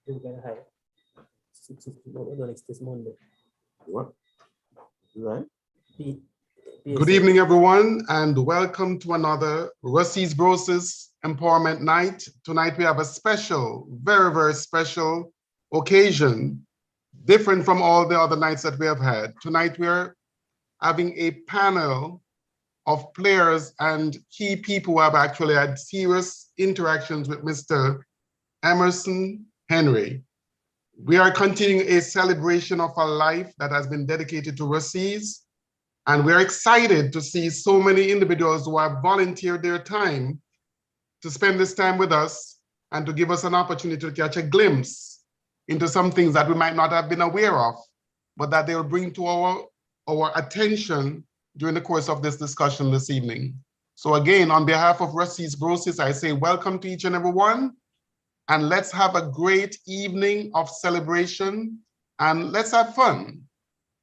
Next Monday. What? Right. Good evening, everyone, and welcome to another Rusea's Brosis Empowerment Night. Tonight we have a special, very, very special occasion, different from all the other nights that we have had. Tonight we are having a panel of players and key people who have actually had serious interactions with Mr. Emerson Henry. We are continuing a celebration of a life that has been dedicated to Rusea's, and we're excited to see so many individuals who have volunteered their time to spend this time with us and to give us an opportunity to catch a glimpse into some things that we might not have been aware of, but that they will bring to our attention during the course of this discussion this evening. So again, on behalf of Rusea's Brosis, I say welcome to each and every one, and let's have a great evening of celebration, and let's have fun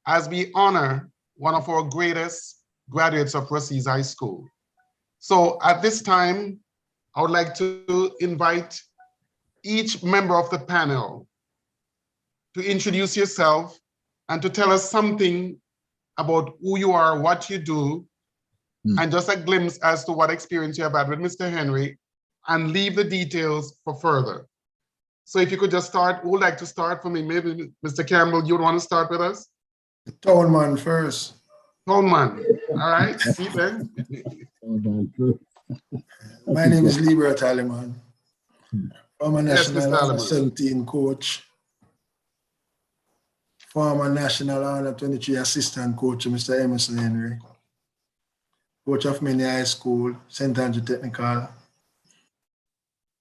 as we honor one of our greatest graduates of Rusea's High School. So at this time, I would like to invite each member of the panel to introduce yourself and to tell us something about who you are, what you do, and just a glimpse as to what experience you have had with Mr. Henry, and leave the details for further. So if you could just start, who would like to start for me? Maybe Mr. Campbell, you would want to start with us? The Town Man first. Town Man, all right, see then. My name is Libra Taliman. Former Yes, National Mr. Honor Taliman. 17 coach. Former National Honor 23 assistant coach, Mr. Emerson Henry. Coach of many high school, St. Andrew Technical,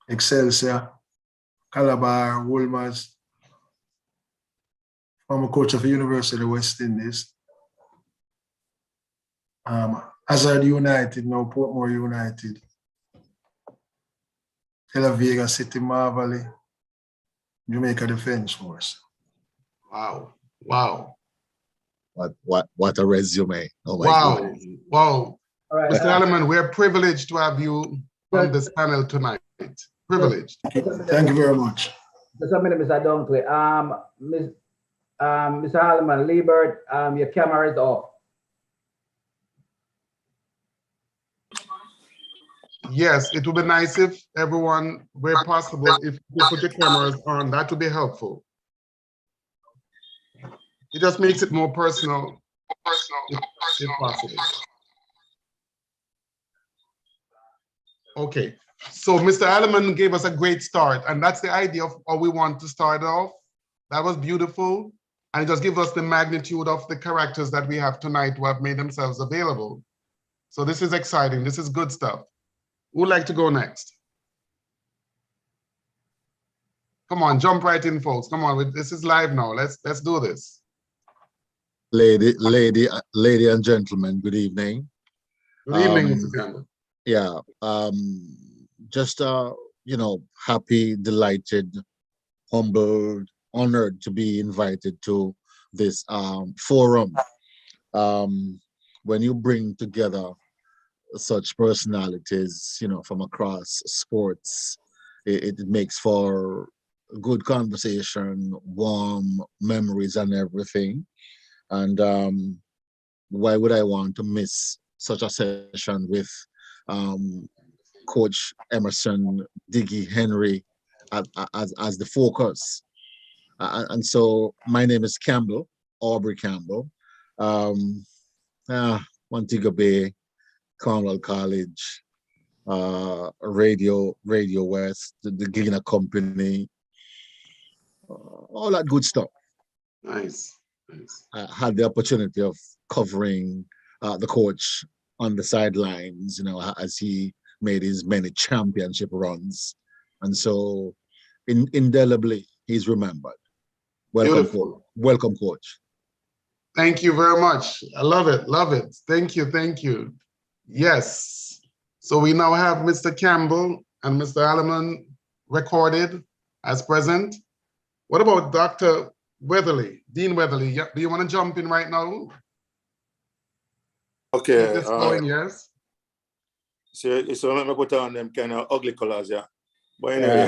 Excelsior, Calabar, Wolmer's. Former coach of the University of West Indies. Hazard United, now Portmore United. La Vega City Marvally, Jamaica Defense Force. Wow, wow. What a resume. Oh my Wow, God. wow. All right. Mr. Alleman, we're privileged to have you on this panel tonight. Privileged. Thank you very much. Just a minute, Mr. Dunkley. Mr. Alleman, Liebert, your camera is off. Yes, it would be nice if everyone, where possible, if you put your cameras on, that would be helpful. It just makes it more personal, if possible. Okay, so Mr. Alleman gave us a great start, and that's the idea of how we want to start off. That was beautiful, and it just gives us the magnitude of the characters that we have tonight who have made themselves available. So this is exciting, this is good stuff. Who would like to go next? Come on, jump right in, folks. Come on, this is live now. Let's do this. Lady and gentlemen, good evening. Good evening, Mr. Campbell. Yeah, just you know, happy, delighted, humbled, honored to be invited to this forum. When you bring together such personalities, you know, from across sports, it makes for good conversation, warm memories and everything. And why would I want to miss such a session with Coach Emerson Diggy Henry as the focus? And so my name is Campbell, Aubrey Campbell, Montego Bay, Cornwall College, Radio West, the Gleaner Company, all that good stuff. Nice, nice. I had the opportunity of covering the coach on the sidelines, you know, as he made his many championship runs. And so indelibly, he's remembered. Welcome, coach. Welcome, coach. Thank you very much. I love it, love it. Thank you, thank you. Yes. So we now have Mr. Campbell and Mr. Alleman recorded as present. What about Dr. Weatherly, Dean Weatherly? Do you want to jump in right now? Okay. Yes. So let me put on them kind of ugly colors, yeah. But anyway,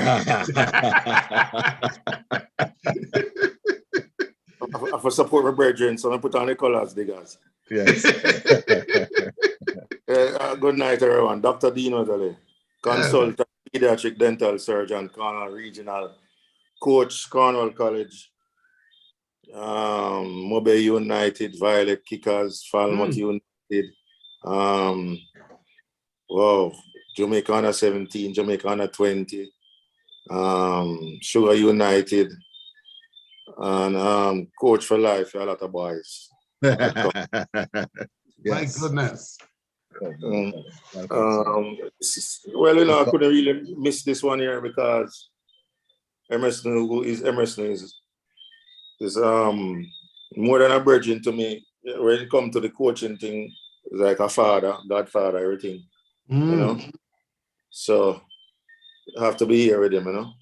I for support my brethren, so I put on the colors, diggers. Yes. Good night, everyone. Dr. Dino Dale, consultant, pediatric dental surgeon, Cornwall Regional, coach, Cornwall College, Mobile United, Violet Kickers, Falmouth United, wow, Jamaica under 17, Jamaica under 20, Sugar United, and coach for life for a lot of boys. My goodness. Well, you know, I couldn't really miss this one here because Emerson is more than a virgin to me. When it comes to the coaching thing, it's like a father, godfather, everything, you know. So I have to be here with him, you know.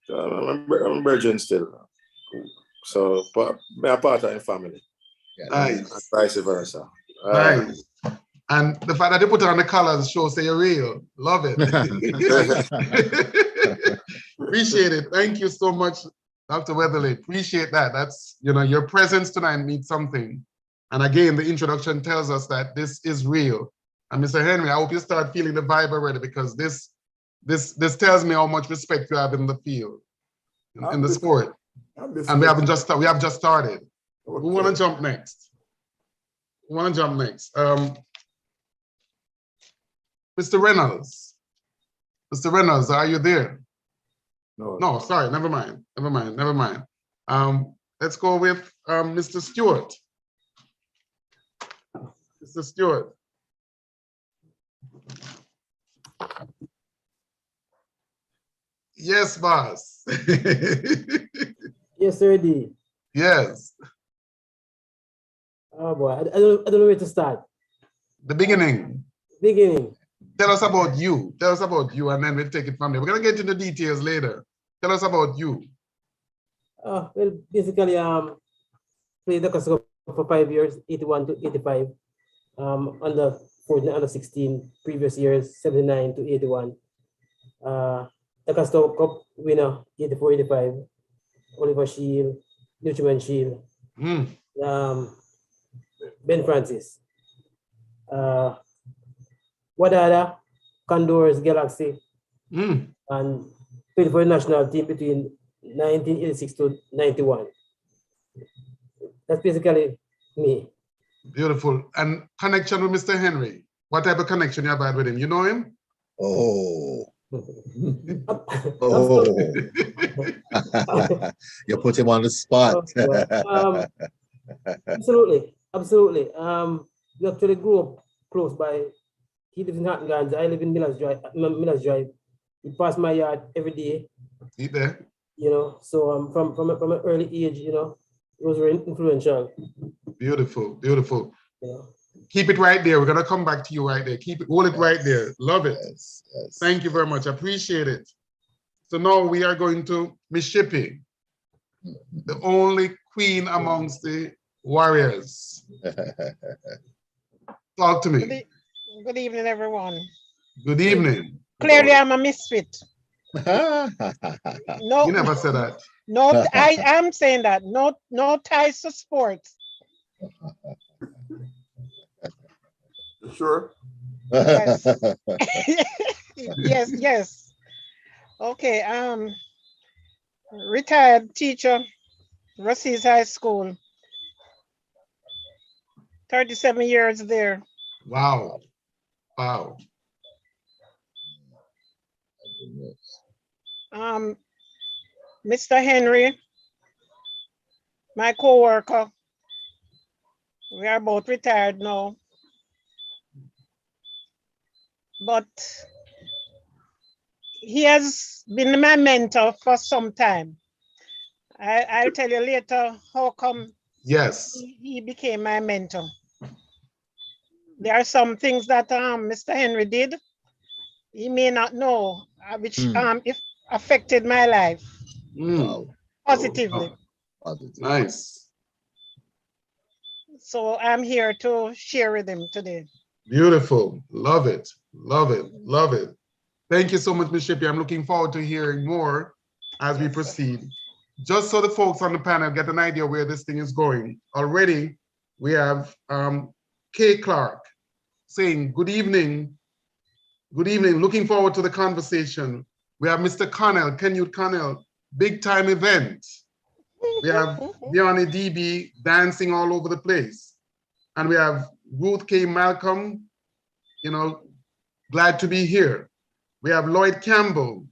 So I'm a virgin still. So I'm a part of the family. Nice. And vice versa. Nice. And the fact that they put on the colors shows that you're real. Love it. Appreciate it. Thank you so much, Dr. Weatherly. Appreciate that. That's, you know, your presence tonight means something. And again, the introduction tells us that this is real. And Mr. Henry, I hope you start feeling the vibe already, because this tells me how much respect you have in the field, in the sport. And we have just started. Okay. Who want to jump next? Mr. Reynolds. Mr. Reynolds, are you there? No, sorry, never mind. Let's go with Mr. Stewart. Mr. Stewart. Yes, boss. Yes, sir, D. Yes. Oh boy, I don't know where to start. The beginning. Tell us about you. And then we'll take it from there. We're gonna get into details later. Tell us about you. Well, basically, played the Cup for 5 years, 81 to 85. Under 14, under 16, previous years, 79 to 81. The Cup winner, 84, 85. Oliver Shield, Nutriman Shield. Ben Francis. Wadada, Condors, Galaxy, and played for the national team between 1986 to 91. That's basically me. Beautiful. And connection with Mr. Henry. What type of connection you have had with him? You know him? Oh. You put him on the spot. Absolutely. We actually grew up close by. He lives in Hatton Gardens. I live in Millers Drive. He passed my yard every day. He there? You know, so from an early age, you know, it was very influential. Beautiful. Yeah. Keep it right there. We're gonna come back to you right there. Hold it right there. Love it. Yes. Thank you very much. I appreciate it. So now we are going to Miss Shippy, the only queen amongst the warriors. Talk to me. Good evening, everyone. Good evening. Clearly, I'm a misfit. No. You never said that. No, I am saying that. No ties to sports. Sure. Yes. yes. Okay. Retired teacher, Rusea High School. 37 years there. Wow. Mr. Henry, my co-worker, we are both retired now. But he has been my mentor for some time. I'll tell you later how come he became my mentor. There are some things that Mr. Henry did, he may not know, which if affected my life positively. Nice. So I'm here to share with him today. Beautiful. Love it. Thank you so much, Ms. Shippey. I'm looking forward to hearing more as we proceed. Just so the folks on the panel get an idea where this thing is going. Already, we have Kay Clark saying, good evening, looking forward to the conversation. We have Mr. Connell, Kenute Connell, big time event. We have Deone DB dancing all over the place. And we have Ruth K. Malcolm, you know, glad to be here. We have Lloyd Campbell,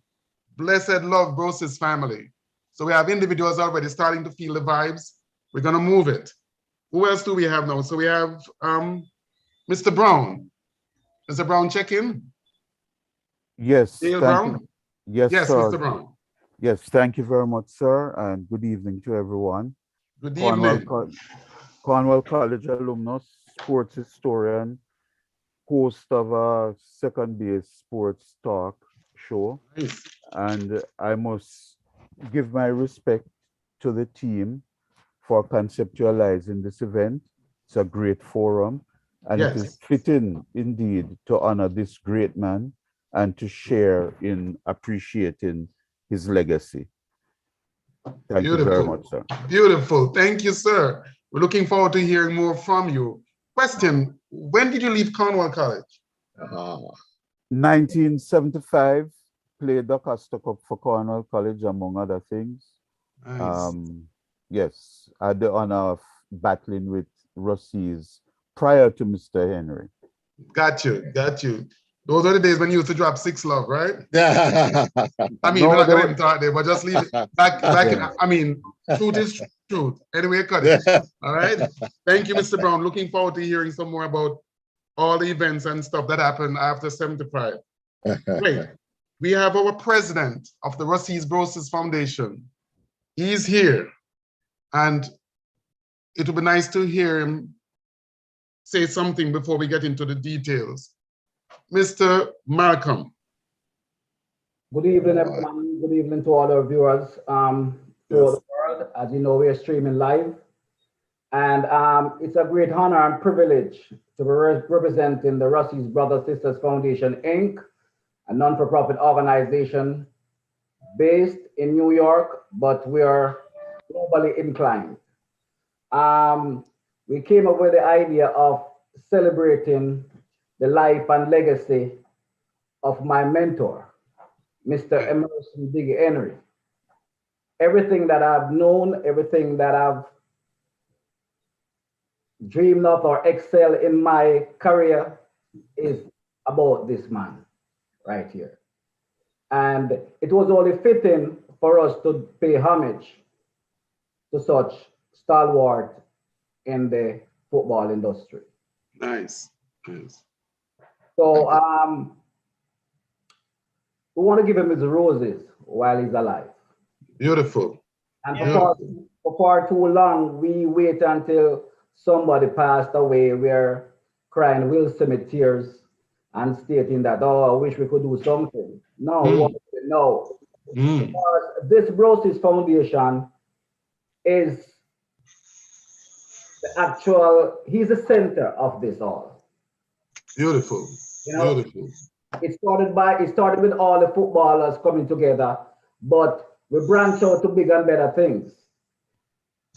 blessed love Brosis family. So we have individuals already starting to feel the vibes. We're gonna move it. Who else do we have now? So we have Mr. Brown. Mr. Brown, check in. Yes, Dale thank Brown? you. Yes, Yes, sir. Mr. Brown. Yes, thank you very much, sir, and good evening to everyone. Good evening. Cornwall College alumnus, sports historian, host of a second base sports talk show. Nice. And I must give my respect to the team for conceptualizing this event. It's a great forum, and Yes. it is fitting indeed to honor this great man and to share in appreciating his legacy. Thank you very much, sir. Beautiful. Thank you, sir. We're looking forward to hearing more from you. Question, when did you leave Cornwall College? 1975, played the Costa Cup for Cornwall College, among other things. Nice. Yes, I had the honor of battling with Rusea's prior to Mr. Henry. Got you, got you. Those are the days when you used to drop 6 love, right? I mean, No, we're not they going were- to talk there, but just leave it. Back in, I mean, truth is truth. Anyway, cut it. All right. Thank you, Mr. Brown. Looking forward to hearing some more about all the events and stuff that happened after 75. Great. We have our president of the Rusea's Brosis Foundation. He's here. And it would be nice to hear him say something before we get into the details. Mr. Malcolm. Good evening, everyone. Good evening to all our viewers throughout the world. As you know, we are streaming live. And it's a great honor and privilege to be representing the Rusea's Brothers Sisters Foundation, Inc., a non-for-profit organization based in New York, but we are globally inclined. We came up with the idea of celebrating the life and legacy of my mentor, Mr. Emerson Henry. Everything that I've known, everything that I've dreamed of or excel in my career is about this man right here. And it was only fitting for us to pay homage to such stalwart in the football industry. Nice. Nice. So we want to give him his roses while he's alive. Beautiful. And for far too long, we wait until somebody passed away. We're crying Will Smith tears and stating that, oh, I wish we could do something. No, no. Because this Brosis Foundation is the actual, he's the center of this all. Beautiful. You know, beautiful. It started with all the footballers coming together, but we branched out to bigger and better things.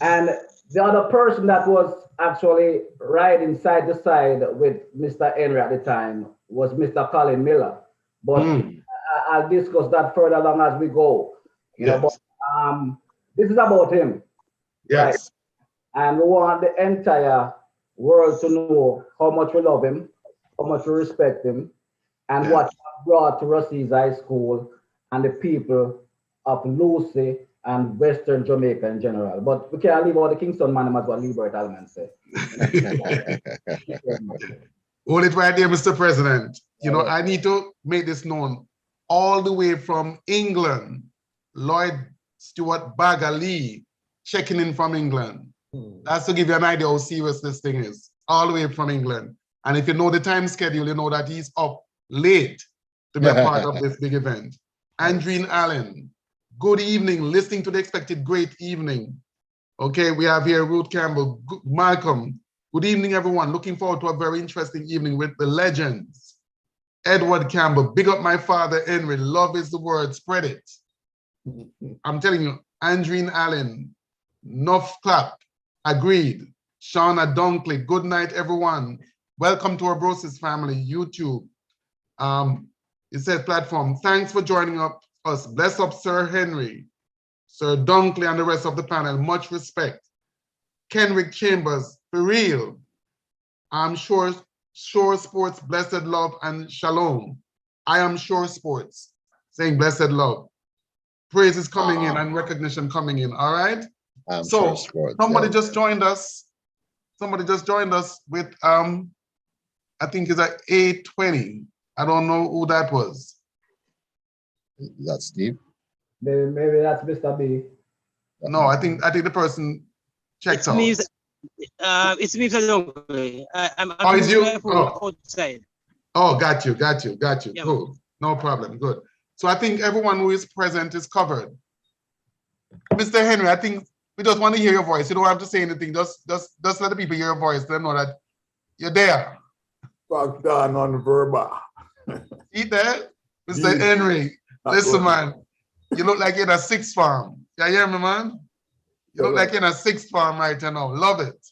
And the other person that was actually riding side to side with Mr. Henry at the time was Mr. Colin Miller. But I'll discuss that further along as we go. You know, but this is about him. Yes. Right? And we want the entire world to know how much we love him, how much we respect him, and what he brought to Rusea's High School and the people of Lucy and Western Jamaica in general. But we can't leave out the Kingston man, as what Liebert Allman said. Hold it right there, Mr. President. You know, I need to make this known. All the way from England, Lloyd Stewart Bagali checking in from England. That's to give you an idea how serious this thing is. All the way from England. And if you know the time schedule, you know that he's up late to be a part of this big event. Andreen Allen, good evening, listening to the expected great evening. Okay, we have here Ruth Campbell, Malcolm. Good evening, everyone. Looking forward to a very interesting evening with the legends. Edward Campbell, big up my father, Henry. Love is the word, spread it. I'm telling you, Andreen Allen, enough clap, agreed. Shauna Dunkley, good night, everyone. Welcome to our Brosis family, YouTube. It says platform, thanks for joining us. Bless up Sir Henry, Sir Dunkley, and the rest of the panel. Much respect. Kenrick Chambers, for real. I'm Shore Sports, blessed love and shalom. I am Shore Sports, saying blessed love. Praise is coming in and recognition coming in, all right? So somebody just joined us. Somebody just joined us with, I think it's at 8:20. I don't know who that was. That's Steve. Maybe that's Mr. B. No, I think the person checked out. It's me, Mr. Dunkley. I'm it's you? Outside. Oh, got you. Yeah, cool. No problem. Good. So I think everyone who is present is covered. Mr. Henry, I think we just want to hear your voice. You don't have to say anything. Just let the people hear your voice. Let them know that you're there. Back down on verbal. Eat that? Mr. Henry, listen, man. You look like you're in a sixth farm. You hear me, man? You look like you're in a sixth farm right now. Love it.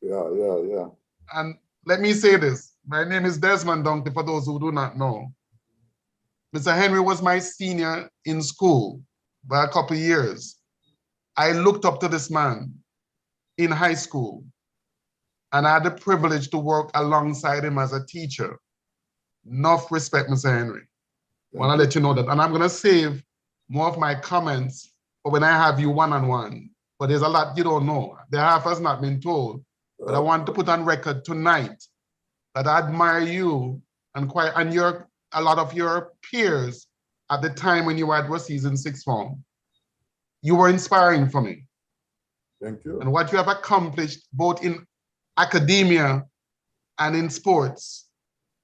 Yeah. And let me say this. My name is Desmond Dunkley, for those who do not know. Mr. Henry was my senior in school by a couple of years. I looked up to this man in high school, and I had the privilege to work alongside him as a teacher. Enough respect, Mr. Henry. I want to let you know that. And I'm going to save more of my comments for when I have you one-on-one. But there's a lot you don't know. The half has not been told. But I want to put on record tonight that I admire you and a lot of your peers at the time when you were at Rusea in sixth form. You were inspiring for me. Thank you. And what you have accomplished both in academia and in sports,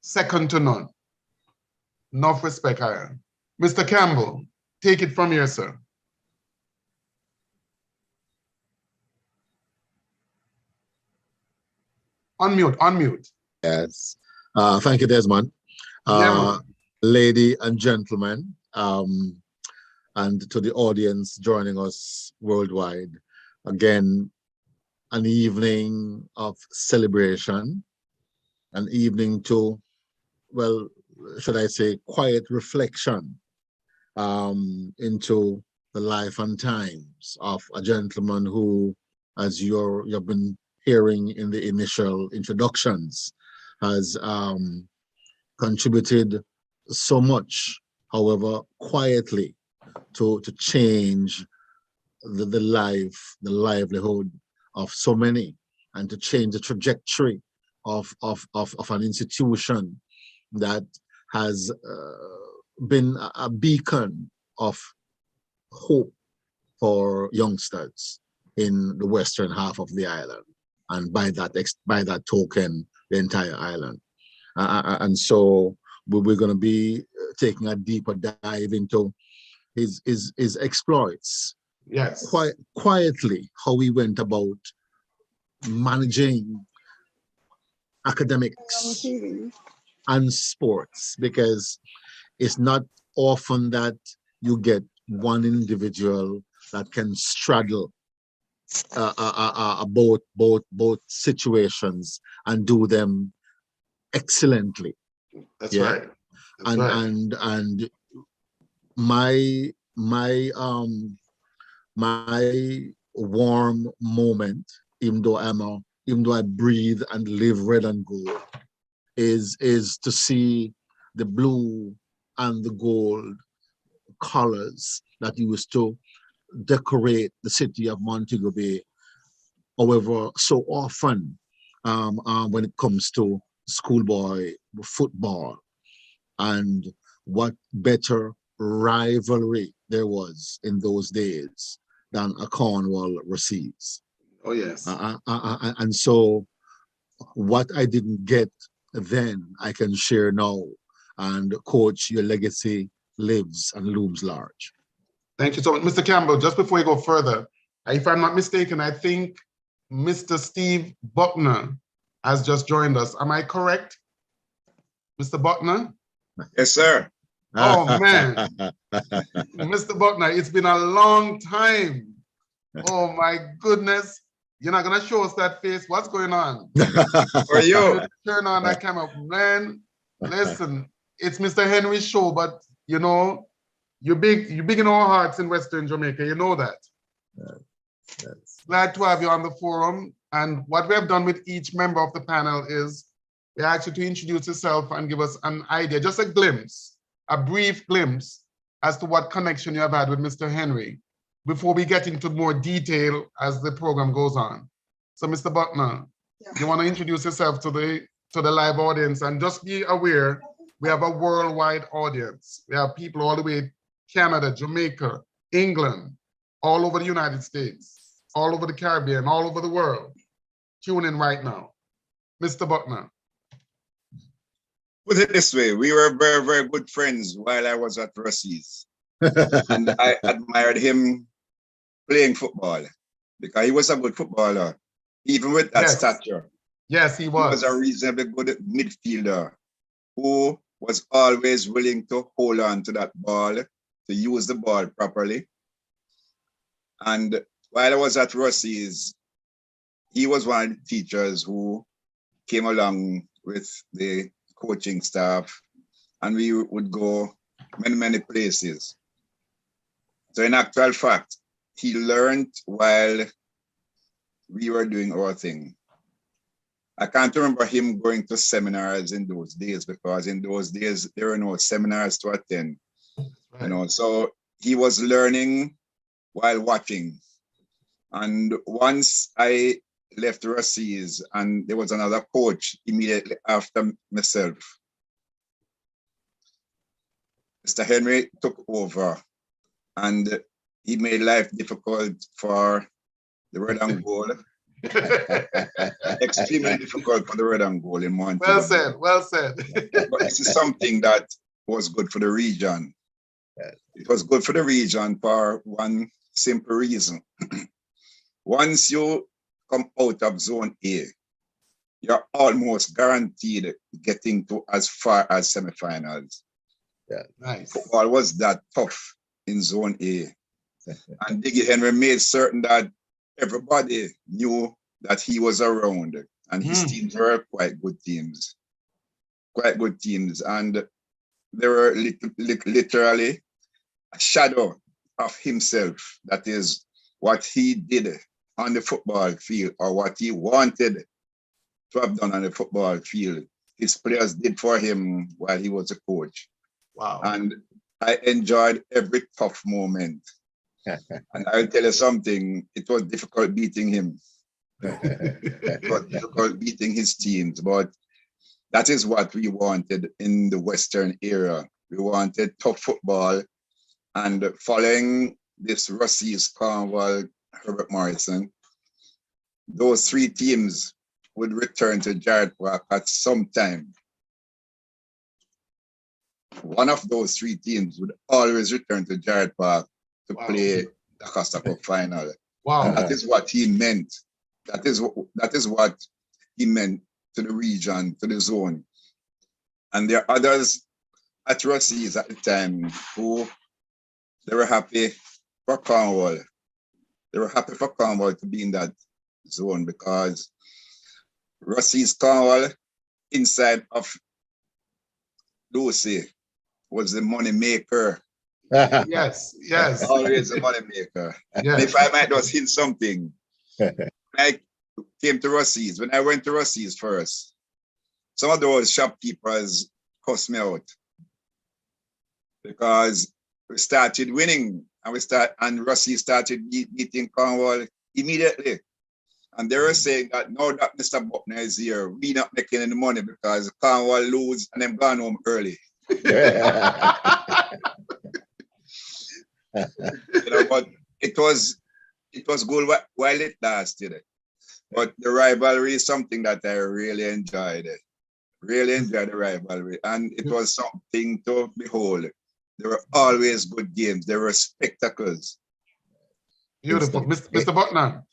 second to none. Enough respect, Aaron. Mr. Campbell, take it from here, sir. Unmute. Yes. Thank you, Desmond. Lady and gentlemen, and to the audience joining us worldwide. Again, an evening of celebration, an evening to, well, should I say, quiet reflection into the life and times of a gentleman who, as you've been hearing in the initial introductions, has contributed so much, however, quietly to change the livelihood of so many, and to change the trajectory of an institution that has been a beacon of hope for youngsters in the western half of the island, and by that token, the entire island. And so we're going to be taking a deeper dive into his exploits. Yes. Quietly, how he went about managing academics and sports, because it's not often that you get one individual that can straddle both situations and do them excellently. That's right. And my warm moment, even though I breathe and live red and gold, is to see the blue and the gold colors that used to decorate the city of Montego Bay. However, so often when it comes to schoolboy football, and what better rivalry there was in those days than a Cornwall Rusea's. Oh, yes. And so what I didn't get then, I can share now. And Coach, your legacy lives and looms large. Thank you so much. Mr. Campbell, just before you go further, if I'm not mistaken, I think Mr. Steve Buckner has just joined us. Am I correct? Mr. Buckner? Yes, sir. Oh, man. Mr. Buckner, it's been a long time. Oh, my goodness. You're not going to show us that face. What's going on? For you. Turn on that camera. Man, listen, it's Mr. Henry's show, but, you know, you're big in our hearts in Western Jamaica. You know that. Glad to have you on the forum. And what we have done with each member of the panel is we ask you to introduce yourself and give us an idea, just a glimpse, a brief glimpse as to what connection you have had with Mr. Henry before we get into more detail as the program goes on. So, Mr. Buckner, you want to introduce yourself to the live audience, and just be aware, we have a worldwide audience. We have people all the way Canada, Jamaica, England, all over the United States, all over the Caribbean, all over the world. Tune in right now. Mr. Buckner. Put it this way, we were very, very good friends while I was at Rusea's. And I admired him playing football because he was a good footballer, even with that stature. Yes, he was. He was a reasonably good midfielder who was always willing to hold on to that ball, to use the ball properly. And while I was at Rusea's, he was one of the teachers who came along with the coaching staff, and we would go many, many places. So in actual fact, he learned while we were doing our thing. I can't remember him going to seminars in those days, because in those days, there were no seminars to attend. Right. You know, so he was learning while watching. And once I left Rusea's, and there was another coach immediately after myself, Mr. Henry took over, and he made life difficult for the Red and Gold. Extremely difficult for the Red and Gold in Montreal. Well said, well said. But this is something that was good for the region. It was good for the region for one simple reason. Once you come out of Zone A, you're almost guaranteed getting to as far as semifinals. Yeah, nice. Football was that tough in Zone A. And Diggy Henry made certain that everybody knew that he was around, and his teams were quite good teams. Quite good teams. And they were literally a shadow of himself. That is what he did on the football field, or what he wanted to have done on the football field. His players did for him while he was a coach. Wow. And I enjoyed every tough moment. And I'll tell you something, it was difficult beating him. It was difficult beating his teams, but that is what we wanted in the Western era. We wanted tough football, and following this Rusea's, Cornwall, Herbert Morrison, those three teams would return to Jared Park at some time. One of those three teams would always return to Jared Park to play the Costa Cup final. Wow. And that is what he meant. That is what he meant to the region, to the zone. And there are others at Rusea's at the time who they were happy for Cornwall. They were happy for Cornwall to be in that zone, because Rusea's Cornwall, inside of Lucy, was the money maker. Yes, yes. Always a money maker. Yes. And if I might just hint something, I came to Rusea's. When I went to Rusea's first, some of those shopkeepers cussed me out because we started winning, and Rusea's started beating Cornwall immediately. And they were saying that now that Mr. Buckner is here, we not making any money because Cornwall lose and them gone home early. You know, but it was good while it lasted. But the rivalry is something that I really enjoyed. Really enjoyed the rivalry, and it was something to behold. There were always good games. There were spectacles. Beautiful, Mr. Buckner.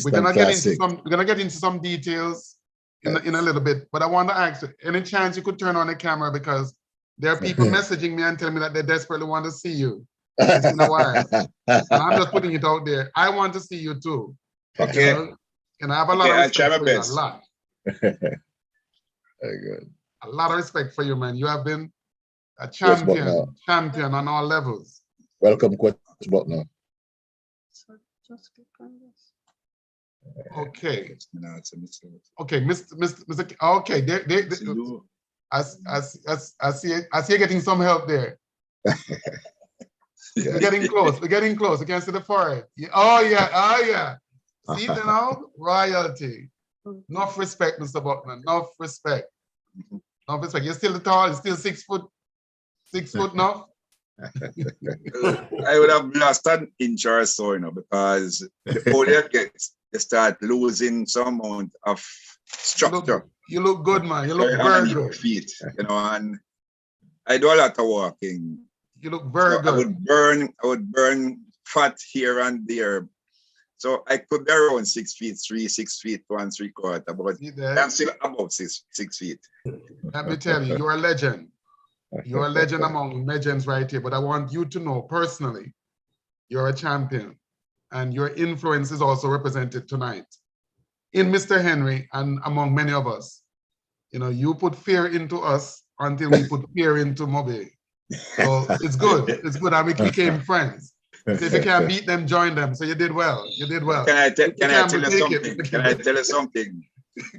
We're gonna get into some details in a little bit, but I want to ask you, any chance you could turn on the camera, because There are people messaging me and telling me that they desperately want to see you. It's been a while. And I'm just putting it out there. I want to see you too. Okay. And I have a lot of respect for you, a lot. Very good. A lot of respect for you, man. You have been a champion on all levels. Welcome, Coach Butler. Okay. Okay, Mr. Okay, I see you getting some help there. We're getting close. We're getting close. I can see the forehead. Yeah. Oh yeah. See it now? Royalty. Enough respect, Mr. Buckman. Enough respect. Enough respect. You're still tall. You're still 6 foot. 6 foot now. I would have lost an inch or so, because the older you get, you start losing some amount of structure. You look good, man. You look very good. Feet, and I do a lot of walking. You look very good. I would burn fat here and there. So I could be around 6 feet 3, 6 feet 1 3/4, but I'm still above 6 feet. Let me tell you, you're a legend. You're a legend among legends right here, but I want you to know personally, you're a champion and your influence is also represented tonight in Mr. Henry and among many of us. You put fear into us until we put fear into Moby. So it's good. It's good. And we became friends. If you can't beat them, join them. So you did well. You did well. Can I tell you something?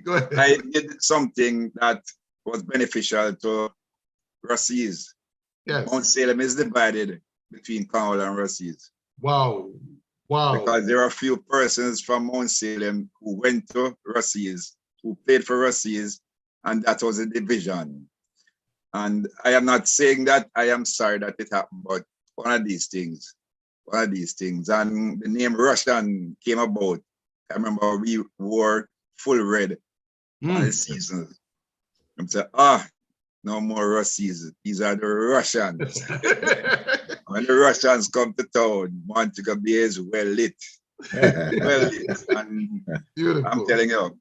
Go ahead. I did something that was beneficial to Ruseas. Yes. Mount Salem is divided between Cornwall and Ruseas. Wow. Because there are a few persons from Mount Salem who went to Ruseas, who played for Ruseas, and that was a division. And I am not saying that I am sorry that it happened, but one of these things, and the name Russian came about. I remember we wore full red on the season. I'm saying, no more Russies. These are the Russians. When the Russians come to town, Montego Bay is well lit. And beautiful. I'm telling you,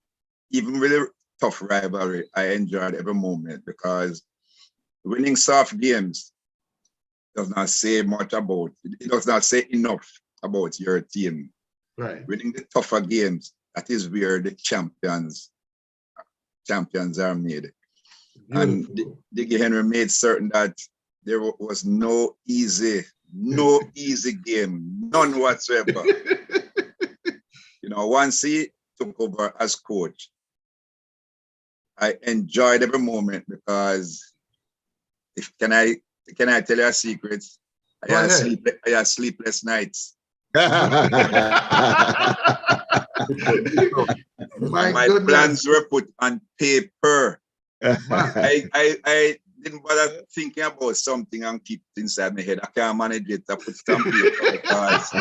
even with a tough rivalry, I enjoyed every moment because winning soft games does not say much about, it does not say enough about your team. Right. Winning the tougher games, that is where the champions are made. Beautiful. And Diggy Henry made certain that there was no easy game, none whatsoever. Once he took over as coach, I enjoyed every moment because can I tell you a secret? I had sleepless nights. My plans were put on paper. I didn't bother thinking about something and keep it inside my head. I can't manage it. I put it on paper because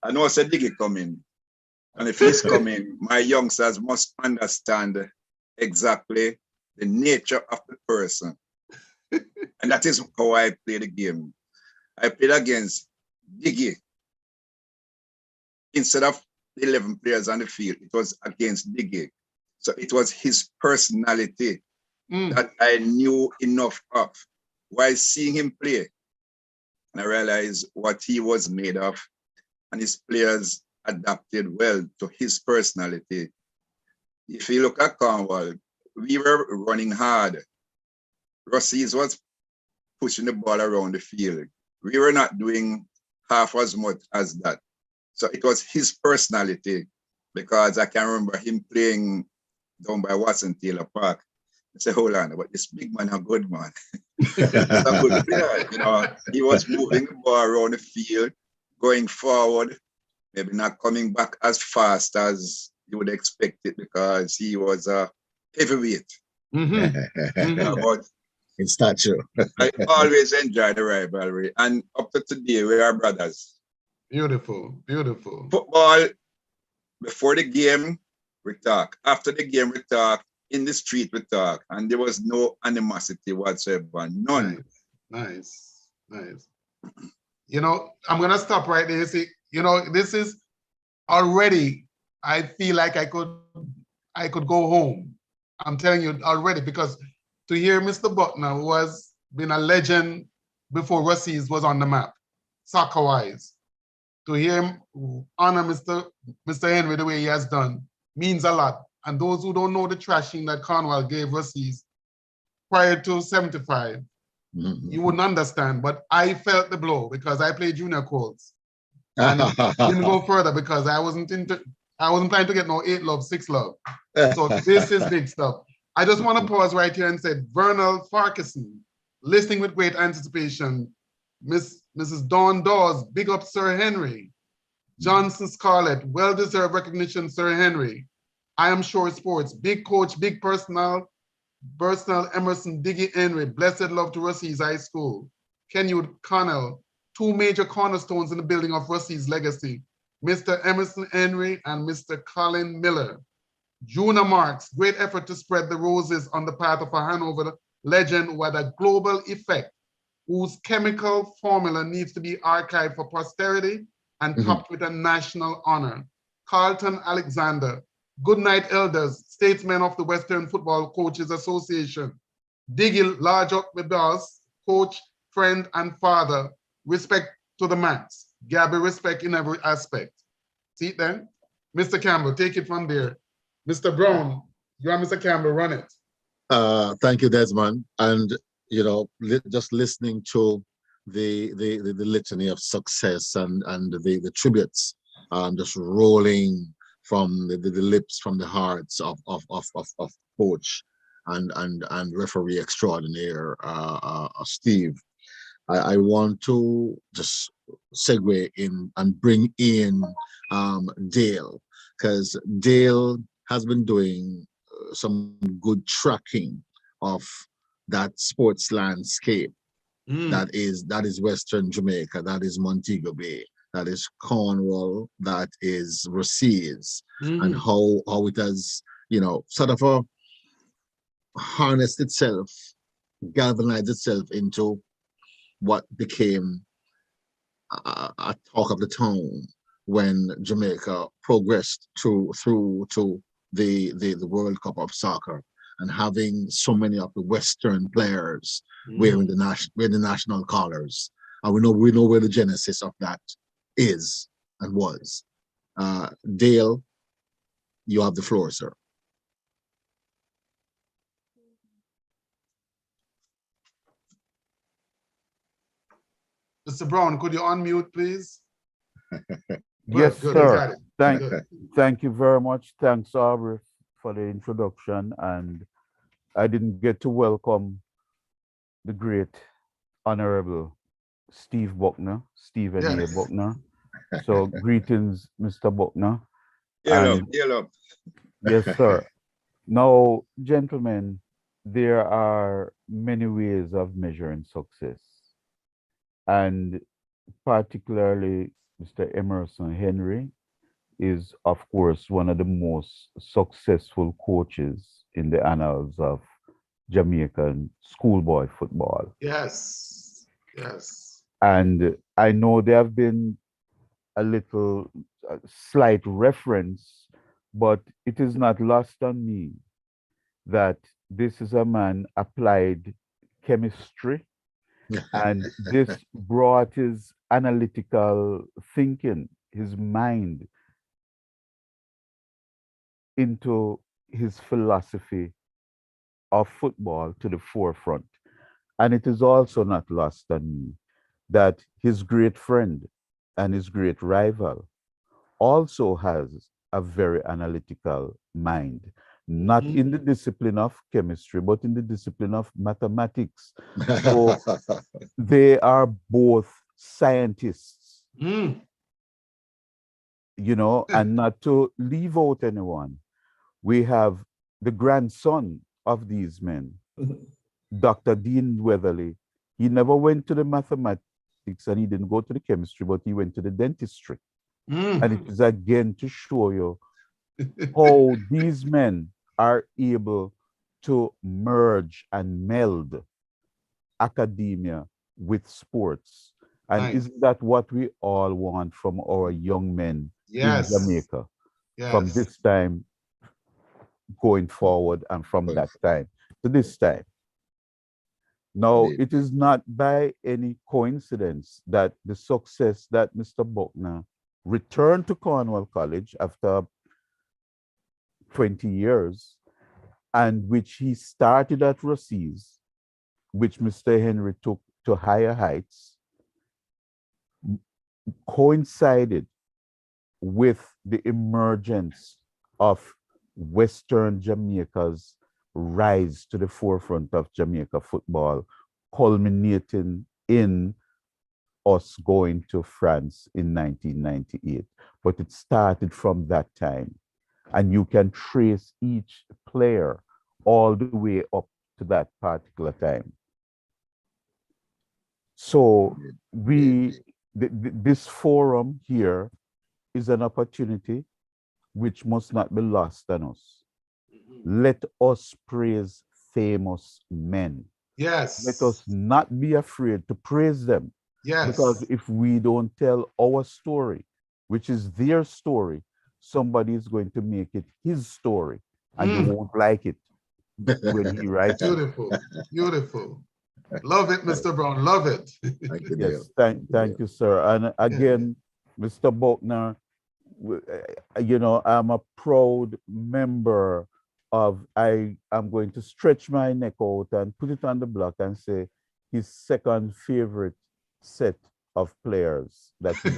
I know it's a Diggy coming. And if he's coming, my youngsters must understand exactly the nature of the person. And that is how I play the game. I played against Diggy. Instead of 11 players on the field, it was against Diggy. So it was his personality that I knew enough of. While seeing him play, and I realized what he was made of, and his players adapted well to his personality. If you look at Cornwall, we were running hard. Ruseas was pushing the ball around the field. We were not doing half as much as that. So it was his personality, because I can remember him playing down by Watson Taylor Park. I said, hold on, but this big man, a good man. He's a good player. He was moving the ball around the field, going forward, maybe not coming back as fast as you would expect it because he was a heavyweight. But in stature. I always enjoy the rivalry, and up to today, we are brothers. Beautiful, beautiful. Football, before the game, we talk. After the game, we talk. In the street, we talk. And there was no animosity whatsoever. None. Nice. I'm going to stop right there. See, this is already, I feel like I could go home. I'm telling you already, because to hear Mr. Butner, who was been a legend before Russie's was on the map, soccer-wise. To hear him honor Mr. Henry the way he has done means a lot. And those who don't know the trashing that Cornwall gave Russie's prior to 75, you wouldn't understand. But I felt the blow because I played junior Colts. And didn't go further because I wasn't planning to get no 8 love, 6 love. So this is big stuff. I just want to pause right here and say, Vernal Farquharson, listening with great anticipation. Mrs. Dawn Dawes, big up Sir Henry. Johnson Scarlett, well-deserved recognition, Sir Henry. I am sure sports, big coach, big personal, Emerson, Diggy Henry, blessed love to Russie's High School. Kenwood Connell, 2 major cornerstones in the building of Russie's legacy, Mr. Emerson Henry and Mr. Colin Miller. Juna Marks, great effort to spread the roses on the path of a Hanover legend who had a global effect, whose chemical formula needs to be archived for posterity and topped with a national honor. Carlton Alexander, good night elders, statesmen of the Western Football Coaches Association. Diggy, large up with us, coach, friend, and father. Respect to the max. Gabby, respect in every aspect. See it then? Mr. Campbell, take it from there. Mr. Brown, you and Mr. Campbell, run it. Thank you, Desmond. And, you know, just listening to the litany of success and the tributes just rolling from the lips, from the hearts of coach and referee extraordinaire Steve. I want to just segue in and bring in Dale, because Dale has been doing some good tracking of that sports landscape. That is Western Jamaica, that is Montego Bay, that is Cornwall, that is Rusea's, and how it has, you know, sort of harnessed itself, galvanized itself into what became a talk of the town when Jamaica progressed through to the World Cup of Soccer, and having so many of the Western players wearing the national colors. And we know where the genesis of that is and was. Dale, you have the floor, sir. Mr. Brown, could you unmute, please? Yes, good, sir. Thank you very much. Thanks, Aubrey, for the introduction. And I didn't get to welcome the great Honorable Stephen A. Buckner. So greetings, Mr. Buckner. Yellow. Yes, sir. Now, gentlemen, there are many ways of measuring success. And particularly Mr. Emerson Henry is, of course, one of the most successful coaches in the annals of Jamaican schoolboy football. Yes, yes. And I know there have been a little slight reference, but it is not lost on me that this is a man applied chemistry, and this brought his analytical thinking, his mind, into his philosophy of football to the forefront. And it is also not lost on me that his great friend and his great rival also has a very analytical mind, not in the discipline of chemistry, but in the discipline of mathematics. So they are both scientists, you know, and not to leave out anyone. We have the grandson of these men, Dr. Dean Weatherly. He never went to the mathematics and he didn't go to the chemistry, but he went to the dentistry. And it is again to show you how these men are able to merge and meld academia with sports. And isn't that what we all want from our young men in Jamaica? From this time going forward and from that time to this time. Now, Indeed. it is not by any coincidence that the success that Mr. Buckner returned to Cornwall College after 20 years, and which he started at Rusea's, which Mr. Henry took to higher heights, coincided with the emergence of Western Jamaica's rise to the forefront of Jamaica football, culminating in us going to France in 1998. But it started from that time. And you can trace each player all the way up to that particular time. So this forum here is an opportunity which must not be lost on us. Let us praise famous men. Yes. Let us not be afraid to praise them. Yes. Because if we don't tell our story, which is their story, somebody is going to make it his story, and you won't like it when he writes it. Beautiful, beautiful. Love it, Mr. Brown, love it. Thank you, Yes, thank you, sir. And again, Mr. Buckner, you know, I'm a proud member of, I'm going to stretch my neck out and put it on the block and say his second favorite set of players that he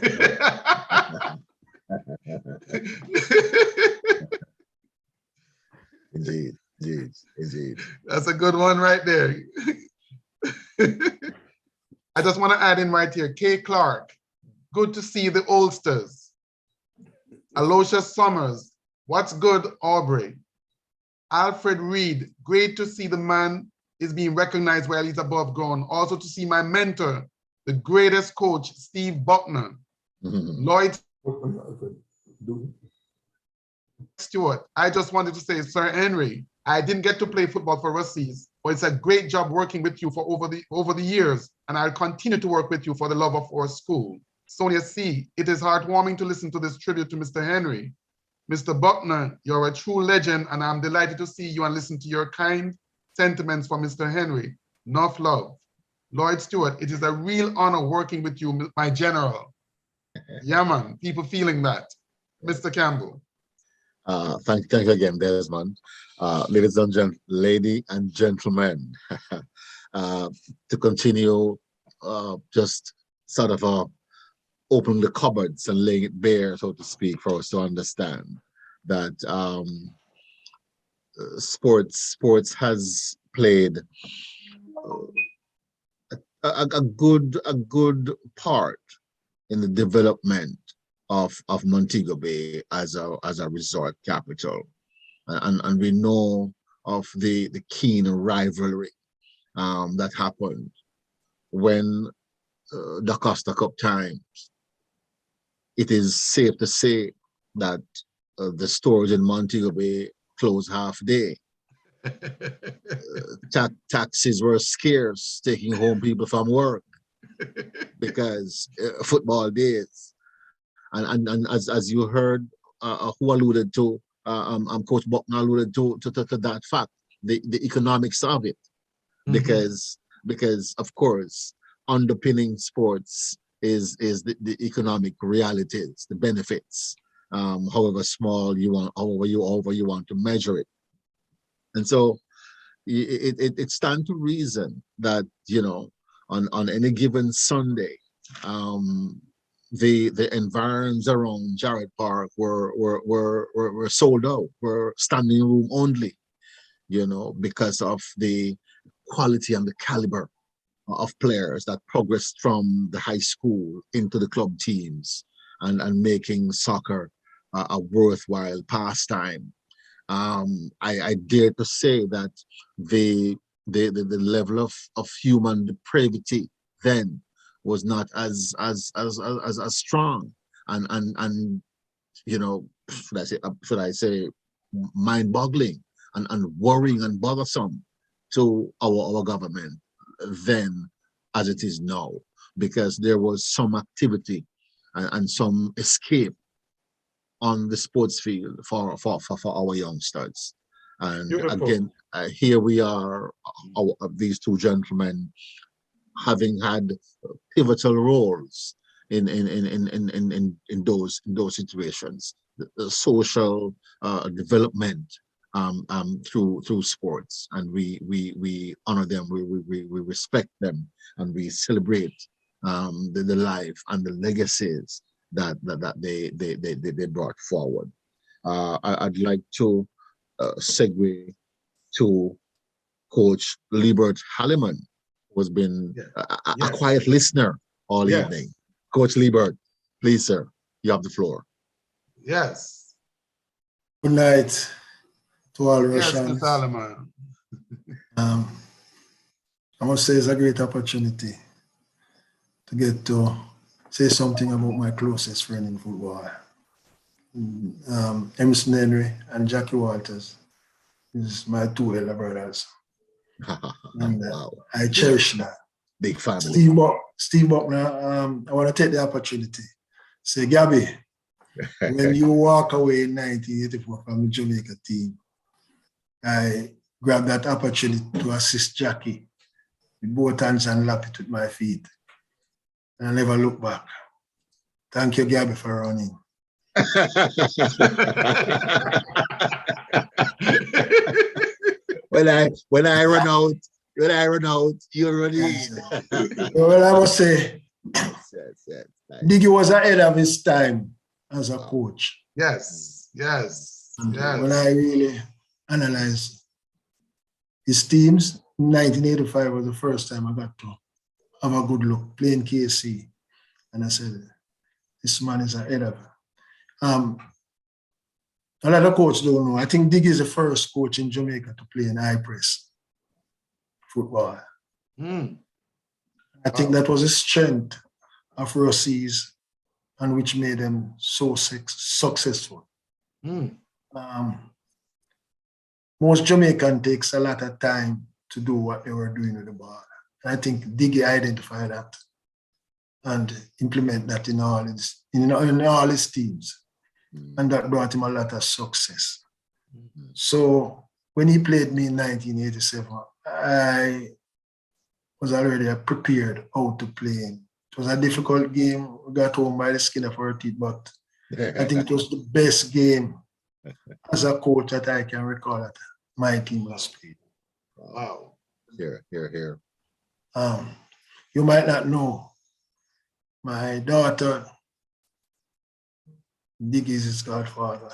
Indeed, indeed, indeed. That's a good one right there. I just want to add in right here, Kay Clark, good to see the oldsters. Aloysius Summers, what's good, Aubrey? Alfred Reed, great to see the man is being recognized while he's above ground. Also to see my mentor, the greatest coach, Steve Buckner. Lloyd Stewart, I just wanted to say, Sir Henry, I didn't get to play football for Rusea's, but it's a great job working with you for over the years, and I'll continue to work with you for the love of our school. Sonia C., it is heartwarming to listen to this tribute to Mr. Henry. Mr. Buckner, you're a true legend, and I'm delighted to see you and listen to your kind sentiments for Mr. Henry. Enough love. Lloyd Stewart, it is a real honor working with you, my general. Yeah, man, people feeling that. Mr. Campbell. Thank you again, Desmond. Ladies and gentlemen, to continue just sort of opening the cupboards and laying it bare, so to speak, for us to understand that sports has played a good part in the development of Montego Bay as a resort capital, and we know of the keen rivalry that happened when the Costa Cup times. It is safe to say that the stores in Montego Bay closed half day. Taxis were scarce, taking home people from work because football days. And as you heard, who alluded to, Coach Buckner alluded to that fact, the economics of it, because of course underpinning sports is the economic realities, the benefits, however small you want, however you want to measure it. And so it stands to reason that, you know, on any given Sunday, the environs around Jarrett Park were sold out, were standing room only, you know, because of the quality and the caliber of players that progressed from the high school into the club teams and making soccer a worthwhile pastime. I dare to say that the level of human depravity then was not as strong and you know, should I say mind-boggling and worrying and bothersome to our government then as it is now, because there was some activity and some escape on the sports field for our youngsters. And Beautiful. here we are, these two gentlemen, having had pivotal roles in those situations, the social development through sports, and we honor them, we respect them, and we celebrate the life and the legacies that they brought forward. I'd like to segue to Coach Liebert Halliman, who has been a quiet listener all evening. Coach Liebert, please, sir, you have the floor. Yes. Good night to all Russians. Yes, Mr. Halliman. I must say it's a great opportunity to get to say something about my closest friend in football. Emerson Henry and Jackie Walters is my two elder brothers. And wow. I cherish that. Big family. Steve Buckner, I want to take the opportunity. Say, Gabby, when you walk away in 1984 from the Jamaica team, I grabbed that opportunity to assist Jackie with both hands and lap it with my feet. And I never look back. Thank you, Gabby, for running. When I run out, you're running. Well, I must say, yes. Diggy was ahead of his time as a coach. Yes. When I really analyzed his teams, 1985 was the first time I got to have a good look playing KC, and I said, this man is ahead of him. A lot of coaches don't know. I think Diggy is the first coach in Jamaica to play in high press football. I think that was the strength of Rusea's, and which made them so successful. Most Jamaican takes a lot of time to do what they were doing with the ball. And I think Diggy identified that and implement that in all his teams. And that brought him a lot of success. So when he played me in 1987, I was already prepared how to play him. It was a difficult game. We got home by the skin of our teeth, but I think it was the best game as a coach that I can recall that my team has played. Wow. Here. You might not know, my daughter, Diggy is his godfather.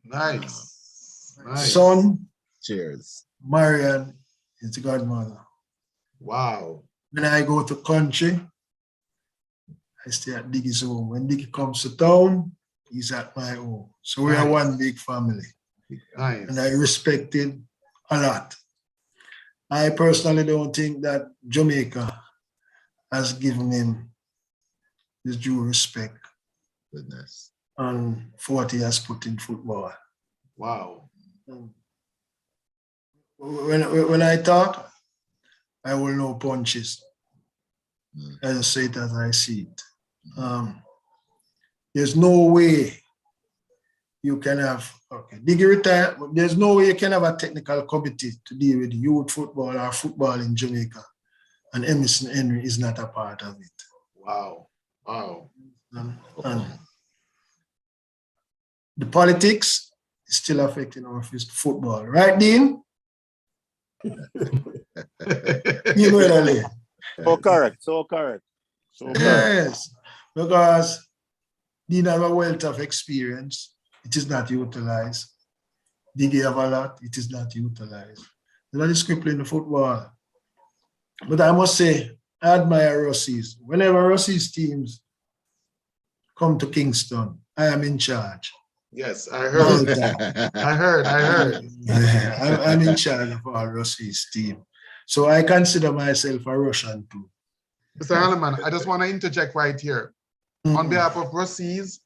Nice. Son, cheers. Marian is the godmother. Wow. When I go to country, I stay at Diggy's home. When Diggy comes to town, he's at my home. So we are one big family. Nice. And I respect him a lot. I personally don't think that Jamaica has given him his due respect. Goodness. And for what he has put in football. Wow. When I talk, I will know punches. I just say it as I see it. There's no way you can have, Diggy retired, but there's no way you can have a technical committee to deal with youth football or football in Jamaica. And Emerson Henry is not a part of it. Wow. And the politics is still affecting our football. Right, Dean? You know that, So correct. Yes, because Dean have a wealth of experience. It is not utilized. Diggy have a lot. It is not utilized. There's a lot of script in the football. But I must say, I admire Rusea's. Whenever Rusea's teams come to Kingston, I am in charge. Yes, I heard. I heard. I'm in charge of all Rusea's team. So I consider myself a Russian too. Mr. Halliman, I just want to interject right here. On behalf of Rusea's,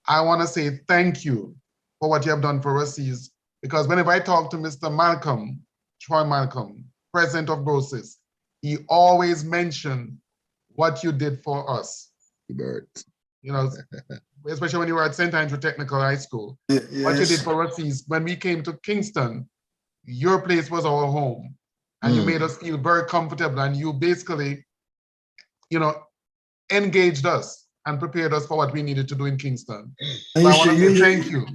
I want to say thank you for what you have done for Rusea's, because whenever I talk to Mr. Malcolm, Troy Malcolm, president of Brosis, he always mentioned what you did for us. You know, especially when you were at St. Andrew Technical High School. Yes. What you did for Rusea's when we came to Kingston, your place was our home, and you made us feel very comfortable, and you basically, you know, engaged us and prepared us for what we needed to do in Kingston. So I want to say thank you.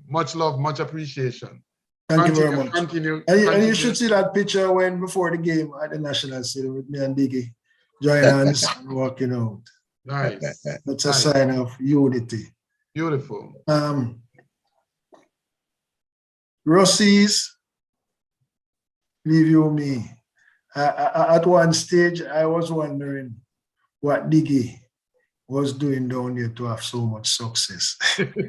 Much love, much appreciation. Thank you very much. Continue. And you should see that picture when before the game at the National Stadium with me and Diggy joining hands and walking out. Nice. That's a sign of unity. Beautiful. Rusea's, leave you me. At one stage, I was wondering what Diggy was doing down here to have so much success. Because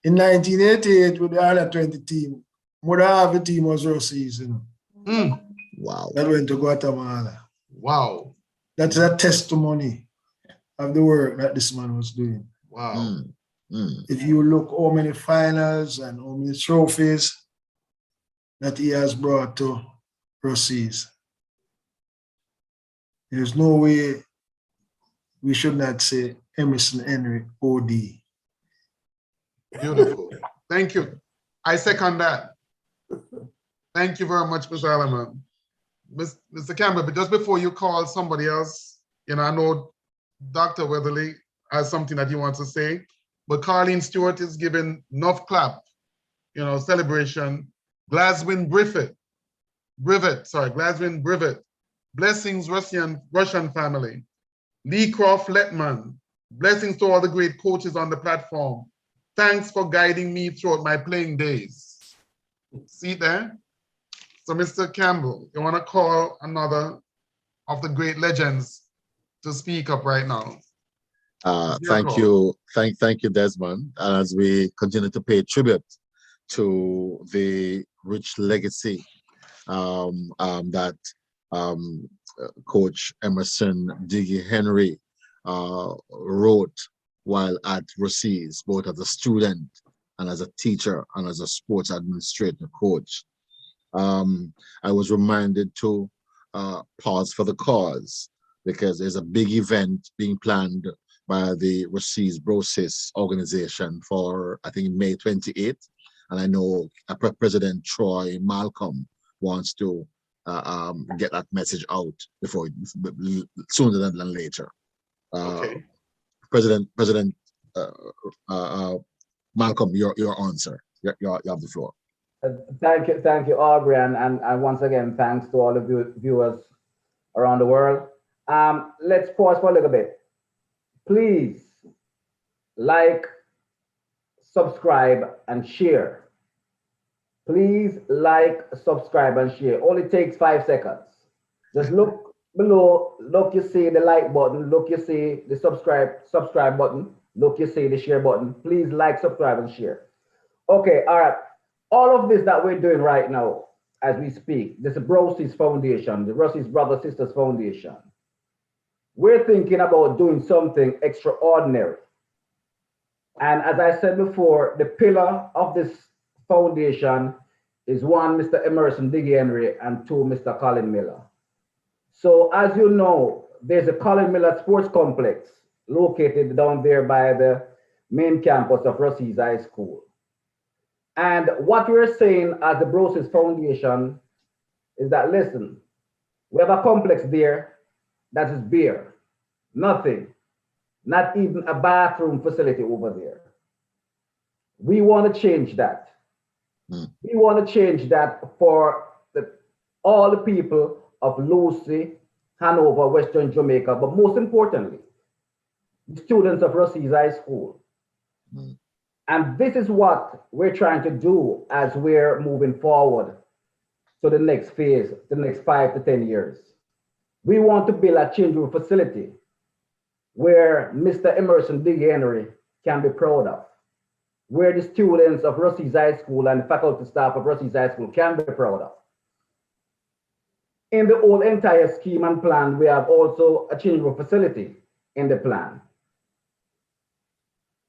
in 1988, with the under 20 team, more than half the team was Rusea's, you know. Wow. That went to Guatemala. Wow. That's a testimony of the work that this man was doing. Wow. If you look how many finals and how many trophies that he has brought to Brosis, there's no way we should not say Emerson Henry OD. Beautiful. Thank you. I second that. Thank you very much, Mr. Alleman. Mr. Campbell, but just before you call somebody else, you know, I know Dr. Weatherly has something that he wants to say, but Carleen Stewart is giving enough clap, you know, celebration. Glaswin Brivet, blessings Russian family. Lee Croft Letman, blessings to all the great coaches on the platform. Thanks for guiding me throughout my playing days. See there? So Mr. Campbell, you want to call another of the great legends to speak up right now? Thank you, Desmond. As we continue to pay tribute to the rich legacy that Coach Emerson Diggy Henry wrote while at Rusea, both as a student and as a teacher and as a sports administrator coach. I was reminded to pause for the cause, because there's a big event being planned by the Rusea Brosis organization for, I think, May 28th. And I know President Troy Malcolm wants to get that message out sooner than later. Okay. President Malcolm, your answer. You have the floor. Thank you, Aubrey, and once again, thanks to all of you viewers around the world. Let's pause for a little bit. Please like, subscribe, and share. Please like, subscribe, and share. Only takes 5 seconds. Just look below, look, you see the like button, look, you see the subscribe button, look, you see the share button. Please like, subscribe, and share. Okay, all right. All of this that we're doing right now, as we speak, this is Brosis Foundation, the Rusea Brothers Sisters Foundation. We're thinking about doing something extraordinary. And as I said before, the pillar of this foundation is 1, Mr. Emerson Diggy Henry, and 2, Mr. Colin Miller. So as you know, there's a Colin Miller Sports Complex located down there by the main campus of Rusea High School. And what we're saying as the Brosis Foundation is that, listen, we have a complex there that is bare, nothing, not even a bathroom facility over there. We want to change that. We want to change that for all the people of Lucy, Hanover, Western Jamaica, but most importantly, the students of Rusea High School. And this is what we're trying to do as we're moving forward to the next phase, the next 5 to 10 years. We want to build a change room facility where Mr. Emerson Diggy Henry can be proud of, where the students of Rusea High School and the faculty staff of Rusea High School can be proud of. In the whole entire scheme and plan, we have also a change room facility in the plan.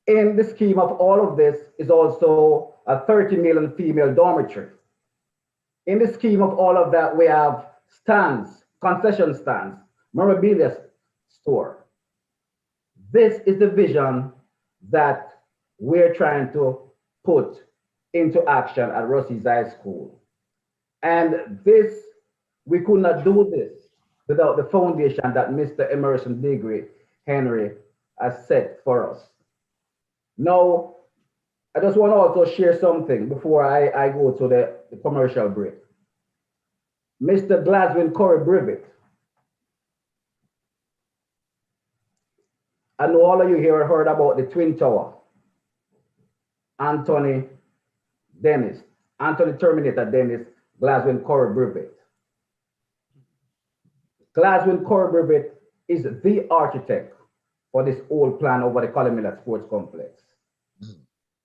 In the scheme of all of this is also a 30 million female dormitory. In the scheme of all of that, we have stands, concession stands, memorabilia store. This is the vision that we're trying to put into action at Rusea's High School. And this, we could not do this without the foundation that Mr. Emerson Henry has set for us. Now, I just want to also share something before I go to the commercial break. Mr. Glaswin Corey Brevet. I know all of you here heard about the Twin Tower. Anthony Terminator Dennis Glaswin Corey Brevet. Glaswin Corey Brevet is the architect for this old plan over the Colin Miller Sports Complex.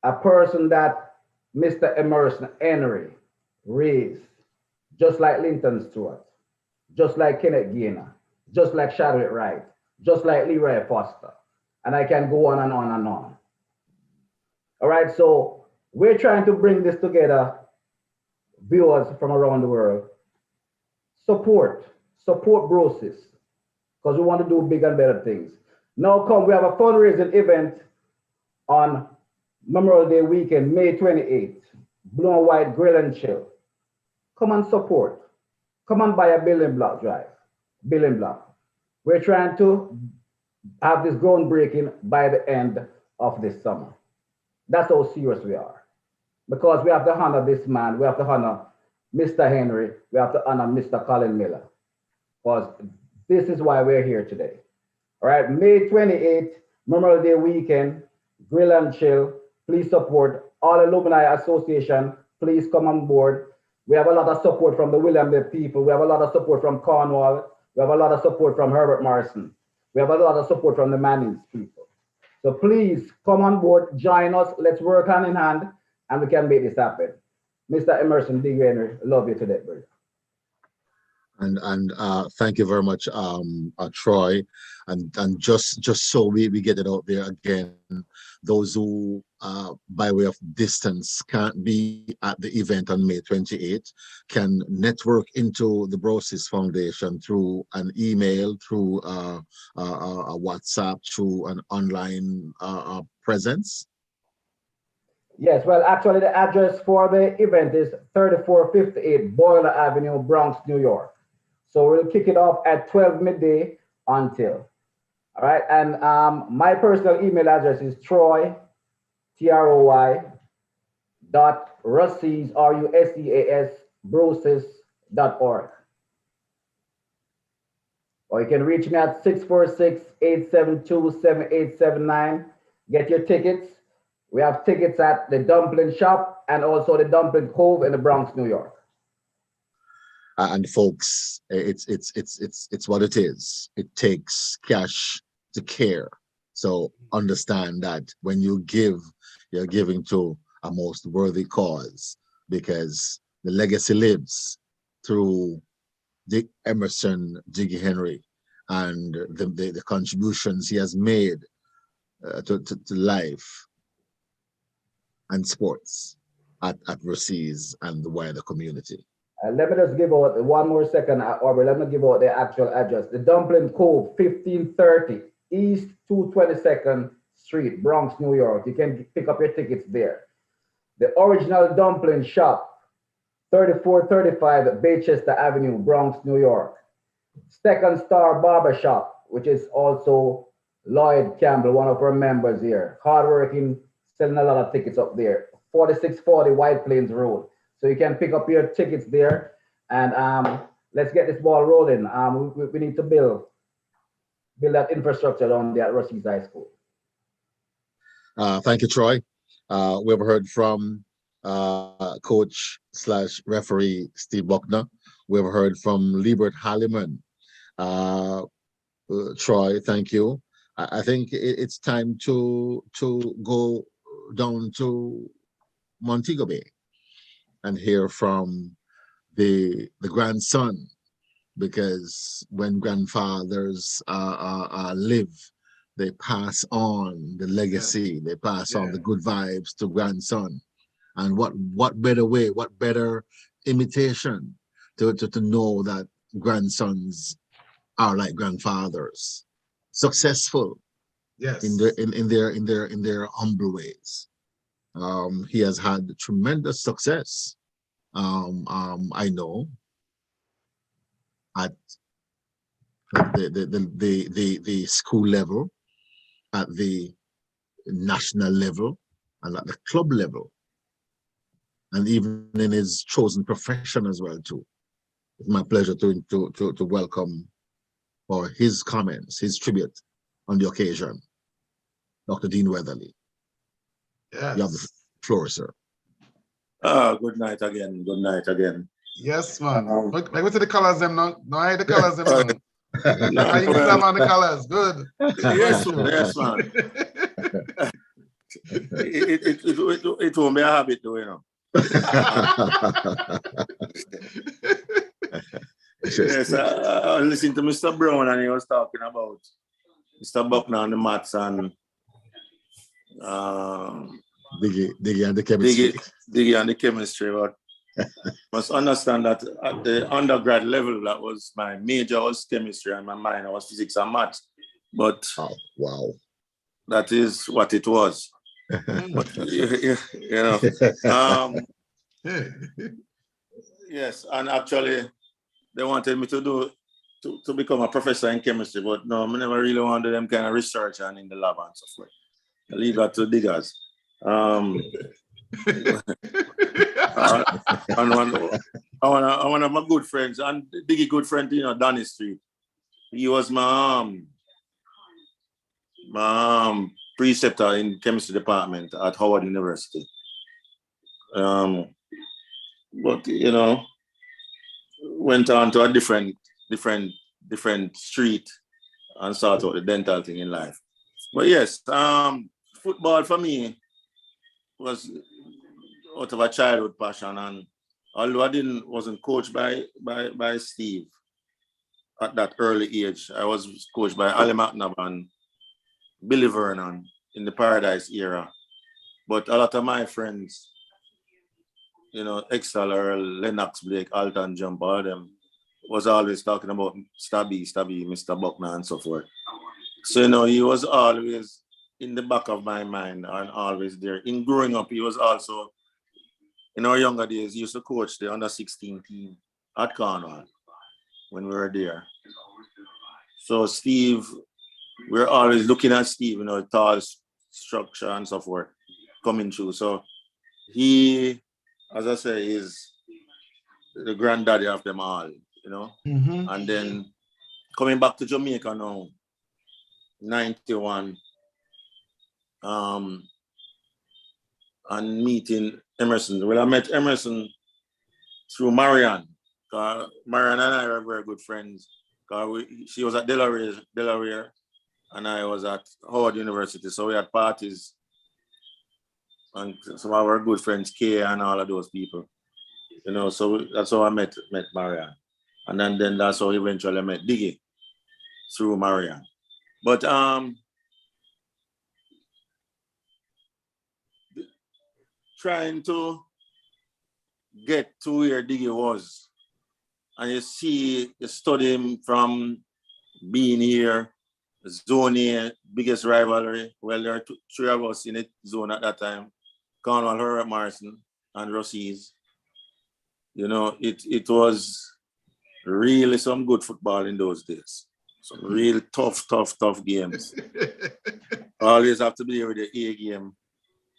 A person that Mr. Emerson Henry raised, just like Linton Stewart, just like Kenneth Gaynor, just like Chadwick Wright, just like Leroy Foster, and I can go on and on and on. All right, so we're trying to bring this together, viewers from around the world. Support Brosis, because we want to do big and better things. Now we have a fundraising event on Memorial Day weekend, May 28th, Blue and White Grill and Chill. Come and support. Come and buy a building block drive. We're trying to have this groundbreaking by the end of this summer. That's how serious we are. Because we have to honor this man, we have to honor Mr. Henry, we have to honor Mr. Colin Miller. Because this is why we're here today. All right, May 28th, Memorial Day weekend, Grill and Chill. Please support. All Alumni Association, please come on board. We have a lot of support from the William Bay people. We have a lot of support from Cornwall. We have a lot of support from Herbert Morrison. We have a lot of support from the Mannings people. So please come on board, join us. Let's work hand in hand, and we can make this happen. Mr. Emerson D. Henry, love you today, brother. And thank you very much, Troy. And just so we get it out there again, those who by way of distance can't be at the event on May 28th can network into the Brosis Foundation through an email, through a WhatsApp, through an online presence. Yes, well, actually the address for the event is 3458 Boiler Avenue, Bronx, New York. So we'll kick it off at 12 midday until. All right, and my personal email address is Troy, Troy, .Ruseas, Ruseas, brosis.org. Or you can reach me at 646-872-7879. Get your tickets. We have tickets at the Dumpling Shop and also the Dumpling Cove in the Bronx, New York. And folks, it's what it is. It takes cash to care. So understand that when you give, you're giving to a most worthy cause, because the legacy lives through Dick Emerson, Diggy Henry, and the contributions he has made to life and sports at Rusea's and the wider community. Let me just give out one more second, or let me give out the actual address. The Dumpling Cove, 1530 East 222nd Street, Bronx, New York. You can pick up your tickets there. The Original Dumpling Shop, 3435 Baychester Avenue, Bronx, New York. Second Star Barber Shop, which is also Lloyd Campbell, one of our members here. Hardworking, selling a lot of tickets up there. 4640 White Plains Road. So you can pick up your tickets there, and let's get this ball rolling. We need to build that infrastructure down there at Rusea's High School. Thank you, Troy. We have heard from coach/referee Steve Buckner. We have heard from Liebert Halliman. Troy, thank you. I think it's time to go down to Montego Bay and hear from the grandson, because when grandfathers live, they pass on the legacy, they pass on the good vibes to grandson. And what better way, what better imitation to know that grandsons are like grandfathers, successful, Yes. in their humble ways. He has had tremendous success. I know at the school level, at the national level, and at the club level, and even in his chosen profession as well too. It's my pleasure to welcome for his comments, his tribute on the occasion, Dr. Dean Weatherly. Yes. You have the floor, sir. Good night again. Good night again. Yes, man. Like, what's the colors them now? No, I the colors them now. No, I used to have on the colors. Good. Yes, yes, man. It won't be a habit, though, you know. Yes, I listened to Mr. Brown and he was talking about Mr. Buckner and the maths and Diggy and the chemistry. Diggy and the chemistry, but must understand that at the undergrad level, that was my major was chemistry and my minor was physics and maths. But wow, that is what it was. But, you know, yes, and actually they wanted me to become a professor in chemistry, but no, I never really wanted them kind of research and in the lab and so forth. I leave that to diggers. And one of my good friends, and Diggy good friend, you know, Danny Street. He was my preceptor in chemistry department at Howard University. But you know, went on to a different street and started out the dental thing in life. But yes, football for me was out of a childhood passion, and although I wasn't coached by Steve at that early age, I was coached by Ali McNabb and Billy Vernon in the Paradise era. But a lot of my friends, you know, Excel, Earl, Lennox, Blake, Alton, Jump, all of them, was always talking about Stabby, Mr. Buckner, and so forth. So, you know, he was always in the back of my mind and always there. In growing up, he was also, in our younger days, he used to coach the under-16 team at Cornwall when we were there. So Steve, we're always looking at Steve, you know, tall structure and so forth coming through. So he, as I say, is the granddaddy of them all, you know. Mm-hmm. And then coming back to Jamaica now, 91, and meeting Emerson. Well, I met Emerson through Marianne. Marianne and I were very good friends. She was at Delaware, and I was at Howard University. So we had parties, and some of our good friends, Kay and all of those people. You know, so that's how I met Marianne. And then that's how eventually I met Diggy through Marianne. But trying to get to where Diggy was, and you study him from being here, zone A, biggest rivalry. Well, there are three of us in the zone at that time, Cornwall, Herbert Morrison, and Rusea's. You know, it was really some good football in those days. Some real tough games. Always have to be there with the A game.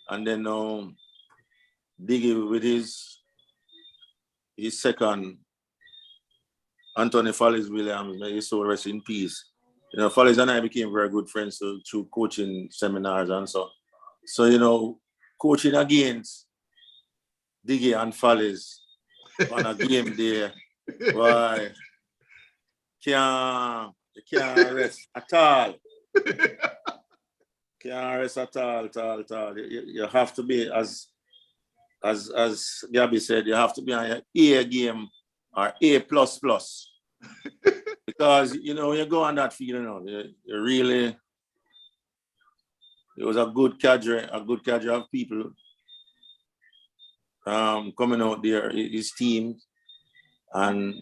And then Diggy with his second, Anthony Follis Williams, may his soul rest in peace. You know, Follis and I became very good friends through coaching seminars and so. So, you know, coaching against Diggy and Follis on a game day, why? Can't rest at all. Can't rest at all. You have to be, as Gabby said, you have to be on your A game or A++. Because, you know, when you go on that field, you know, you really, it was a good cadre of people coming out there, his team. And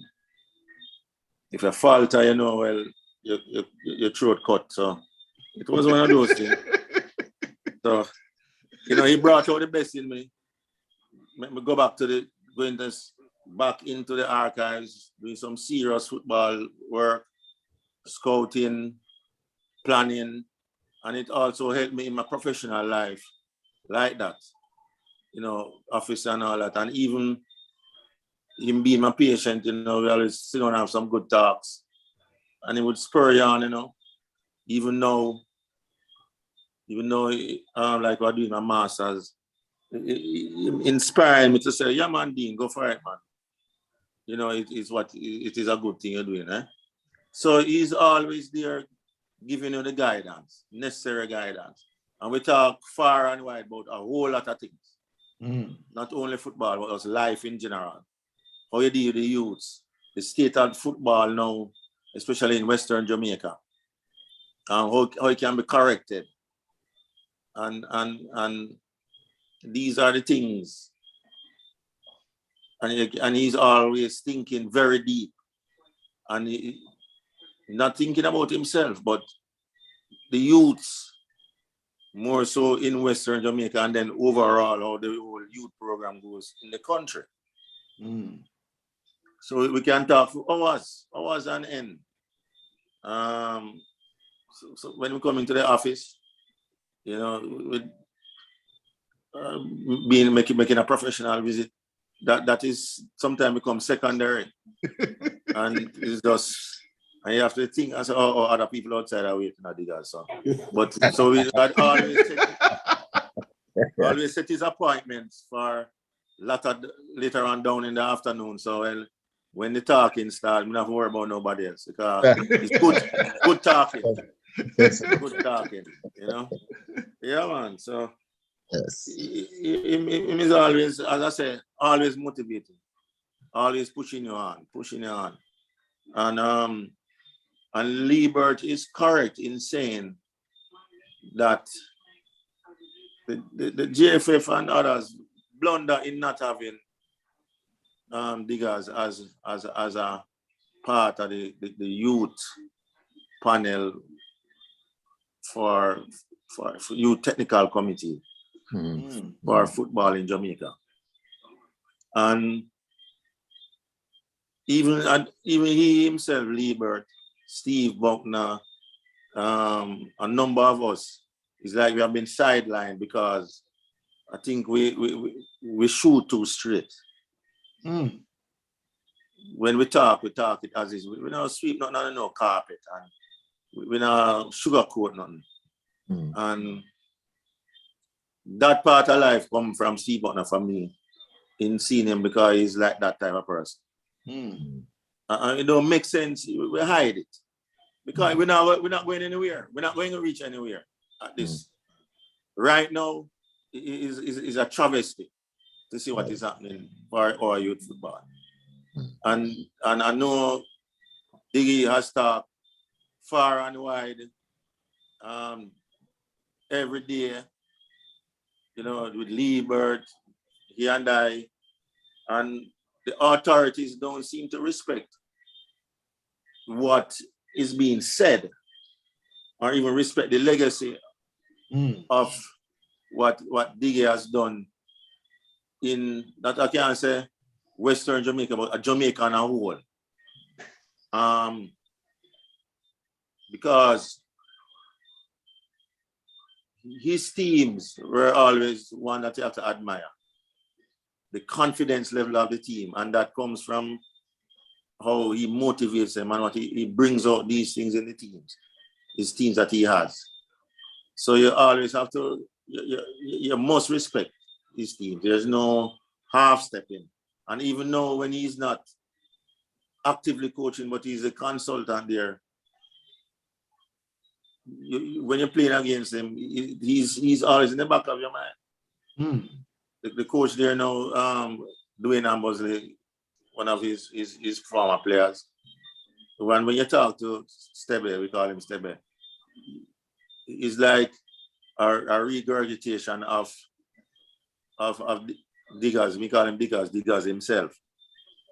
if you falter, you know, well, your throat cut. So It was one of those things. So, you know, he brought out the best in me. Let me go back to back into the archives, doing some serious football work, scouting, planning, and it also helped me in my professional life like that. You know, office and all that, and even him being my patient, you know, we always sit down and have some good talks, and he would spur you on, you know, even though like we're doing my masters, inspiring me to say, yeah, man, Dean, go for it, man. You know, it is a good thing you're doing, eh? So he's always there giving you the guidance, necessary guidance. And we talk far and wide about a whole lot of things. Not only football, but also life in general. How you deal with the youths, the state of football now, especially in Western Jamaica, and how it can be corrected. And these are the things. And he's always thinking very deep. And not thinking about himself, but the youths, more so in Western Jamaica, and then overall how the whole youth program goes in the country. So we can talk for hours and end. So when we come into the office, you know, with making a professional visit, that is sometimes becomes secondary. And it's just, and you have to think as other people outside are waiting at the guys. So, but so we had always set his appointments for later on down in the afternoon. So when the talking starts, we don't have to worry about nobody else because it's good talking. Good talking, you know. Yeah, man. So yes, he is always, as I say, always motivating, always pushing you on. And Liebert is correct in saying that the JFF and others blunder in not having diggers as a part of the youth panel for youth technical committee for football in Jamaica. And even he himself, Liebert, Steve Buckner, a number of us, it's like we have been sidelined because I think we shoot too straight. When we talk it as is. We don't sweep nothing on no carpet, and we don't sugarcoat nothing. And that part of life come from Steve Buckner for me in seeing him because he's like that type of person. It don't make sense. We hide it because we're not going anywhere. We're not going to reach anywhere at this. Right now, is a travesty to see what is happening for our youth football. And I know Diggy has talked far and wide every day, you know, with Liebert, he and I, and the authorities don't seem to respect what is being said or even respect the legacy of what Diggy has done in, that I can't say Western Jamaica, but Jamaica on a whole. Because his teams were always one that you have to admire. The confidence level of the team, and that comes from how he motivates them and what he brings out these things in the teams, his teams that he has. So you always have to, you must respect his team. There's no half-stepping. And even though when he's not actively coaching, but he's a consultant there, when you're playing against him, he's always in the back of your mind. The coach there now, Dwayne Ambosley, one of his former players. When you talk to Stebe, we call him Stebe, it's like a regurgitation of Diggers. We call him Diggers himself.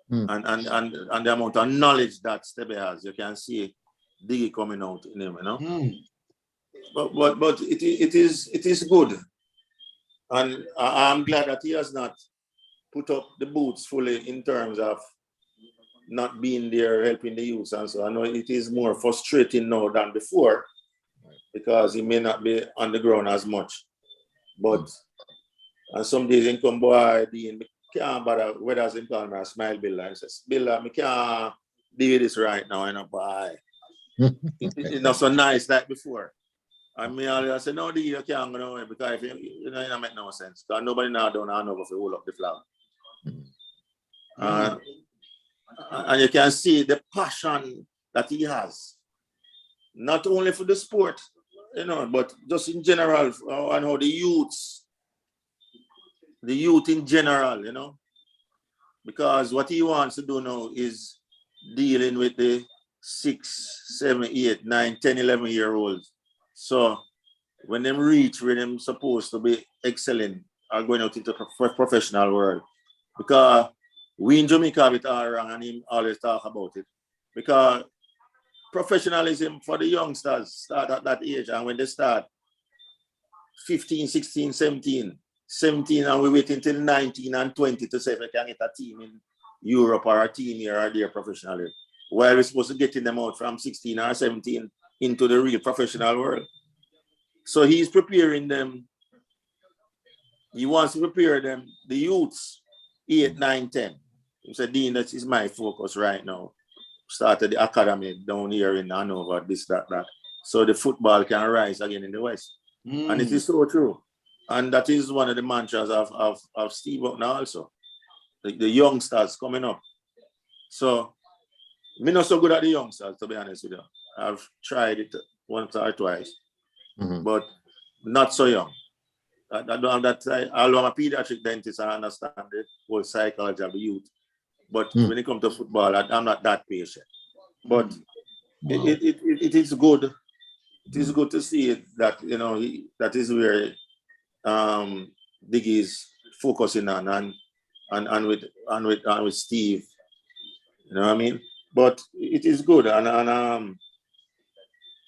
And the amount of knowledge that Stebe has, you can see Diggy coming out in him, you know. But it is good. And I'm glad that he has not put up the boots fully in terms of not being there helping the youth. And so I know it is more frustrating now than before because he may not be on the ground as much. But and some days in come boy, Dean, can't bother whether it's in call me a smile Billa. He says, Billa, I can't do this right now, you know, boy. It's not so nice like before. And me always say, no, D, you can't go nowhere because if you know, it don't make no sense. Because nobody now don't know if you hold up the flag. And you can see the passion that he has. Not only for the sport, you know, but just in general, and how the youth in general, you know. Because what he wants to do now is dealing with the 6, 7, 8, 9, 10, 11-year-olds. So when them reach where them supposed to be excelling or going out into the professional world, because we in Jamaica have it all wrong and him always talk about it. Because professionalism for the youngsters start at that age, and when they start 15, 16, 17 and we wait until 19 and 20 to say if we can get a team in Europe or a team here or there professionally. While we're supposed to get them out from 16 or 17 into the real professional world. So he's preparing them. He wants to prepare them, the youths, 8, 9, 10. He said, Dean, that is my focus right now. Started the academy down here in Hanover, this, that. So the football can rise again in the West. And it is so true. And that is one of the mantras of Steve Buckner also. The youngsters coming up. So, me not so good at the youngsters, to be honest with you. I've tried it once or twice, but not so young. I don't have that time. Although I'm a pediatric dentist, I understand the whole psychology of the youth. But when it comes to football, I'm not that patient. But it is good. It is good to see it that, you know, that is where Diggy is focusing on and with Steve. You know what I mean? But it is good and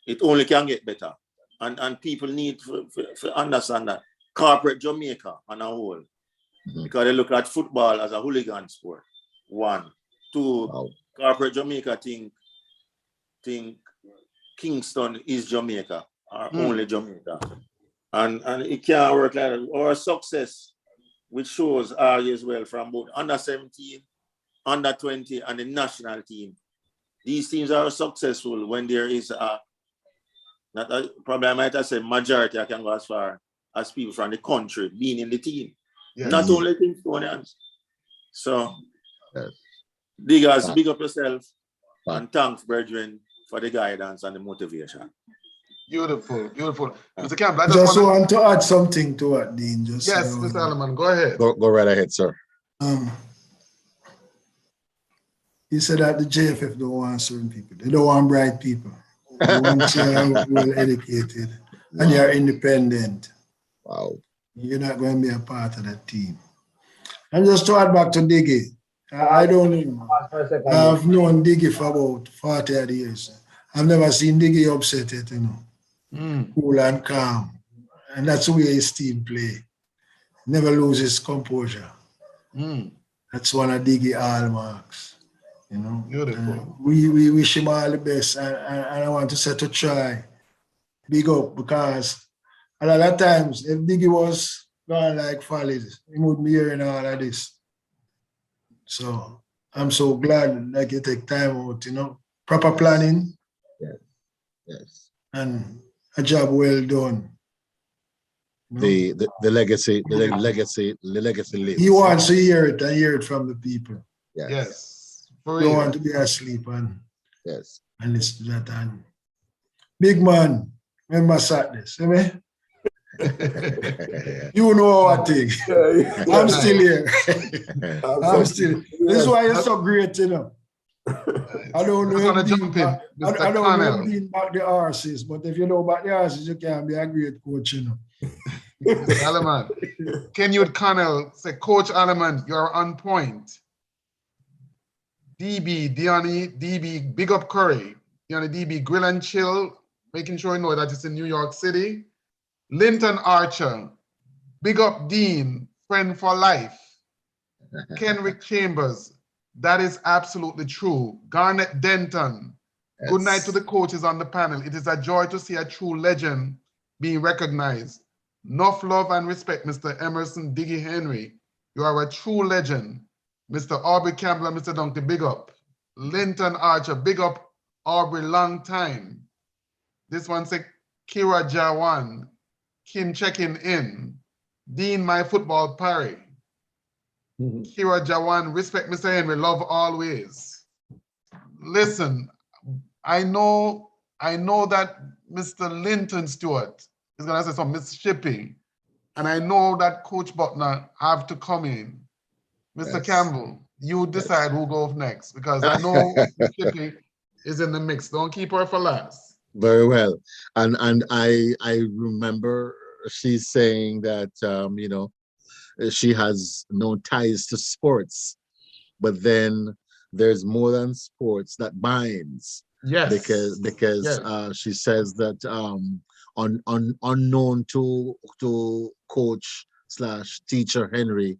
it only can get better. And people need to understand that. Corporate Jamaica on a whole. Because they look at football as a hooligan sport. 1. 2, corporate Jamaica think Kingston is Jamaica or only Jamaica. And it can't work like that. Our success, which shows as well from both under 17, under 20, and the national team. These teams are successful when there is probably I might have said majority, I can go as far as people from the country being in the team. Yes. Not only Kingstonians. So, Diggers, big up yourself and thanks, brethren, for the guidance and the motivation. Beautiful, beautiful. Mr. Camp, I just want to add something to it, Dean. Just yes, Mr. Alleman, go ahead. Go right ahead, sir. He said that the JFF don't want certain people. They don't want bright people. They want well educated and you're independent. Wow. You're not going to be a part of that team. And just to add back to Diggy, I don't know. I've known Diggy for about 40 odd years. I've never seen Diggy upset yet, you know. Cool and calm. And that's the way his team play. Never loses composure. That's one of Diggy hallmarks. You know, beautiful. We wish him all the best, and I want to say to try, big up, because a lot of times if Diggy was gone like Follies, he wouldn't be hearing all of this. So I'm so glad that you take time out, you know, proper planning, yes, and a job well done. The legacy lives. He wants to hear it and hear it from the people. Yes. Don't want to be asleep and listen to that. And big man, remember sadness, see me? You know what I think. I'm still here. I'm still. This is why you're so great, you know. I don't know if Dean back the horses, but if you know about the horses, you can be a great coach, you know. Alleman, Kenwood Connell say, Coach Alleman, you're on point. DB, Diani, DB, big up Curry. Diani, DB, grill and chill. making sure you know that it's in New York City. Linton Archer, big up Dean, friend for life. Kenrick Chambers, that is absolutely true. Garnet Denton, good night to the coaches on the panel. It is a joy to see a true legend being recognized. Enough love and respect, Mr. Emerson Diggy Henry. You are a true legend. Mr. Aubrey Campbell and Mr. Dunkley, big up. Linton Archer, big up Aubrey, long time. This one said Kira Jawan, Kim checking in. Dean, my football parry. Kira Jawan, respect Mr. Henry, love always. Listen, I know that Mr. Linton Stewart is gonna say some Mississippi, and I know that Coach Butler have to come in. Mr. Campbell, you decide who goes next, because I know Mississippi is in the mix. Don't keep her for last. Very well. And I remember she's saying that, you know, she has no ties to sports, but then there's more than sports that binds. Yes. Because she says that unknown to coach / teacher Henry,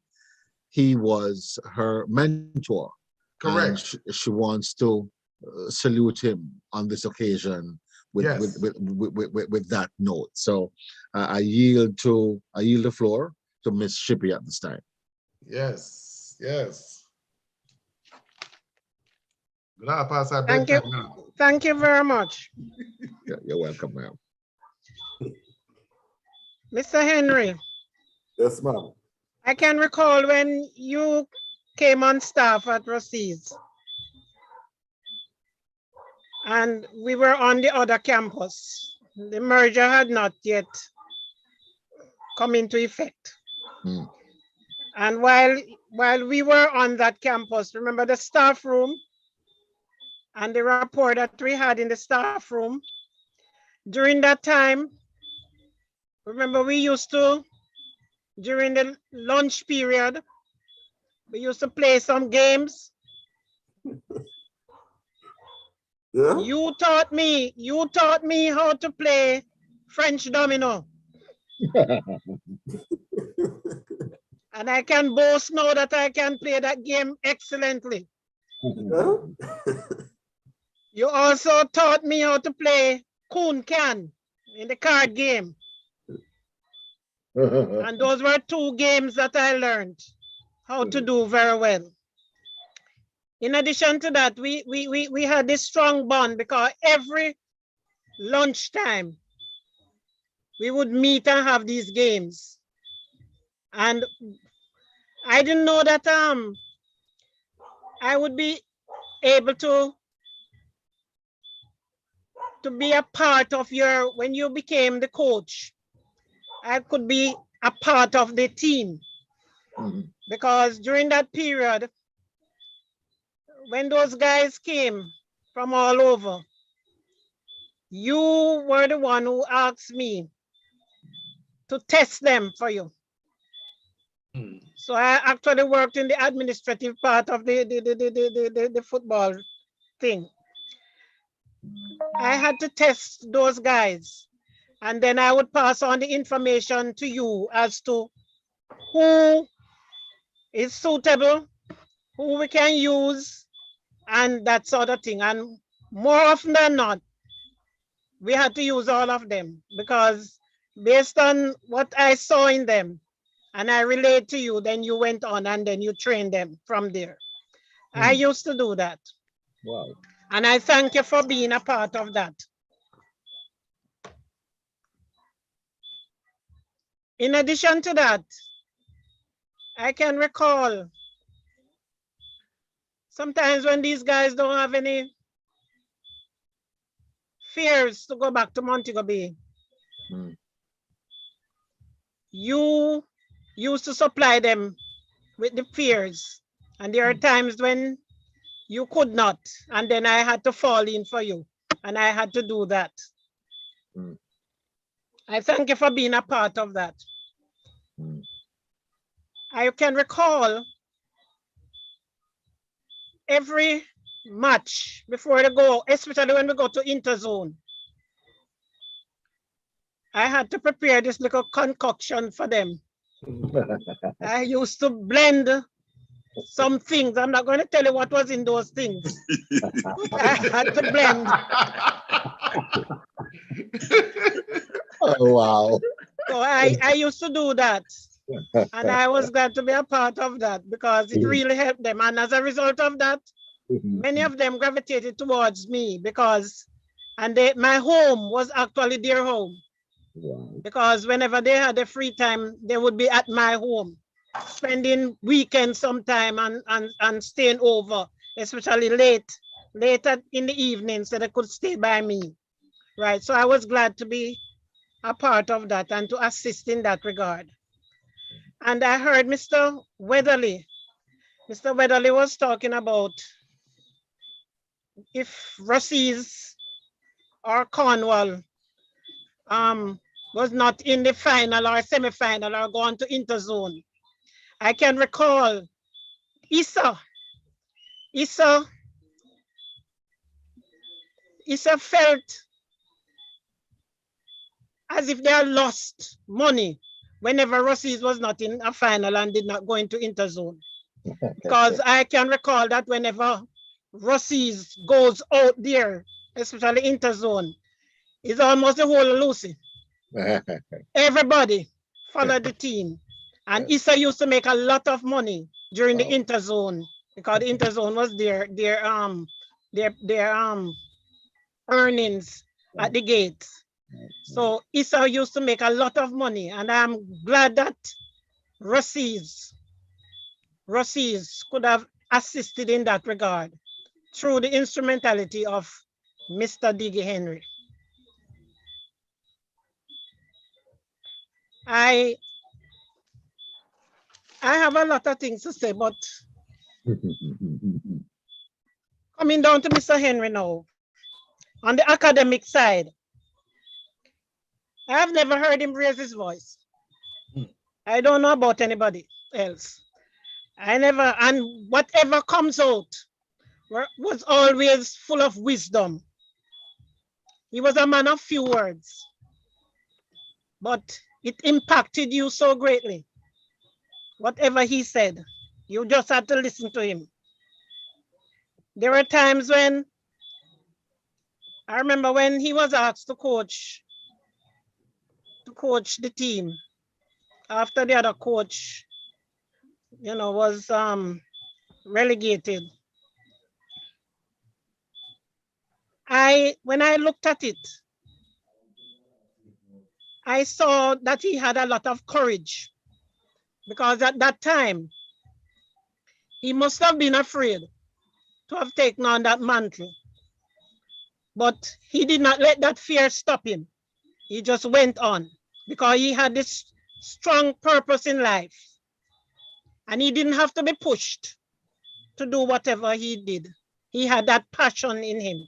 he was her mentor. Correct. And she wants to salute him on this occasion with that note. So I yield the floor to Miss Shippy at this time. Yes, yes. Thank you. Thank you very much. You're welcome, ma'am. Mr. Henry. Yes, ma'am. I can recall when you came on staff at Rusea's, and we were on the other campus. The merger had not yet come into effect. Mm. And while we were on that campus, remember the staff room and the rapport that we had in the staff room, during that time, remember we used to, during the lunch period, we used to play some games. Yeah. You taught me how to play French domino. And I can boast now that I can play that game excellently. Yeah. You also taught me how to play Coon Can in the card game. And those were two games that I learned how to do very well. In addition to that, we had this strong bond because every lunchtime we would meet and have these games. And I didn't know that I would be able to be a part of your, when you became the coach, I could be a part of the team. Mm-hmm. Because during that period, when those guys came from all over, you were the one who asked me to test them for you. So I actually worked in the administrative part of the football thing. I had to test those guys, and then I would pass on the information to you as to who is suitable, who we can use, and that sort of thing. And more often than not, we had to use all of them, because based on what I saw in them and I relayed to you, then you went on and then you trained them from there. I used to do that. Wow. And I thank you for being a part of that. In addition to that, I can recall sometimes when these guys don't have any fears to go back to Montego Bay, you used to supply them with the fears. And there are times when you could not, and then I had to fall in for you, and I had to do that. I thank you for being a part of that. I can recall every match before they go, especially when we go to Interzone, I had to prepare this little concoction for them. I used to blend some things. I'm not going to tell you what was in those things. I had to blend. Oh, wow. So I used to do that. And I was glad to be a part of that because it really helped them. And as a result of that, many of them gravitated towards me because, my home was actually their home. Because whenever they had a free time, they would be at my home, spending weekends sometime and staying over, especially late in the evening, so they could stay by me. Right. So I was glad to be a part of that and to assist in that regard. And I heard Mr. Weatherly. Mr. Weatherly was talking about if Rusea's or Cornwall was not in the final or semi-final or gone to interzone. I can recall Issa felt as if they had lost money whenever Rusea's was not in a final and did not go into interzone. Because I can recall that whenever Rusea's goes out there, especially interzone, it's almost the whole of Lucy. Everybody followed the team. And Issa used to make a lot of money during the interzone because the interzone was their earnings at the gate. So Issa used to make a lot of money, and I'm glad that Rusea's could have assisted in that regard through the instrumentality of Mr. Diggy Henry. I have a lot of things to say, but coming down to Mr. Henry now, on the academic side, I have never heard him raise his voice. I don't know about anybody else. And whatever comes out was always full of wisdom. He was a man of few words, but it impacted you so greatly. Whatever he said, you just had to listen to him. There were times when, I remember when he was asked to coach the team after the other coach, was relegated. When I looked at it, I saw that he had a lot of courage because at that time, he must have been afraid to have taken on that mantle. But he did not let that fear stop him. He just went on because he had this strong purpose in life. And he didn't have to be pushed to do whatever he did. He had that passion in him.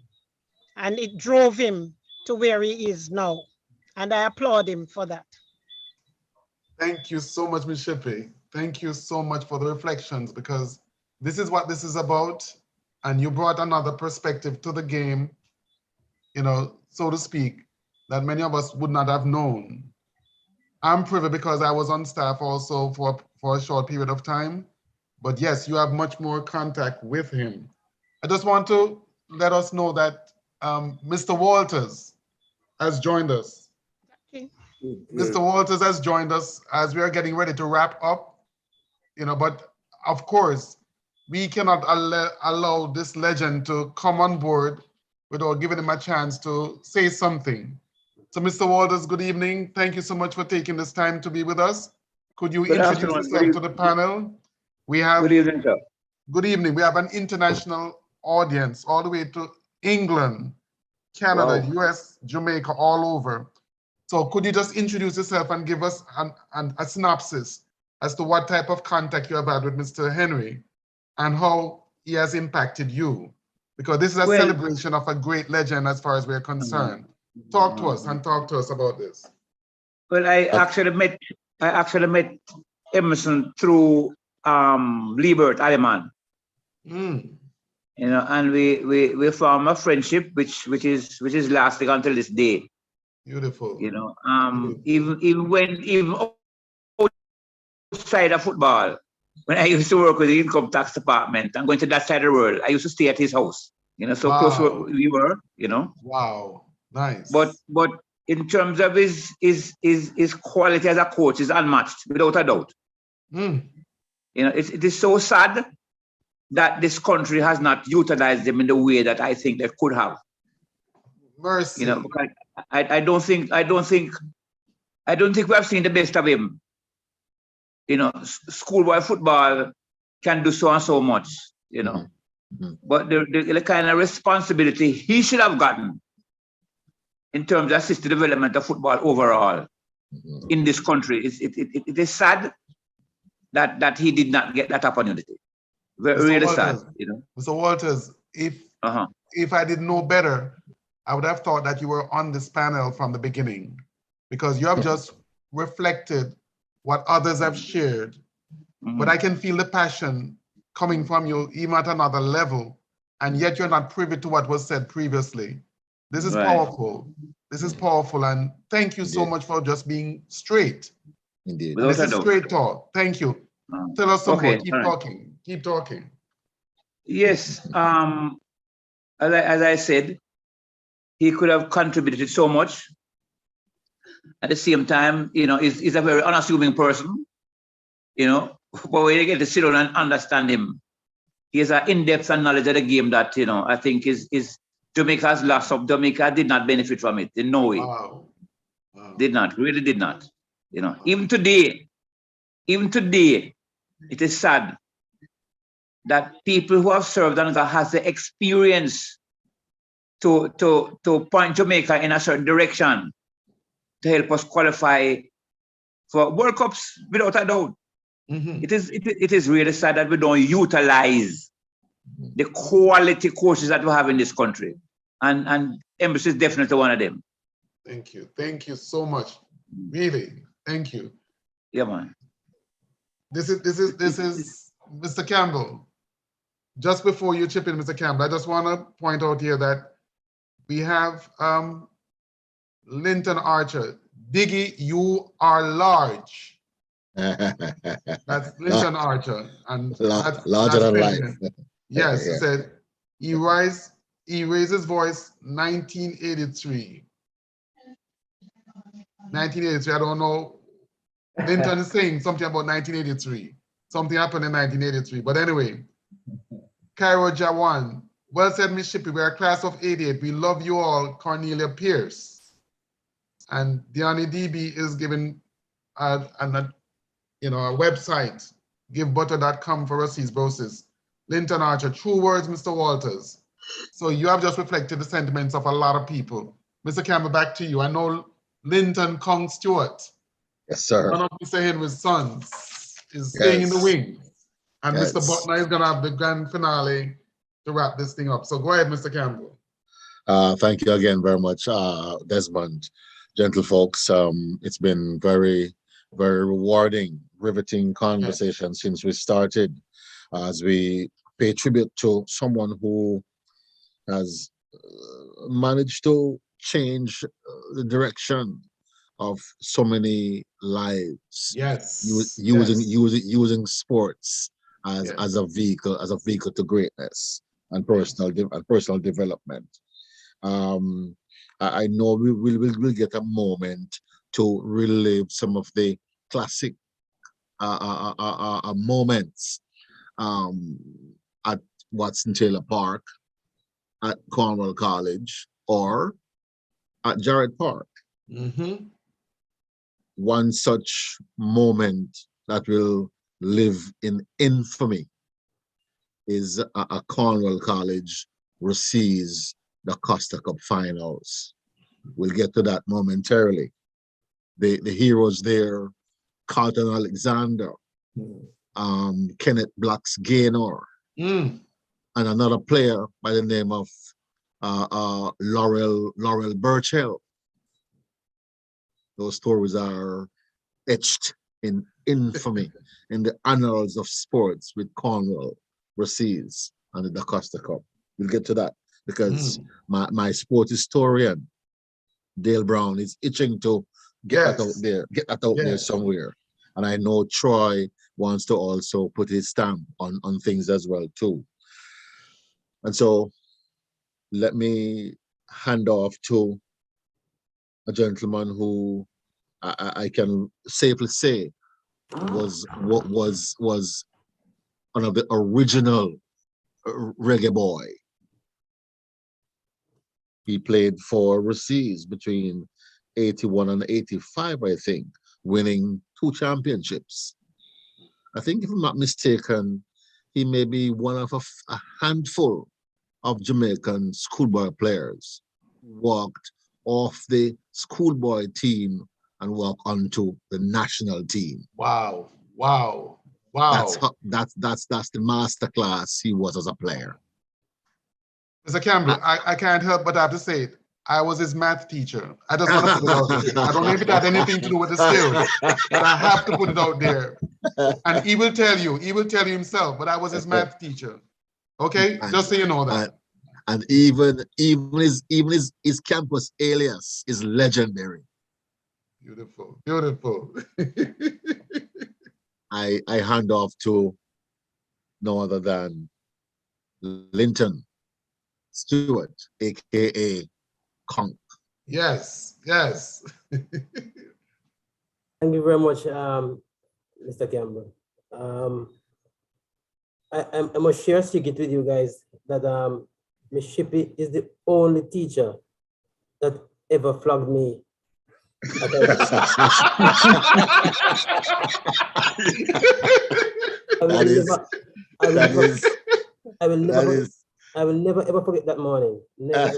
And it drove him to where he is now. And I applaud him for that. Thank you so much, Ms. Shippey. Thank you so much for the reflections, because this is what this is about. And you brought another perspective to the game, so to speak, that many of us would not have known. I'm privy because I was on staff also for a short period of time. But yes, you have much more contact with him. I just want to let us know that Mr. Walters has joined us. Okay. Mr. Walters has joined us as we are getting ready to wrap up, but of course, we cannot allow this legend to come on board without giving him a chance to say something. So Mr. Walters, good evening. Thank you so much for taking this time to be with us. Could you introduce yourself to the panel? Good evening, sir. Good evening. We have an international audience all the way to England, Canada, US, Jamaica, all over. So could you just introduce yourself and give us a synopsis as to what type of contact you have had with Mr. Henry and how he has impacted you? Because this is a celebration of a great legend as far as we're concerned. Talk to us about this. Well, I actually met Emerson through Liebert Aleman. And we formed a friendship which is lasting until this day. Beautiful. You know, even outside of football, when I used to work with the income tax department and going to that side of the world, I used to stay at his house. You know, so close to where we were. You know. Wow, nice. But in terms of his quality as a coach is unmatched, without a doubt. You know, it is so sad that this country has not utilized him in the way that I think they could have. Mercy. You know, because I don't think we have seen the best of him. You know, schoolboy football can do so and so much, you know. But the kind of responsibility he should have gotten in terms of assisted development of football overall in this country, it is sad that he did not get that opportunity. Really sad, you know. Mr. Walters, if I didn't know better, I would have thought that you were on this panel from the beginning, because you have just reflected what others have shared. But I can feel the passion coming from you even at another level, and yet you're not privy to what was said previously. This is powerful. This is powerful, and thank you so much for just being straight. Indeed. This is straight talk. Thank you. Tell us some more. Keep talking. Keep talking. Yes. As I said, he could have contributed so much. At the same time, you know, he's a very unassuming person, you know, but when you get to sit down and understand him, he has an in-depth knowledge of the game that, you know, I think is Jamaica's loss of Jamaica did not benefit from it in no way. Wow. Did not, really did not. You know, even today, it is sad that people who have served and has the experience to point Jamaica in a certain direction to help us qualify for World Cups without a doubt. It is really sad that we don't utilize the quality coaches that we have in this country, and Emerson is definitely one of them. Thank you. Thank you so much. Really, thank you. Yeah, man. This is Mr. Campbell. Just before you chip in, Mr. Campbell, I just want to point out here that we have Linton Archer. Diggy, you are large. That's Linton Archer. And larger than life. Yes, he said he raised his voice 1983. 1983, I don't know. Linton is saying something about 1983. Something happened in 1983. But anyway, Cairo Jawan. Well said, Miss Shippey. We are a class of 88. We love you all, Cornelia Pierce. And Diani DB is giving a website, givebutter.com for Rusea's Brosis. Linton Archer, true words, Mr. Walters. So you have just reflected the sentiments of a lot of people. Mr. Campbell, back to you. I know Linton Kong Stewart. Yes, sir. One of Mr. Henry's sons is staying in the wing. And Mr. Butler is going to have the grand finale to wrap this thing up. So go ahead, Mr. Campbell. Thank you again very much, Desmond. Gentle folks, it's been very, very rewarding, riveting conversation since we started, as we pay tribute to someone who has managed to change the direction of so many lives. Yes. Using sports as a vehicle to greatness and personal development. I know we'll get a moment to relive some of the classic moments at Watson Taylor Park, at Cornwall College, or at Jarrett Park. One such moment that will live in infamy is a Cornwall College Rusea's the Costa Cup finals. We'll get to that momentarily. The heroes there, Carlton Alexander, Kenneth Blacks Gaynor, and another player by the name of Laurel Burchell. Those stories are etched in infamy in the annals of sports with Cornwall, Rusea's, and the Da Costa Cup. We'll get to that because my sport historian Dale Brown is itching to get that out there somewhere. And I know Troy wants to also put his stamp on things as well too. And so let me hand off to a gentleman who I can safely say was one of the original reggae boy. He played for Rusea between 81 and 85, I think, winning 2 championships. I think, if I'm not mistaken, he may be one of a handful of Jamaican schoolboy players who walked off the schoolboy team and walked onto the national team. Wow, wow, wow. That's the masterclass he was as a player. Mr. Campbell, I can't help but have to say it. I was his math teacher. I just want to put it out there. I don't know if it had anything to do with the skills, but I have to put it out there. And he will tell you himself, but I was his math teacher. Okay? Just so you know that. And even his campus alias is legendary. Beautiful, beautiful. I hand off to no other than Linton Stewart, aka Conk. Yes, yes. Thank you very much, Mr. Campbell. I must share a secret with you guys that Miss Shippy is the only teacher that ever flogged me. I will never ever forget that morning. Never.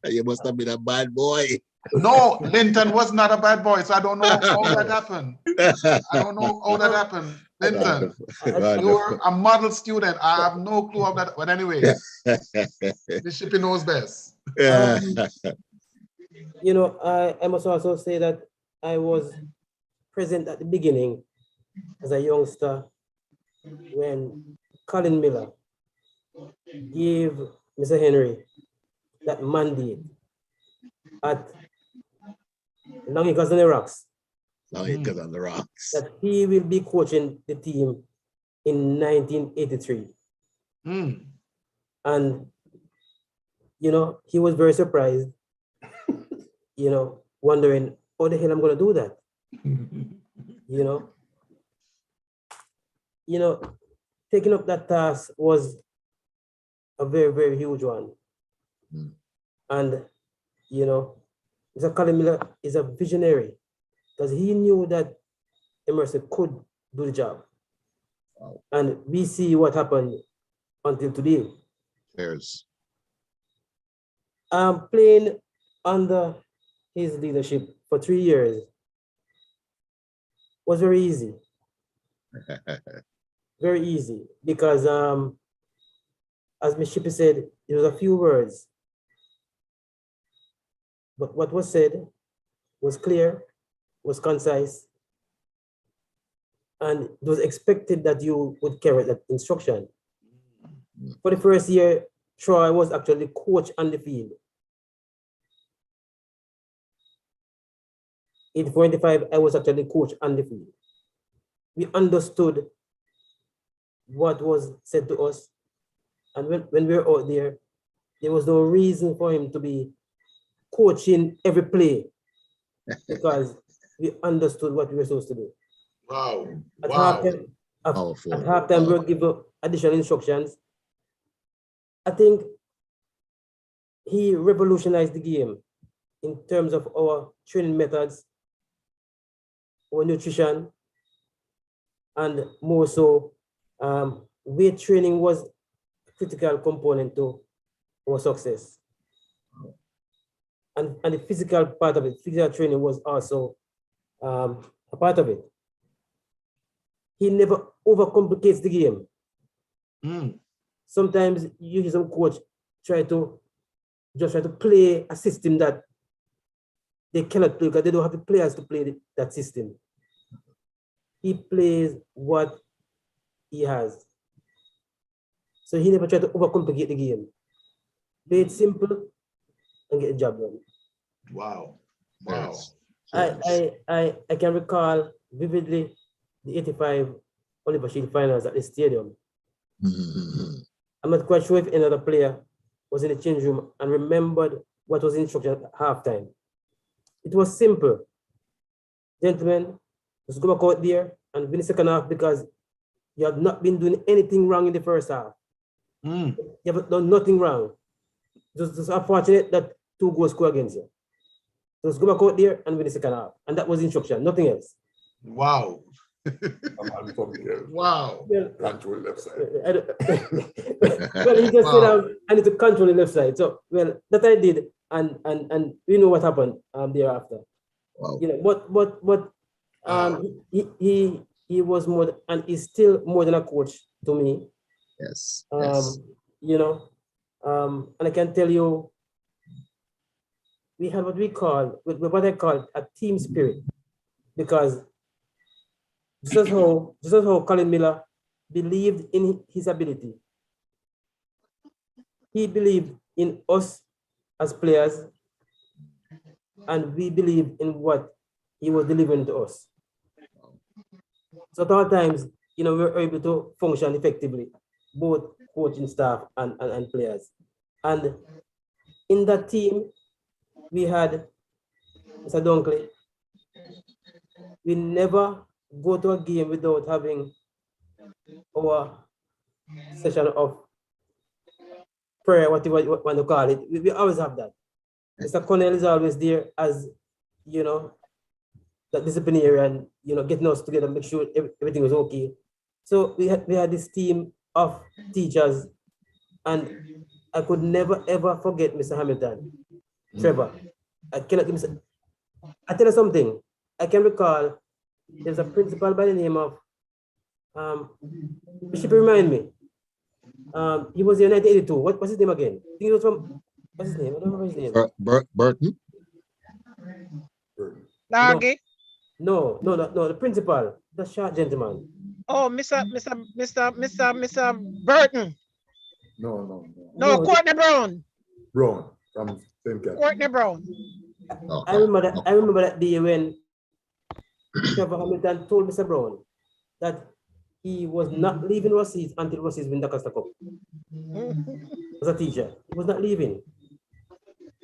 You must have been a bad boy. No, Linton was not a bad boy, so I don't know how that happened. I don't know how that happened. Linton, you were a model student. I have no clue of that. But anyway, the Shippy knows best. You know, I must also say that I was present at the beginning as a youngster when Colin Miller gave Mr. Henry that mandate at Long Acres on the Rocks. Long Acres on the Rocks. That he will be coaching the team in 1983. And, you know, he was very surprised, you know, wondering, how the hell I'm going to do that? You know, taking up that task was a very, very huge one. And, you know, Mr. Colin Miller is a visionary because he knew that Emerson could do the job. Wow. And we see what happened until today. Yes. Playing under his leadership for 3 years was very easy. Very easy because as Ms. Shippy said, it was a few words. But what was said was clear, was concise, and it was expected that you would carry that instruction. For the first year, Troy was actually coach on the field. In 45, I was actually coach on the field. We understood what was said to us. And when we were out there was no reason for him to be coaching every play because we understood what we were supposed to do. Wow. At halftime, we were given additional instructions. I think he revolutionized the game in terms of our training methods, our nutrition, and more so, weight training was a critical component to our success. And the physical part of it, physical training was also a part of it. He never overcomplicates the game. Sometimes you hear some coach try to play a system that they cannot play because they don't have the players to play that system. He plays what he has. So he never tried to overcomplicate the game. Play it simple, and get the job done. Wow. Wow. I can recall vividly the 85 Oliver Shield finals at the stadium. I'm not quite sure if another player was in the change room and remembered what was instructed at halftime. It was simple. Gentlemen, just go back out there and win the second half because you have not been doing anything wrong in the first half. You have done nothing wrong. Just unfortunate that 2 goals scored against you. Just go back out there and win the second half. And that was instruction, nothing else. Wow. Wow. Well, control left side. Well, he just said, I need to control the left side. So, well, that I did, and we know what happened thereafter. Wow. You know, he was more, and he's still more than a coach to me. Yes. You know, and I can tell you, we had what I call a team spirit, because just as how Colin Miller believed in his ability, he believed in us as players, and we believe in what he was delivering to us. So at all times, you know, we were able to function effectively, both coaching staff and players. And in that team, we had Mr. Dunkley. We never go to a game without having our session of prayer, whatever you want to call it. We always have that. Mr. Cornell is always there as, you know, that disciplinarian, you know, getting us together, make sure everything was okay. So we had this team of teachers, and I could never ever forget Mr. Hamilton, Trevor. I tell you something. I can recall there's a principal by the name of Bishop, remind me. He was in 1982. What's his name again? I think he was from, what's his name? I don't remember his name. Burton? Lagi? No, the principal, the short gentleman. Oh, Mr. Burton. No, Courtney Brown. Brown from St. Catherine. Courtney Brown. I remember that day when Trevor Hamilton told Mr. Brown that he was not leaving Rusea until Rusea win the Costa Cup. As a teacher, he was not leaving.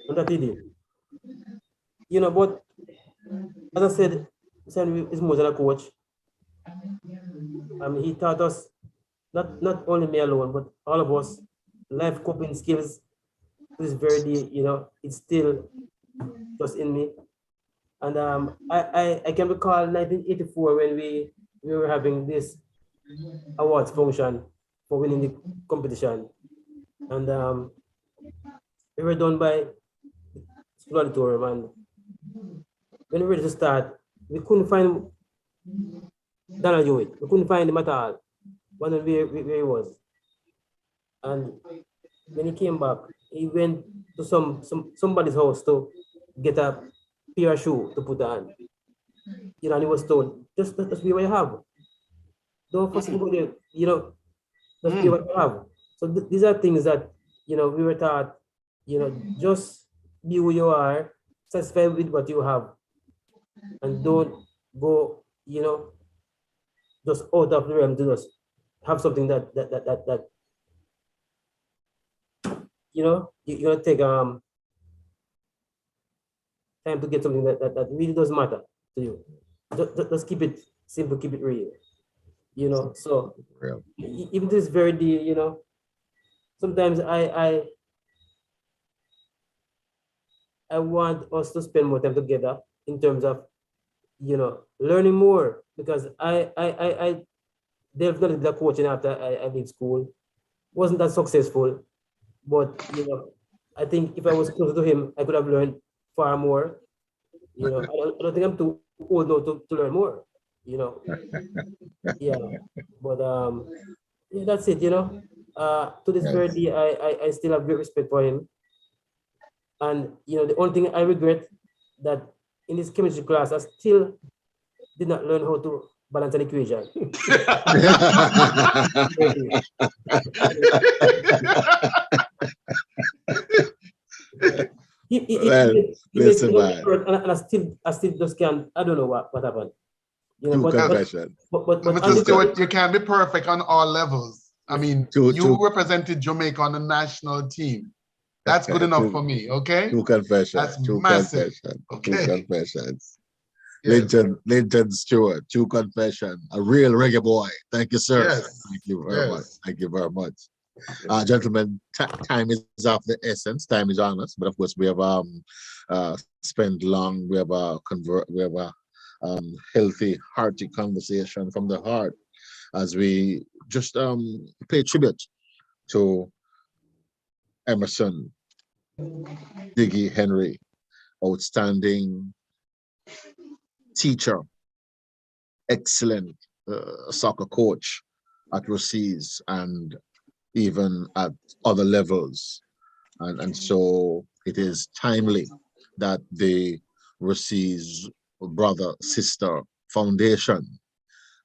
And that he did. You know, but as I said, Sam is more than a coach. He taught us, not only me alone, but all of us, life coping skills. To this very day, you know, it's still just in me. And I can recall 1984 when we were having this awards function for winning the competition. And we were done by school auditorium, and when we were ready to start, we couldn't find Donald Hewitt. We couldn't find him at all. Wondering where he was. And when he came back, he went to somebody's house to get a pair of shoes to put on. You know, and he was told, just be what you have. Don't force him to go there, you know, just be what you have. So these are things that, you know, we were taught, you know, just be who you are, satisfied with what you have, and don't go, you know, just out of the realm to just have something that you know, you're gonna take time to get something that really doesn't matter to you. Just keep it simple, keep it real. You know, so even this very day, you know, sometimes I want us to spend more time together in terms of, you know, learning more, because I definitely did coaching after I did school. Wasn't that successful, but, you know, I think if I was closer to him, I could have learned far more. You know, I don't think I'm too old now to learn more, you know. Yeah, but yeah, that's it, you know. To this very day, I still have great respect for him. And, you know, the only thing I regret that in this chemistry class, I still did not learn how to balance an equation. Listen, man. And I still just can't. I don't know what happened. You know, But Mr. Stewart, you can't be perfect on all levels. I mean, you represented Jamaica on the national team. That's good enough for me, okay? True confession. That's true massive. confession. Okay. True confessions. Yes. Legend Stewart, true confession. A real reggae boy. Thank you, sir. Yes. Thank you very much. Thank you very much. Gentlemen, time is of the essence. Time is on us. But of course, we have spent long. We have a healthy, hearty conversation from the heart as we just pay tribute to Emerson, Diggy Henry, outstanding teacher, excellent soccer coach at Rusea's and even at other levels. And so it is timely that the Rusea's Brother Sister Foundation,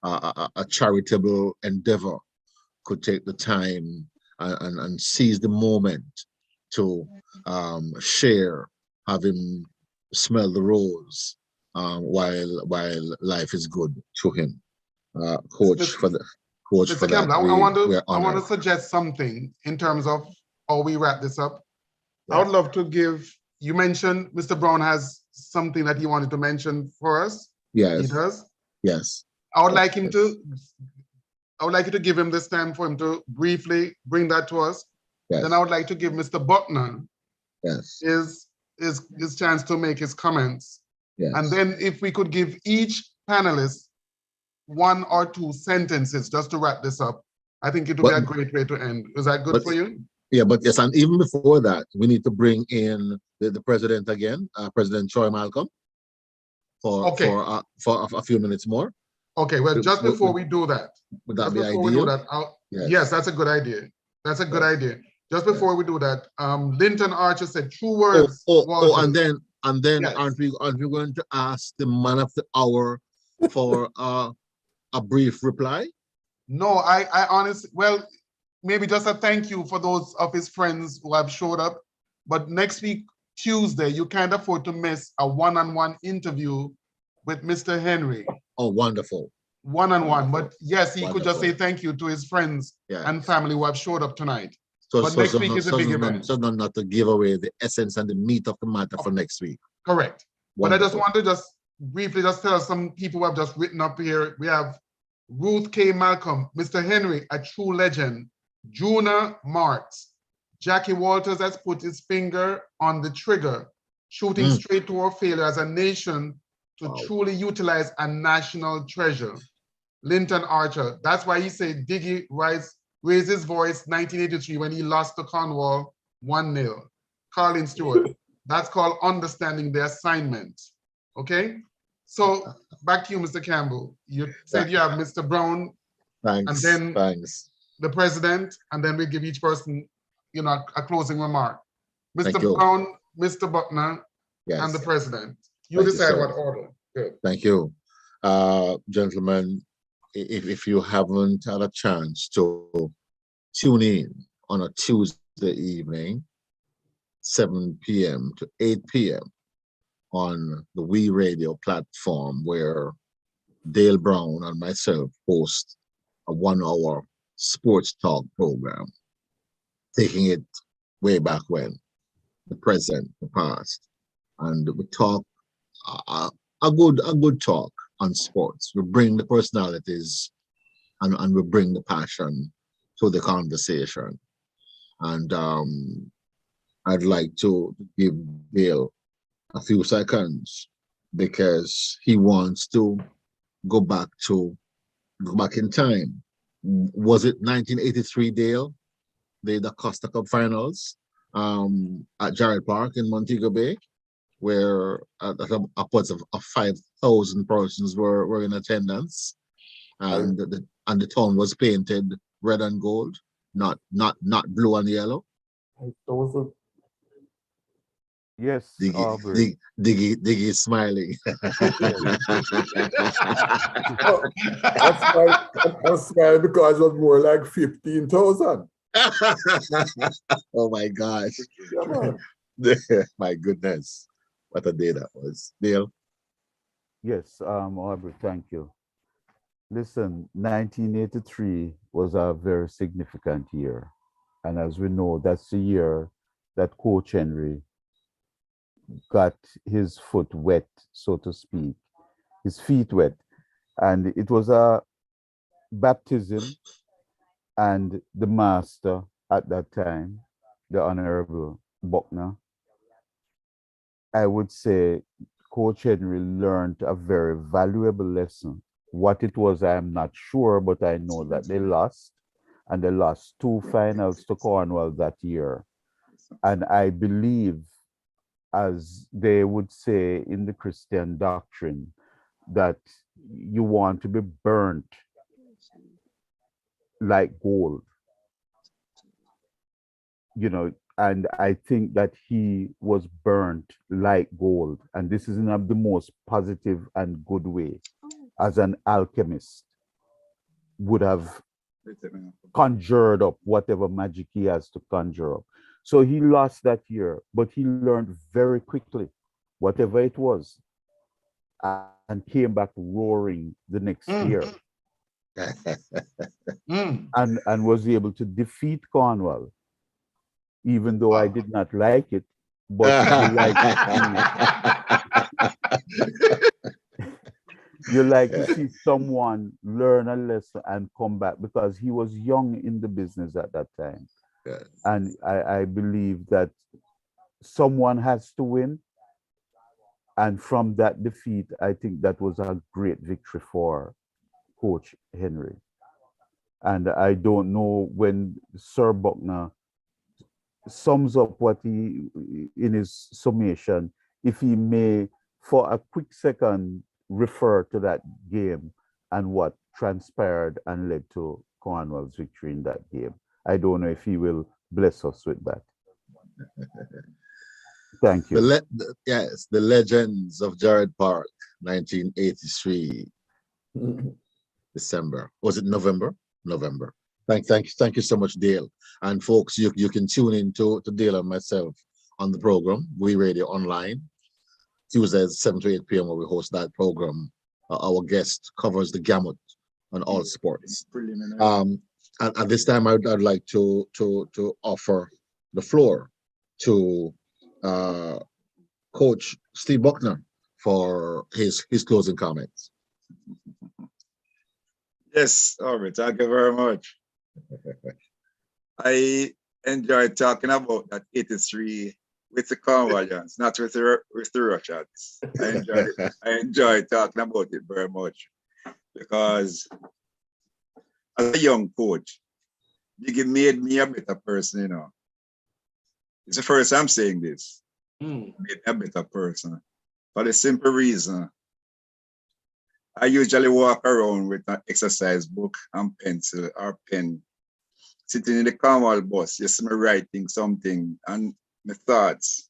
a charitable endeavor, could take the time and seize the moment to share, have him smell the rose while life is good to him. Coach for that. I want to suggest something in terms of how we wrap this up. Yeah. I would love to give, you mentioned Mr. Brown has something that he wanted to mention for us. Yes. He does? Yes. I would like you to give him this time for him to briefly bring that to us. Yes. Then I would like to give Mr. Buckner his chance to make his comments. Yes. And then if we could give each panelist 1 or 2 sentences just to wrap this up, I think it would be a great way to end. Is that good for you? Yeah, but yes, and even before that, we need to bring in the president again, President Troy Malcolm, for a few minutes more. Okay, well, just before we do that, would that be ideal? Yes, that's a good idea. That's a good idea. Just before we do that, Linton Archer said 2 words. And then yes. aren't we going to ask the man of the hour for a brief reply? No, I honestly, well, maybe just a thank you for those of his friends who have showed up. But next week, Tuesday, you can't afford to miss a one-on-one interview with Mr. Henry. Oh, wonderful. One-on-one. But yes, he could just say thank you to his friends and family who have showed up tonight. But next week is a big event. So not to give away the essence and the meat of the matter for next week. Correct. Wonderful. But I just want to briefly tell some people who have just written up here. We have Ruth K. Malcolm, Mr. Henry, a true legend, Juna Marks, Jackie Walters has put his finger on the trigger, shooting straight to our failure as a nation to truly utilize a national treasure. Linton Archer, that's why he said Diggy raised his voice 1983 when he lost to Cornwall 1-0. Colin Stewart, that's called understanding the assignment. Okay? So back to you, Mr. Campbell. You said you have Mr. Brown, and then the president, and then we give each person, a closing remark. Mr. Brown, Mr. Buckner, and the president. You decide what order. Good. Thank you. Gentlemen, if you haven't had a chance to tune in on a Tuesday evening, 7 p.m. to 8 p.m. on the We Radio platform, where Dale Brown and myself host a 1-hour sports talk program, taking it way back when, the present, the past, and we talk a good talk on sports. We bring the personalities and we bring the passion to the conversation. And I'd like to give Dale a few seconds because he wants to go back in time. Was it 1983, Dale? The Costa Cup finals at Jarrett Park in Montego Bay, where upwards of 5,000 persons were in attendance, and the town was painted red and gold, not blue and yellow. 5,000. Yes, Diggy is smiling. I'm smiling because it was more like 15,000. Oh my gosh. Yeah, man. My goodness, what a day that was. Dale? Yes, Aubrey, thank you. Listen, 1983 was a very significant year. And as we know, that's the year that Coach Henry got his foot wet, so to speak, his feet wet. And it was a baptism, and the master at that time, the Honorable Buckner, I would say Coach Henry learned a very valuable lesson. What it was, I am not sure, but I know that they lost, and they lost 2 finals to Cornwall that year. And I believe, as they would say in the Christian doctrine, that you want to be burnt like gold. You know, and I think that he was burnt like gold. And this is in the most positive and good way, as an alchemist would have conjured up whatever magic he has to conjure up. So he lost that year, but he learned very quickly, whatever it was, and came back roaring the next year. And was able to defeat Cornwall, even though I did not like it, but you like to see someone learn a lesson and come back, because he was young in the business at that time. Yes. And I believe that someone has to win. And from that defeat, I think that was a great victory for Coach Henry. And I don't know when Sir Buckner sums up what he, in his summation, if he may, for a quick second, refer to that game and what transpired and led to Cornwall's victory in that game. I don't know if he will bless us with that. Thank you. Yes, the Legends of Jared Park, 1983, December. Was it November? November. Thank you so much, Dale. And folks, you can tune in to Dale and myself on the program, We Radio Online, Tuesdays 7 to 8 p.m. where we host that program. Our guest covers the gamut on all sports. And at this time, I'd like to offer the floor to Coach Steve Buckner for his closing comments. Yes, all right. Thank you very much. I enjoyed talking about that 83 with the Cornwallians, not with the Russians. I enjoyed talking about it very much, because as a young coach, Biggie made me a better person, you know. It's the first time I'm saying this. Made me a better person. For the simple reason, I usually walk around with an exercise book and pencil or pen, sitting in the Cornwall bus, you see me writing something and my thoughts.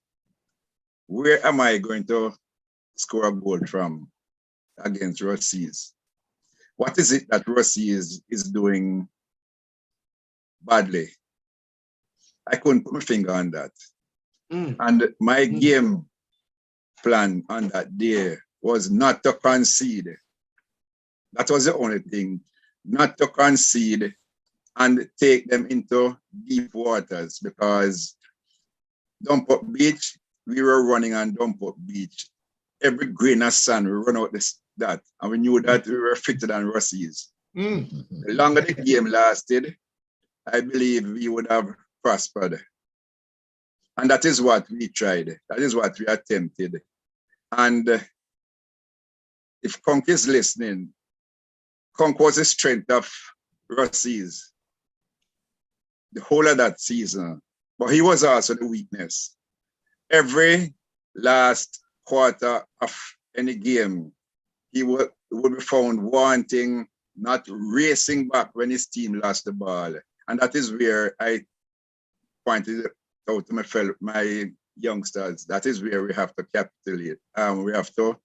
Where am I going to score a goal from against Rusea's? What is it that Rusea is doing badly? I couldn't put my finger on that. And my game plan on that day was not to concede. That was the only thing, not to concede and take them into deep waters, because Dump-Up Beach, we were running on Dump-Up Beach. Every grain of sand, we run out that, and we knew that we were fitter than Rusea's. The longer the game lasted, I believe we would have prospered. And that is what we tried. That is what we attempted. And if Conk is listening, Conk was the strength of Rusea's the whole of that season, but he was also the weakness. Every last quarter of any game, he would be found wanting, not racing back when his team lost the ball. And that is where I pointed out to my youngsters. That is where we have to capitulate. We have to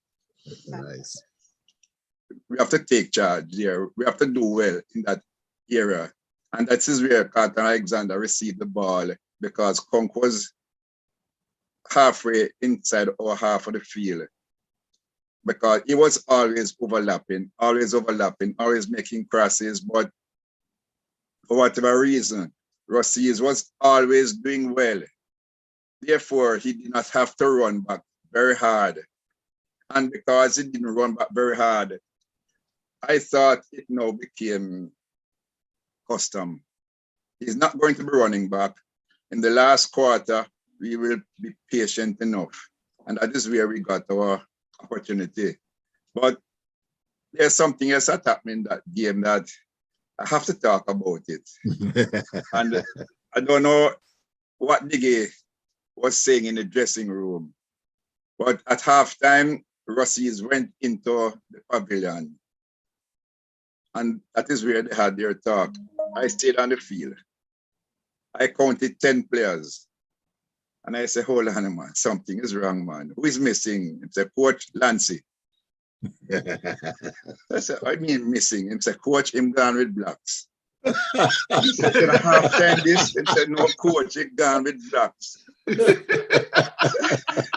we have to take charge there. We have to do well in that era. And that is where Carter Alexander received the ball, because Conk was halfway inside or half of the field, because he was always overlapping, always making crosses, but for whatever reason, Rusea was always doing well. Therefore, he did not have to run back very hard. And because he didn't run back very hard, I thought it now became custom. He's not going to be running back. In the last quarter, we will be patient enough. And that is where we got our opportunity. But there's something else that happened in that game that I have to talk about it. And I don't know what Diggy was saying in the dressing room, but at halftime, Rusea went into the pavilion. And that is where they had their talk. I stayed on the field. I counted 10 players. And I said, hold on, man, something is wrong, man. Who is missing? It's a Coach Lancy. I said, I mean missing. It's a coach, him gone with blacks. I said, halftime this, he said, no, coach, he gone with blacks.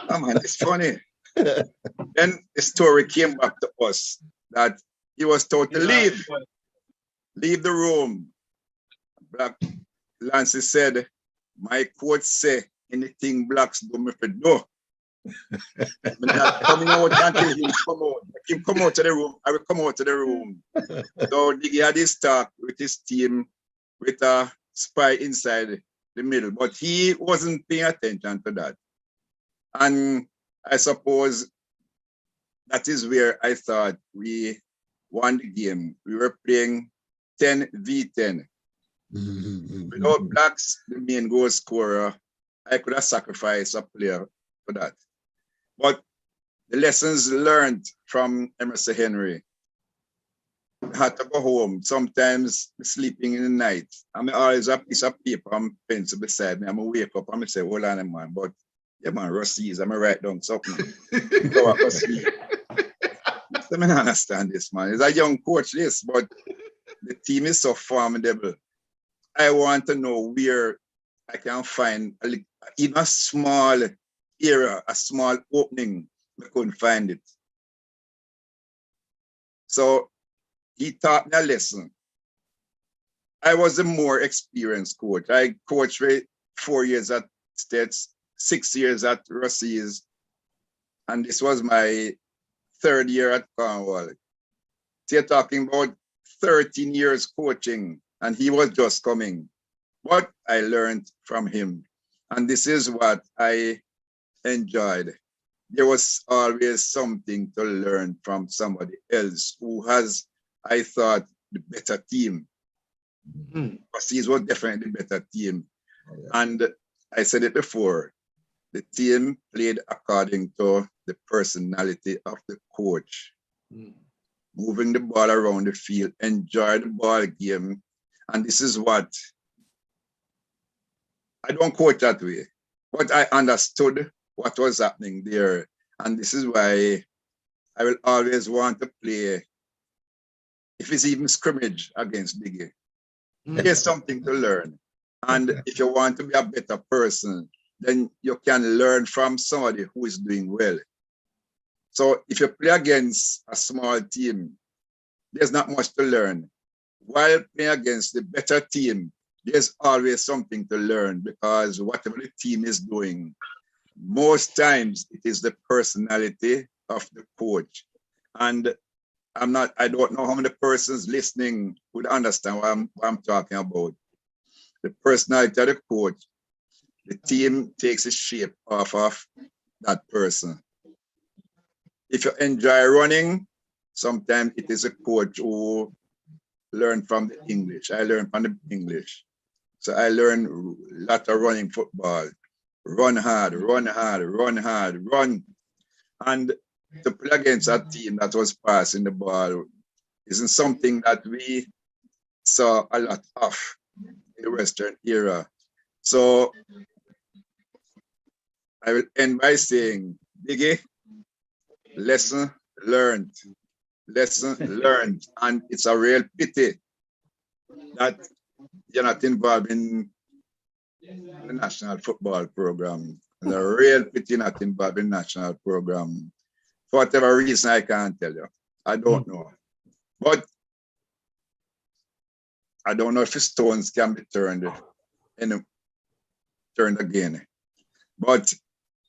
Oh, man, it's funny. Then the story came back to us that he was told to leave the room. Black Lancy said, my coach say, anything blacks do me for do. I'm not coming out until he come out. He come out to the room. I will come out to the room. So he had his talk with his team with a spy inside the middle, but he wasn't paying attention to that. And I suppose that is where I thought we won the game. We were playing 10v10. Without blacks, the main goal scorer, I could have sacrificed a player for that. But the lessons learned from Emerson Henry, I had to go home, sometimes sleeping in the night. I'm always a piece of paper and pencil beside me. I'm going to wake up and I say, hold on, man. But yeah, man, Rusea, I'm going to write down something. Go up and sleep. I don't understand this, man. He's a young coach, this, but the team is so formidable. I want to know where I can find even a small area, a small opening. I couldn't find it. So he taught me a lesson. I was a more experienced coach. I coached for 4 years at States, 6 years at Rusea's, and this was my 3rd year at Cornwall. So you're talking about 13 years coaching, and he was just coming. But I learned from him, and this is what I enjoyed. There was always something to learn from somebody else who has, I thought, the better team. Rusea was definitely the better team. Oh, yeah. And I said it before, the team played according to the personality of the coach. Moving the ball around the field, enjoy the ball game. And this is what, I don't coach that way, but I understood what was happening there. And this is why I will always want to play, if it's even scrimmage against Diggy. There's something to learn. And if you want to be a better person, then you can learn from somebody who is doing well. So if you play against a small team, there's not much to learn. While playing against the better team, there's always something to learn, because whatever the team is doing, most times it is the personality of the coach. And I don't know how many persons listening would understand what I'm talking about. The personality of the coach, the team takes its shape off of that person. If you enjoy running, sometimes it is a coach who learned from the English. I learned from the English. So I learned a lot of running football. Run hard, run hard, run hard, run. And to play against a team that was passing the ball isn't something that we saw a lot of in the Western era. So I will end by saying, Diggy, lesson learned. Lesson learned. And it's a real pity that you're not involved in the national football program. And a real pity not involved in national program. For whatever reason, I can't tell you. I don't know. But I don't know if stones can be turned again. But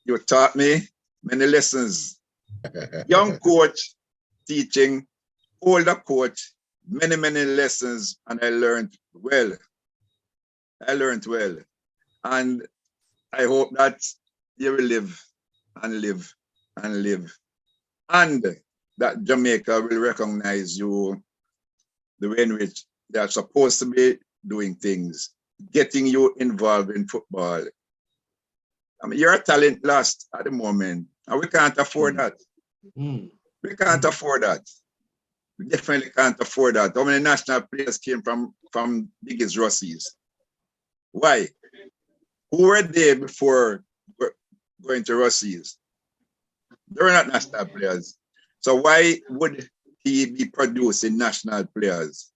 you taught me many lessons. Young coach teaching, older coach, many, many lessons, and I learned well. And I hope that you will live and live and live. And that Jamaica will recognize you the way in which they are supposed to be doing things, getting you involved in football. I mean, you're a talent lost at the moment, and we can't afford that. We can't afford that. We definitely can't afford that. How many national players came from biggest Ruseas? Why? Who were there before going to Ruseas? They were not national players. So why would he be producing national players?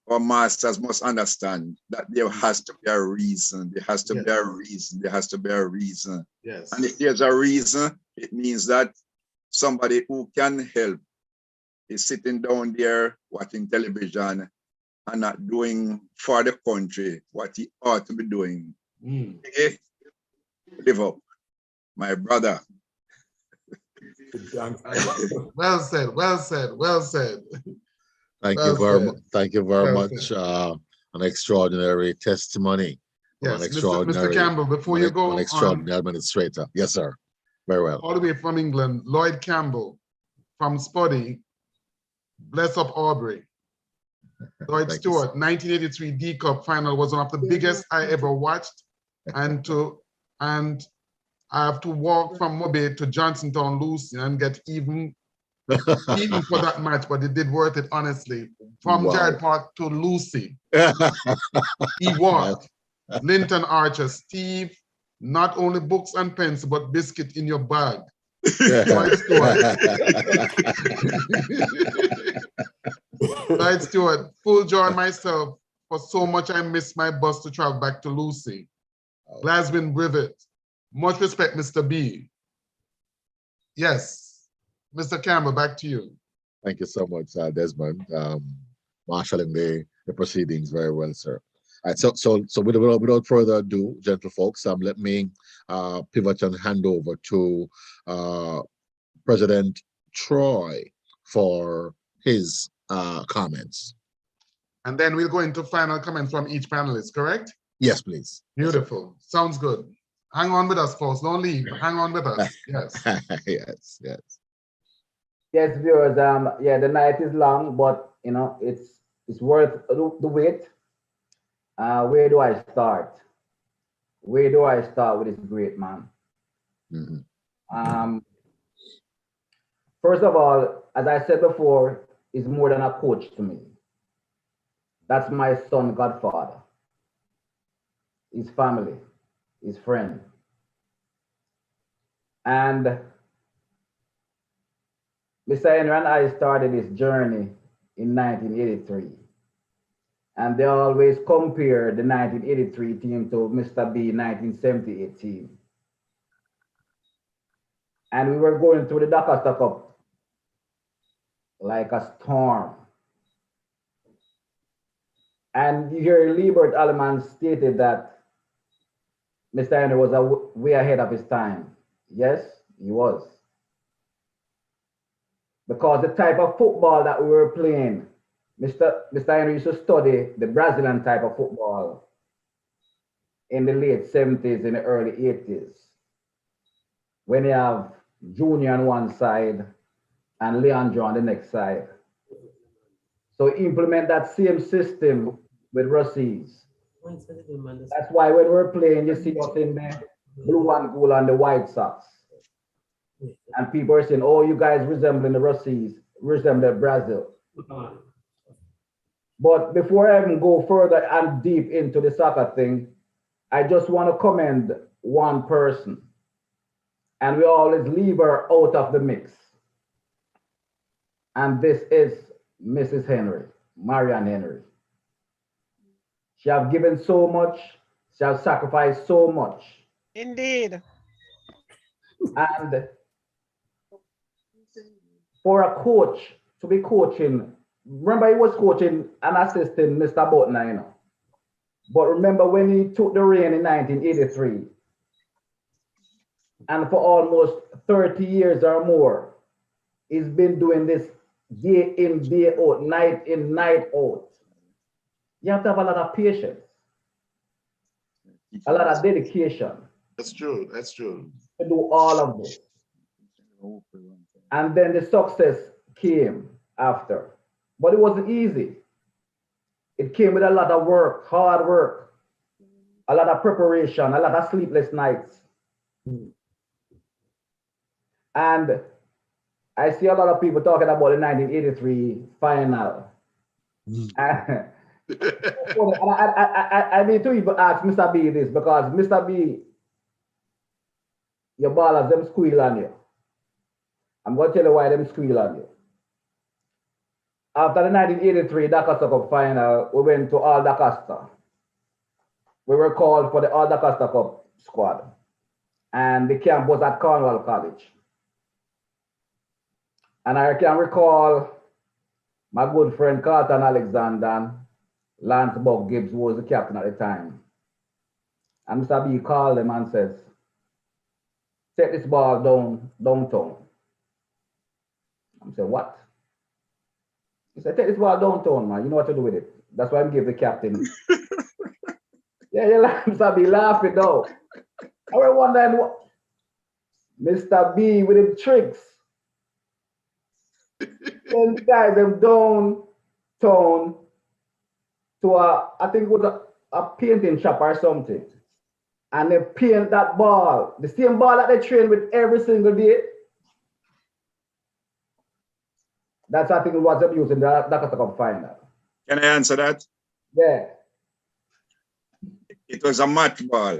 Our masters must understand that there has to be a reason. There has to be a reason. There has to be a reason. Yes. And if there's a reason, it means that somebody who can help is sitting down there watching television and not doing for the country what he ought to be doing. Okay? Live up, my brother. Well said, well said, well said. Thank you very much. An extraordinary testimony. Yes, an extraordinary, Mr. Campbell, before you go an extraordinary administrator. Yes, sir. Very well. All the way from England, Lloyd Campbell from Spuddy, bless up Aubrey. Lloyd Stewart, 1983 D Cup final was one of the biggest I ever watched, and I have to walk from Mobe to Johnsontown, Lucy, and get even for that match, but it did worth it, honestly. From Jared Park to Lucy, he walked. Linton Archer, Steve, not only books and pens, but biscuit in your bag. Lloyd Stewart, full joy myself for so much I missed my bus to travel back to Lucy. Glasgow Rivet, much respect, Mr. B. Yes, Mr. Campbell, back to you. Thank you so much, Desmond. Marshalling the proceedings very well, sir. All right, so without further ado, gentle folks, let me pivot and hand over to President Troy for his comments. And then we'll go into final comments from each panelist, correct? Yes, please. Beautiful. Yes, sounds good. Hang on with us, folks. Don't leave. Hang on with us. Yes. Yes, yes. Yes, viewers. Yeah, the night is long, but you know, it's worth the wait. Where do I start? Where do I start with this great man? First of all, as I said before, he's more than a coach to me. That's my son, godfather. His family, his friend. And Mr. Henry and I started this journey in 1983. And they always compare the 1983 team to Mr. B 1978 team. And we were going through the Doncaster Cup like a storm. And you hear Liebert Alleman stated that Mr. Henry was way ahead of his time. Yes, he was. Because the type of football that we were playing, Mr. Henry used to study the Brazilian type of football in the late 70s and the early 80s. When you have Junior on one side and Leandro on the next side. So implement that same system with Ruseas. That's why when we're playing, you see us in the blue and gold and the White Sox. And people are saying, oh, you guys resembling the Ruseas, resemble Brazil. But before I even go further and deep into the soccer thing, I just want to commend one person. And we always leave her out of the mix. And this is Mrs. Henry, Marian Henry. She has given so much, she has sacrificed so much Indeed. And for a coach to be coaching, remember he was coaching and assisting Mr. Butner, you know. But remember when he took the reign in 1983, and for almost 30 years or more, he's been doing this day in, day out, night in, night out. You have to have a lot of patience, a lot of dedication. That's true. That's true. To do all of this. And then the success came after. But it wasn't easy. It came with a lot of work, hard work, a lot of preparation, a lot of sleepless nights. And I see a lot of people talking about the 1983 final. I need to even ask Mr. B this, because Mr. B, your ballers, them squeal on you. I'm going to tell you why them squeal on you. After the 1983 Dacosta Cup final, we went to All Dacosta. We were called for the All Dacosta Cup squad. And the camp was at Cornwall College. And I can recall my good friend Carlton Alexander, Lance Buck Gibbs, who was the captain at the time. And Mr. B called him and says, take this ball downtown. I said, what? He said, take this ball downtown, man. You know what to do with it. That's why I gave the captain. Yeah, Mr. B laughing though. I was wondering what Mr. B with him tricks. Then guys them downtown to I think it was a painting shop or something. And they paint that ball, the same ball that they train with every single day. That's I think what they're using the Dacosta Cup final. Can I answer that? Yeah. It was a match ball,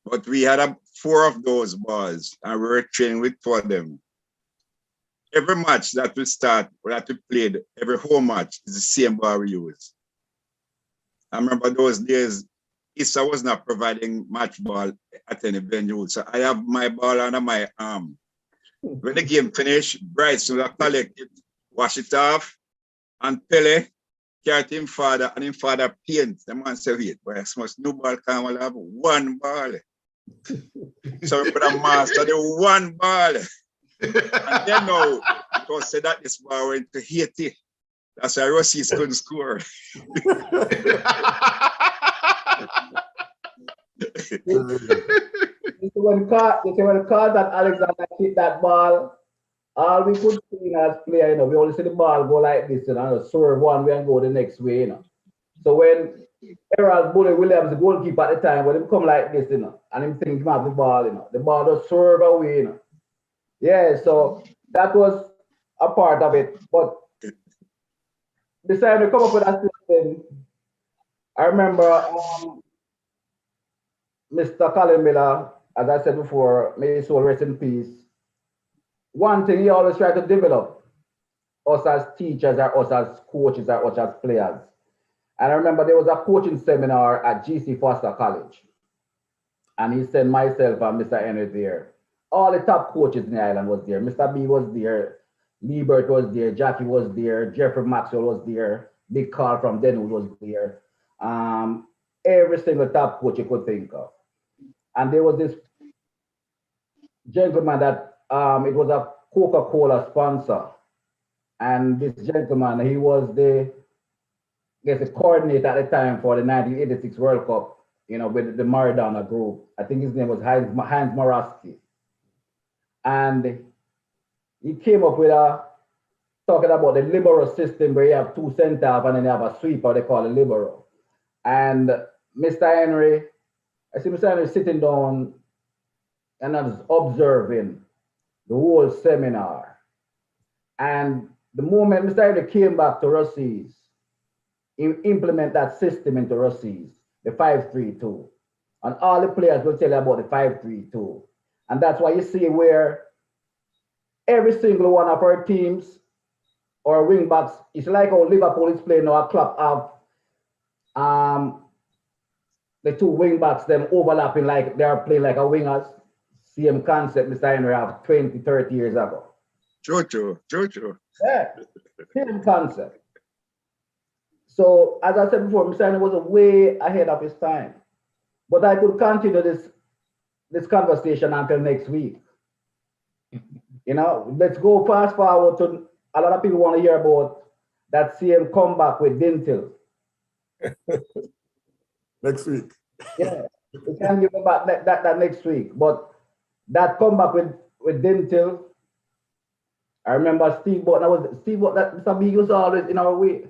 but we had 4 of those balls and we were training with 2 of them. Every match that we start, or that we played, every home match is the same ball we use. I remember those days, ISA was not providing match ball at any venue. So I have my ball under my arm. When the game finished, Bryce will collect it, wash it off, and Pele carried him father, and him father paint. The man said, wait, but I must no ball can only have 1 ball. So we put a master the 1 ball. And then now, it was said that this ball went to Haiti. That's why Rusea couldn't score. When the call that Alexander hit that ball, all we could see as player, you know, we only see the ball go like this, you know, serve one way and go the next way, you know. So when Harold Bully Williams, the goalkeeper at the time, when him come like this, you know, and him think about the ball, you know, the ball just serve away, you know. Yeah, so that was a part of it. But decided to come up with that system. I remember Mr. Colin Miller, as I said before, may his soul rest in peace. One thing he always tried to develop us as teachers or us as coaches or us as players. And I remember there was a coaching seminar at GC Foster College. And he sent myself and Mr. Henry there. All the top coaches in the island was there. Mr. B was there, Liebert was there, Jackie was there, Jeffrey Maxwell was there, Big Carl from Denwood was there. Every single top coach you could think of. And there was this gentleman that it was a Coca-Cola sponsor. And this gentleman, he was the coordinator at the time for the 1986 World Cup, you know, with the Maradona group. I think his name was Heinz Morosky. And he came up with talking about the libero system where you have 2 center-half and then you have a sweeper, they call it libero. And Mr. Henry, I see Mr. Henry sitting down and I was observing the whole seminar. And the moment Mr. Henry came back to Rusea's, he implement that system into Rusea's, the 5-3-2. And all the players will tell you about the 5-3-2. And that's why you see where every single one of our teams or wing backs, it's like how Liverpool is playing now, a club of the two wing backs, them overlapping like they are playing like a wingers. Same concept Mr. Henry have 20, 30 years ago. True. Yeah, same concept. So as I said before, Mr. Henry was way ahead of his time. But I could continue this conversation until next week. You know, let's go fast forward to a lot of people want to hear about that same comeback with Dintil. Next week. Yeah, we can give about that next week. But that comeback with Dintil, I remember Steve Button. That Mr. B was always in our way.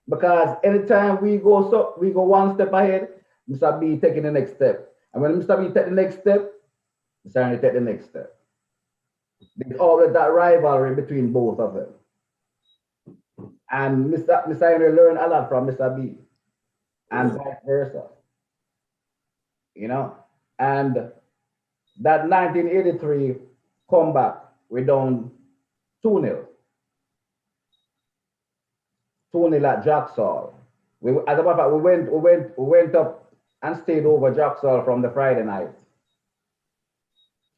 Because anytime we go one step ahead, Mr. B taking the next step. And when Mr. B take the next step, Mr. Henry take the next step. There's always that rivalry between both of them. And Mr. Henry learned a lot from Mr. B. And vice versa. You know? And that 1983 comeback, we down 2-0. 2-0 at Jacksall. As a matter of fact, we went up and stayed over Jacksall from the Friday night.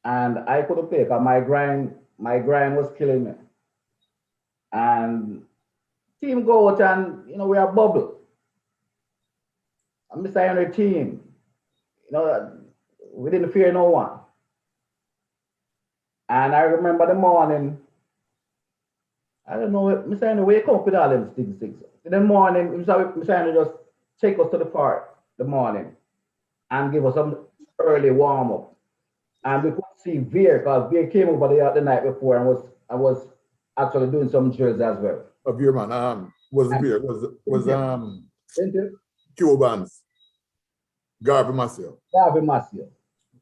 And I couldn't play because my grind was killing me. And team go out and, you know, we are bubble. And Mr. Henry team, you know, we didn't fear no one. And I remember the morning, I don't know, Mr. Henry wake up with all them sticks. In the morning, Mr. Henry just take us to the park the morning and give us some early warm up. And we could see Veer, because Veer came over there the night before and was actually doing some drills as well. A Veer man, was Veer, was Cubans. Garvey Maciel.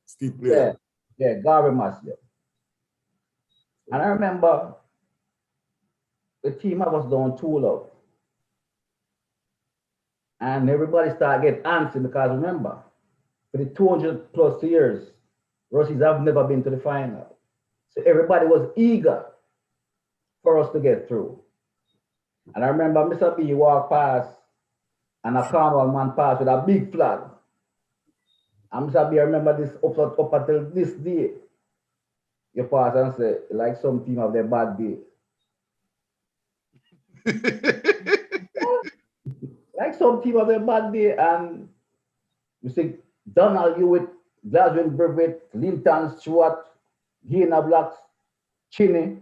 Steve player. Yeah, Garvey Maciel. And I remember the team I was down 2-0. And everybody started getting antsy because remember, for the 200 plus years, Russians have never been to the final. So everybody was eager for us to get through. And I remember Mr. B walked past and a carnival man passed with a big flag. And Mr. B, I remember this up until this day. You pass and say, like some team have their bad day. Like some team have their bad day, and you see Donald Hewitt, Glasgow Brevet, Linton Stewart, Gina Blacks, Chinny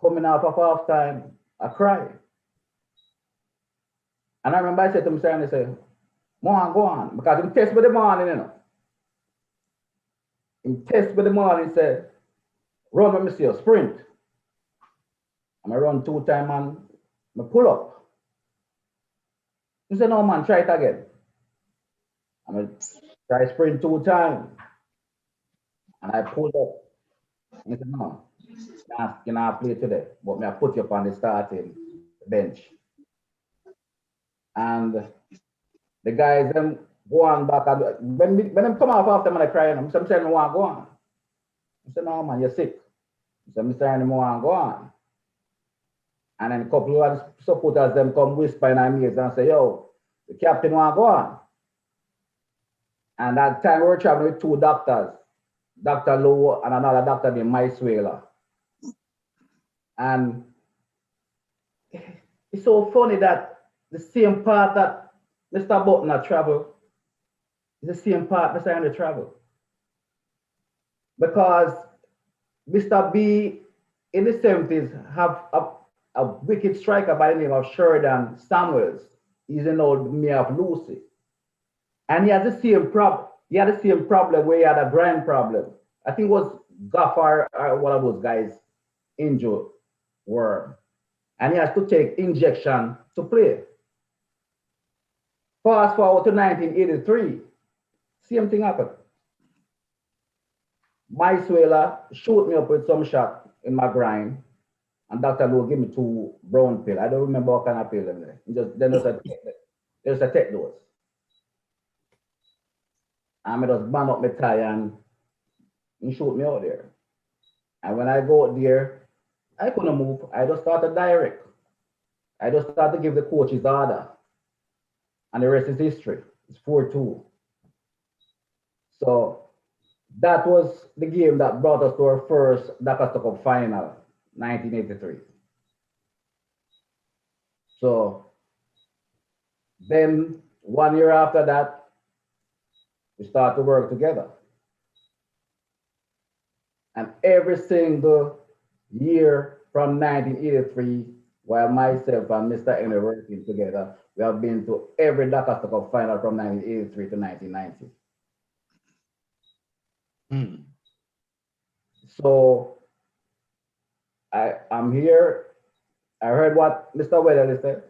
coming off of half time, I cry. And I remember I said to Mr. Henry, I said, go on, because he test with the morning, you know. He test with the morning, he said, run with me, see you, sprint. And I run 2 times and I pull up. He said, no man, try it again. And I try sprint 2 times. And I pulled up. And he said, no, you cannot play today, but I put you up on the starting bench. And the guys them go on back. And when them come off after me, I cry, I'm saying, I want to go on. I said, no man, you're sick. I said, Mr. Henry, I want to go on. And then a couple of supporters them come whispering in my ears and say, yo, the captain want to go on. And that time we were traveling with 2 doctors, Dr. Lowe and another doctor named Maiswela. And it's so funny that the same part that Mr. Button had traveled is the same part Mr. Henry traveled. Because Mr. B in the 70s have a wicked striker by the name of Sheridan Samuels. He's an old mayor of Lucy. And he had the same problem. He had the same problem where he had a grind problem. I think it was Gaffar or one of those guys injured were. And he has to take injection to play. Fast forward to 1983, same thing happened. Maiswela shoot me up with some shot in my grind, and Dr. Lowe gave me 2 brown pills. I don't remember what kind of pill them there. There's a take those. And I just band up my tie and he shoot me out there. And when I go out there, I couldn't move. I just started direct. I just started to give the coach his order. And the rest is history. It's 4-2. So that was the game that brought us to our first Dakar Cup final, 1983. So then 1 year after that, we start to work together. And every single year from 1983, while myself and Mr. Henry working together, we have been to every Dakar Cup final from 1983 to 1990. So I'm here. I heard what Mr. Weatherly said.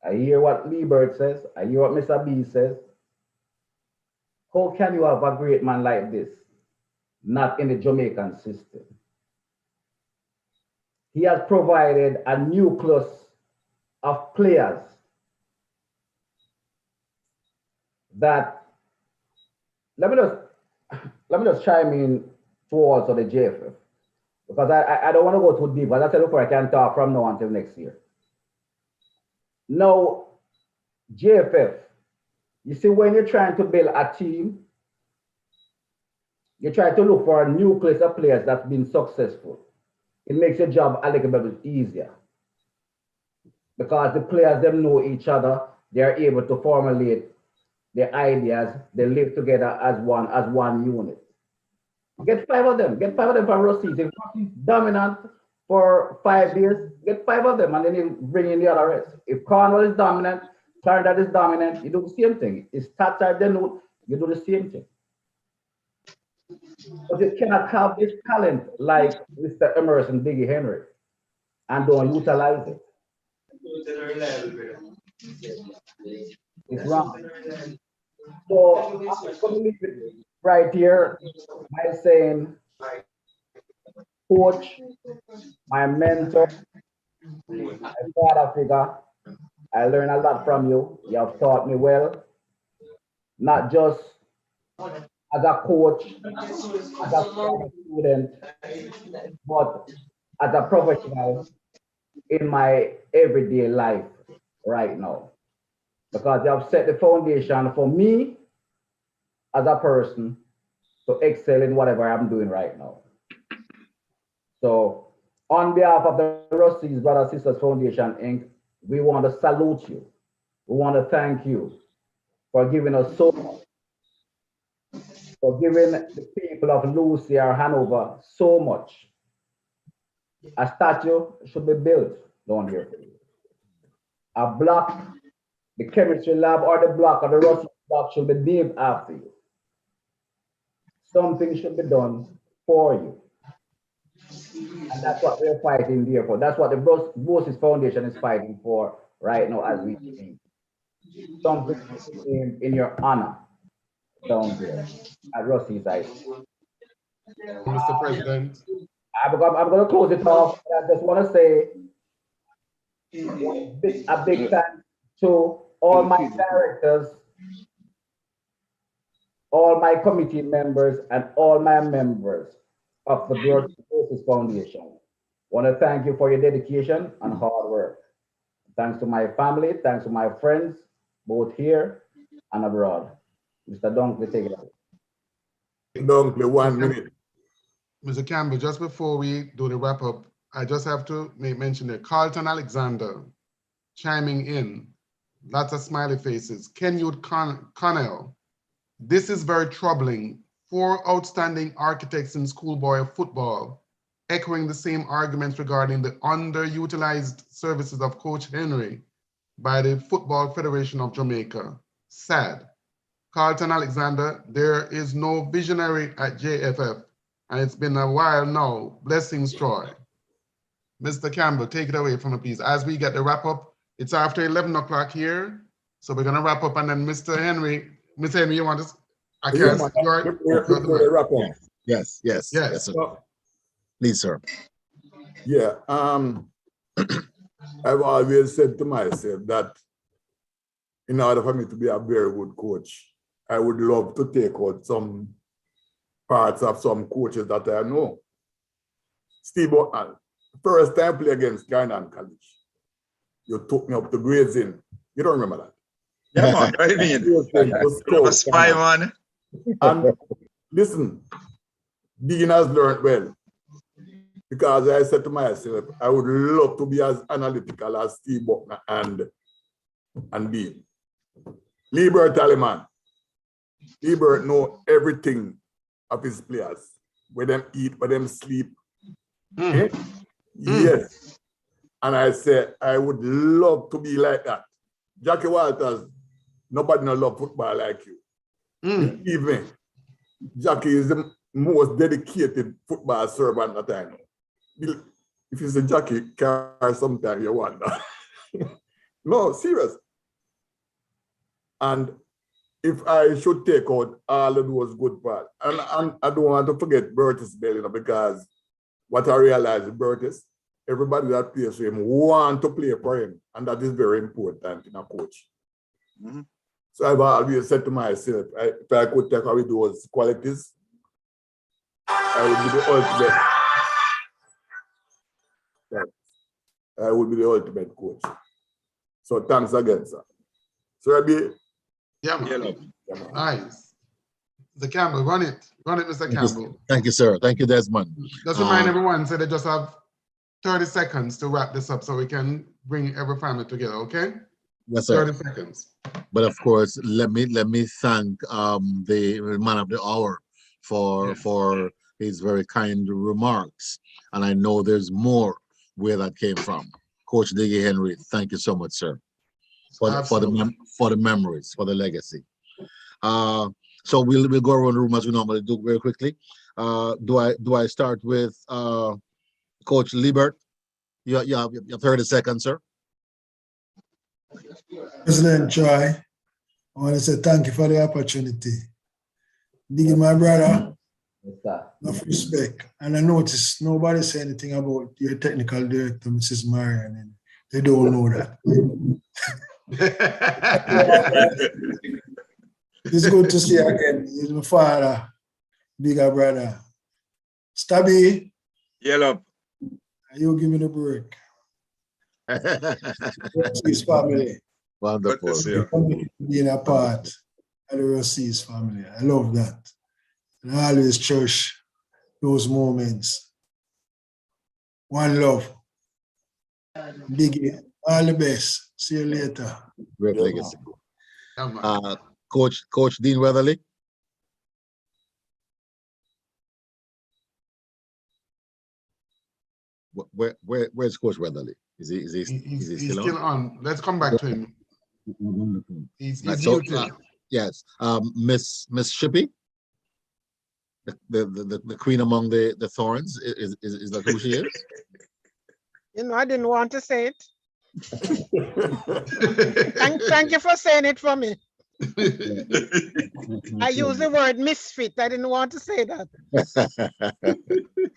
I hear what Liebert says. I hear what Mr. B says. How can you have a great man like this not in the Jamaican system? He has provided a nucleus of players that, let me just chime in towards the JFF, because I don't want to go too deep. As I said before, I can talk from now until next year. Now, JFF, you see, when you're trying to build a team, you try to look for a nucleus of players that's been successful. It makes your job a little bit easier, because the players, them know each other. They're able to formulate their ideas. They live together as one unit. Get 5 of them. Get 5 of them for Rusea. If Rusea is dominant for 5 years, get 5 of them, and then you bring in the other rest. If Cornwall is dominant, Clarendon is dominant, you do the same thing. If Stats are denote, you do the same thing. But you cannot have this talent like Mr. Emerson, Biggie Henry, and don't utilize it. It's wrong. So I'm going to leave it right here by saying, coach, my mentor, my father figure, I learned a lot from you. You have taught me well, not just as a coach, as a student, but as a professional in my everyday life right now. Because you have set the foundation for me as a person to excel in whatever I'm doing right now. So on behalf of the Rusea's Brothers Sisters Foundation, Inc., we want to salute you. We want to thank you for giving us so much, for giving the people of Rusea or Hanover so much. A statue should be built down here for you. A block, the chemistry lab or the block or the Rusea block should be named after you. Something should be done for you. And that's what we're fighting there for. That's what the Brosis Foundation is fighting for right now as we speak. Something in your honor down there at Rusea's side. Mr. President. I'm going to close it off. I just want to say a big thanks to all my directors, all my committee members, and all my members of the Brosis Foundation. I want to thank you for your dedication and hard work. Thanks to my family, thanks to my friends, both here and abroad. Mr. Dunkley, take it away. Dunkley, 1 minute. Mr. Campbell, just before we do the wrap up, I just have to mention that Carlton Alexander chiming in, lots of smiley faces. Kenwood Connell, this is very troubling. 4 outstanding architects in schoolboy football, echoing the same arguments regarding the underutilized services of Coach Henry by the Football Federation of Jamaica. Sad. Carlton Alexander, there is no visionary at JFF, and it's been a while now. Blessings, Troy. Mr. Campbell, take it away from me, please. As we get the wrap up, it's after 11 o'clock here, so we're gonna wrap up, and then Mr. Henry, you want to? I can't. Wrap up. Yes. Sir. Please, sir. Yeah. I've always said to myself that in order for me to be a very good coach, I would love to take out some parts of some coaches that I know. Steve, first time I played against Clarendon College, you took me up to grades in. You don't remember that? Yeah, man. What do you mean? To A spy, man. And listen, Dean has learned well. Because I said to myself, I would love to be as analytical as Steve Buckner and Dean. Liebert Alleman. Liebert know everything of his players. Where them eat, where them sleep. Okay? Yes. And I said, I would love to be like that. Jackie Walters, nobody no love football like you. Believe me, Jackie is the most dedicated football servant that I know. If you say Jackie, car sometime you wonder. No, serious. And if I should take out all of those good parts, and I don't want to forget Brosis Bell, you know, because what I realized with Brosis, everybody that plays for him want to play for him, and that is very important in a coach. So I've always said to myself, if I could take away those qualities, I would be the ultimate. I would be the ultimate coach. So thanks again, sir. So I'll yeah, man. Nice. Mr. Campbell, run it. Run it, Mr. Campbell. Thank you, sir. Thank you, Desmond. Just remind everyone, so they just have 30 seconds to wrap this up so we can bring every family together, okay? Yes, sir. 30 seconds. But of course, let me thank the man of the hour for his very kind remarks. And I know there's more where that came from. Coach Diggy Henry, thank you so much, sir, for the memories, for the legacy. So we'll go around the room as we normally do very quickly. Do I start with Coach Liebert? You have 30 seconds, sir. President Troy, I want to say thank you for the opportunity. Diggy, my brother, enough respect. And I noticed nobody say anything about your technical director, Mrs. Marion, and they don't know that. It's good to see you again. He's my father, bigger brother. Stabby. Yellow. You give me the break. His family. Wonderful. Being a part of the Rusea's family. I love that. And I always cherish those moments. One love. Biggie. All the best. See you later. Great legacy. Coach Dean Weatherly. Where's Coach Weatherly? Is he still on? Let's come back to him. He's muted. Yes. Miss Shippey, the queen among the thorns, is that who she is? You know, I didn't want to say it. Thank you for saying it for me. I use the word misfit. I didn't want to say that.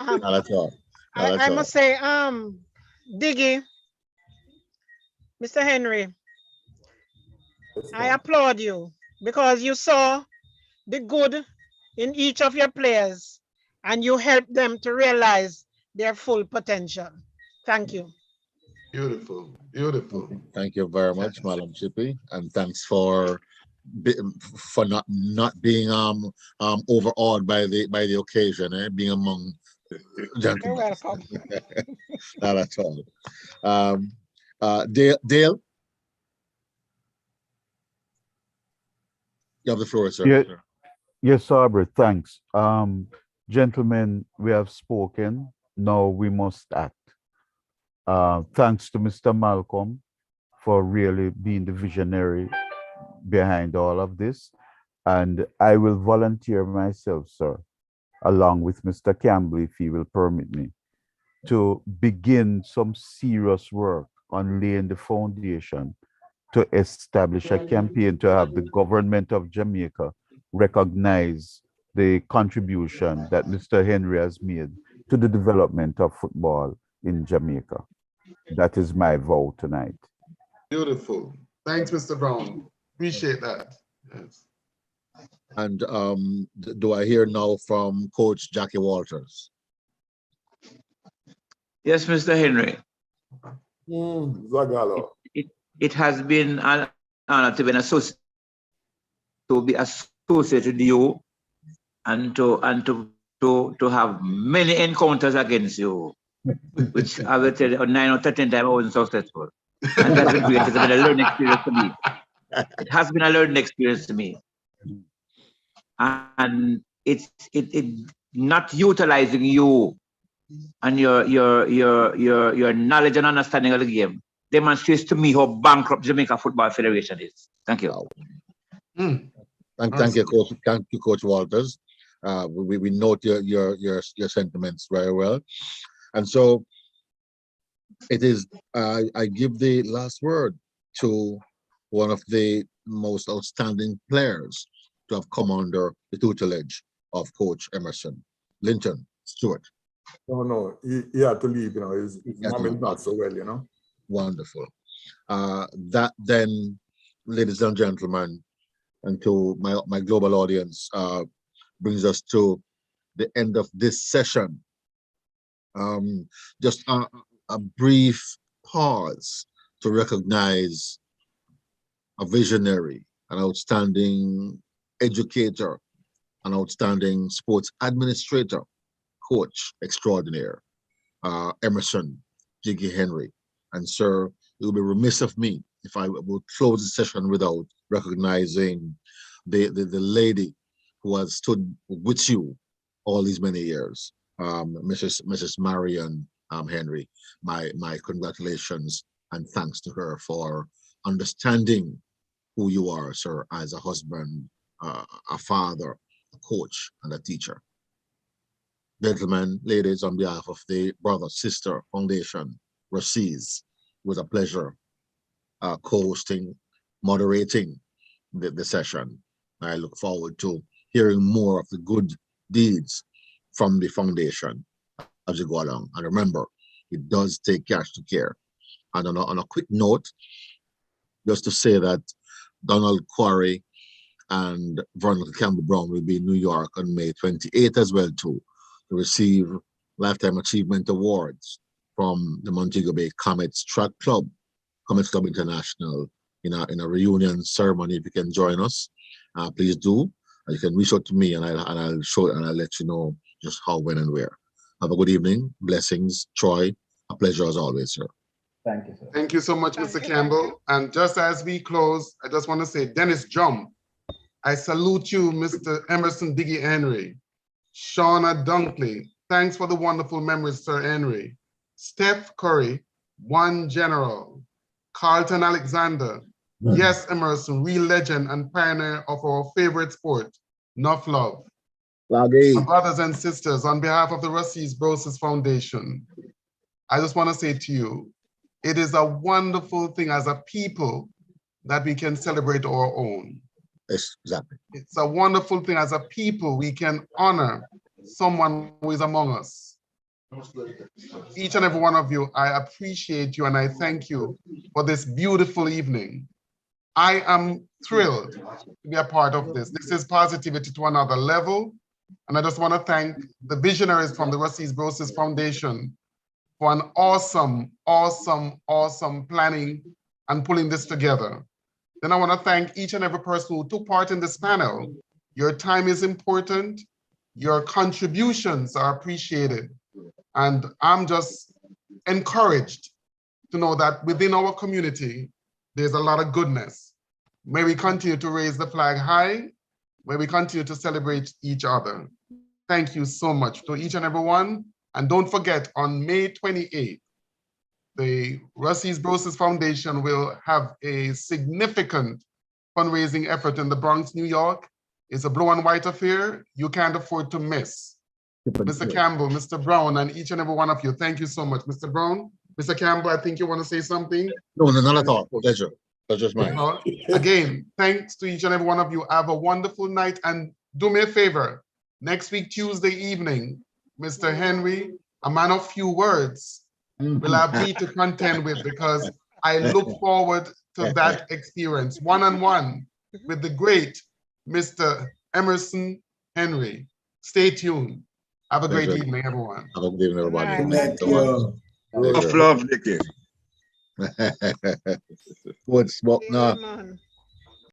Not at all. I must say, Diggy, Mr. Henry, I applaud you because you saw the good in each of your players and you helped them to realize their full potential. Thank you. Beautiful, beautiful. Thank you very much, Madam Chippy, and thanks for not being overawed by the occasion, being among gentlemen. You're welcome. Not at all. Dale, you have the floor, sir. Yeah, yes, Sabra, thanks. Gentlemen, we have spoken. Now we must act. Thanks to Mr. Malcolm for really being the visionary behind all of this. And I will volunteer myself, sir, along with Mr. Campbell, if he will permit me, to begin some serious work on laying the foundation to establish a campaign to have the government of Jamaica recognize the contribution that Mr. Henry has made to the development of football in Jamaica. That is my vow tonight. Beautiful. Thanks, Mr. Brown. Appreciate that. Yes. And do I hear now from Coach Jackie Walters? Yes, Mr. Henry. Zagalo. It has been an honor to be associated with you and to have many encounters against you, which I will tell you 9 or 13 times I wasn't successful. And that's been great. It's been a learning experience to me. It has been a learning experience to me. And it's not utilizing you and your knowledge and understanding of the game demonstrates to me how bankrupt Jamaica Football Federation is. Thank you. Thank you, Coach. Thank you, Coach Walters. We note your sentiments very well, and so it is. I give the last word to one of the most outstanding players to have come under the tutelage of Coach Emerson, Linton Stewart. No, he had to leave. You know, his mom is not so well. You know. Wonderful. That then, ladies and gentlemen, and to my global audience, brings us to the end of this session. Just a brief pause to recognize a visionary, an outstanding educator, an outstanding sports administrator, coach extraordinaire, Emerson Jiggy Henry. And sir, it would be remiss of me if I would close the session without recognizing the lady who has stood with you all these many years, Mrs. Marion Henry. My congratulations and thanks to her for understanding who you are, sir, as a husband, a father, a coach, and a teacher. Gentlemen, ladies, on behalf of the Brother Sister Foundation, Rusea, it was a pleasure co-hosting, moderating the session. I look forward to hearing more of the good deeds from the foundation as you go along. And remember, it does take cash to care. And on a quick note, just to say that Donald Quarry and Vernon Campbell Brown will be in New York on May 28th as well too, to receive Lifetime Achievement Awards from the Montego Bay Comets Track Club, Comets Club International, in a reunion ceremony. If you can join us, please do. You can reach out to me and I'll show and I'll let you know just how, when, and where. Have a good evening. Blessings, Troy. A pleasure as always, sir. Thank you, sir. Thank you so much, Mr. Campbell. And just as we close, I just want to say, Dennis Jump, I salute you, Mr. Emerson Diggy Henry. Shauna Dunkley, thanks for the wonderful memories, Sir Henry. Steph Curry, One General. Carlton Alexander, yes, Emerson, real legend and pioneer of our favorite sport, Nuff Love. My brothers and sisters, on behalf of the Rusea Brosis Foundation, I just want to say to you, it is a wonderful thing as a people that we can celebrate our own. Exactly. It's a wonderful thing as a people we can honor someone who is among us. Each and every one of you, I appreciate you and I thank you for this beautiful evening. I am thrilled to be a part of this. This is positivity to another level. And I just want to thank the visionaries from the Rusea Brosis Foundation for an awesome, awesome, awesome planning and pulling this together. Then I want to thank each and every person who took part in this panel. Your time is important. Your contributions are appreciated. And I'm just encouraged to know that within our community, there's a lot of goodness. May we continue to raise the flag high. May we continue to celebrate each other. Thank you so much to each and every one. And don't forget, on May 28th, the Rusea Brosis Foundation will have a significant fundraising effort in the Bronx, New York. It's a blue and white affair you can't afford to miss. Mr. Campbell, Mr. Brown, and each and every one of you, thank you so much. Mr. Brown, Mr. Campbell, I think you want to say something? No, not at all. Pleasure. Pleasure's mine. Again, thanks to each and every one of you. Have a wonderful night. And do me a favor, next week, Tuesday evening, Mr. Henry, a man of few words, will have me to contend with because I look forward to that experience, one-on-one with the great Mr. Emerson Henry. Stay tuned. Have a great evening, everyone. Have a good evening, everybody. Thank you. Tough love, Nicky. Good smoke now.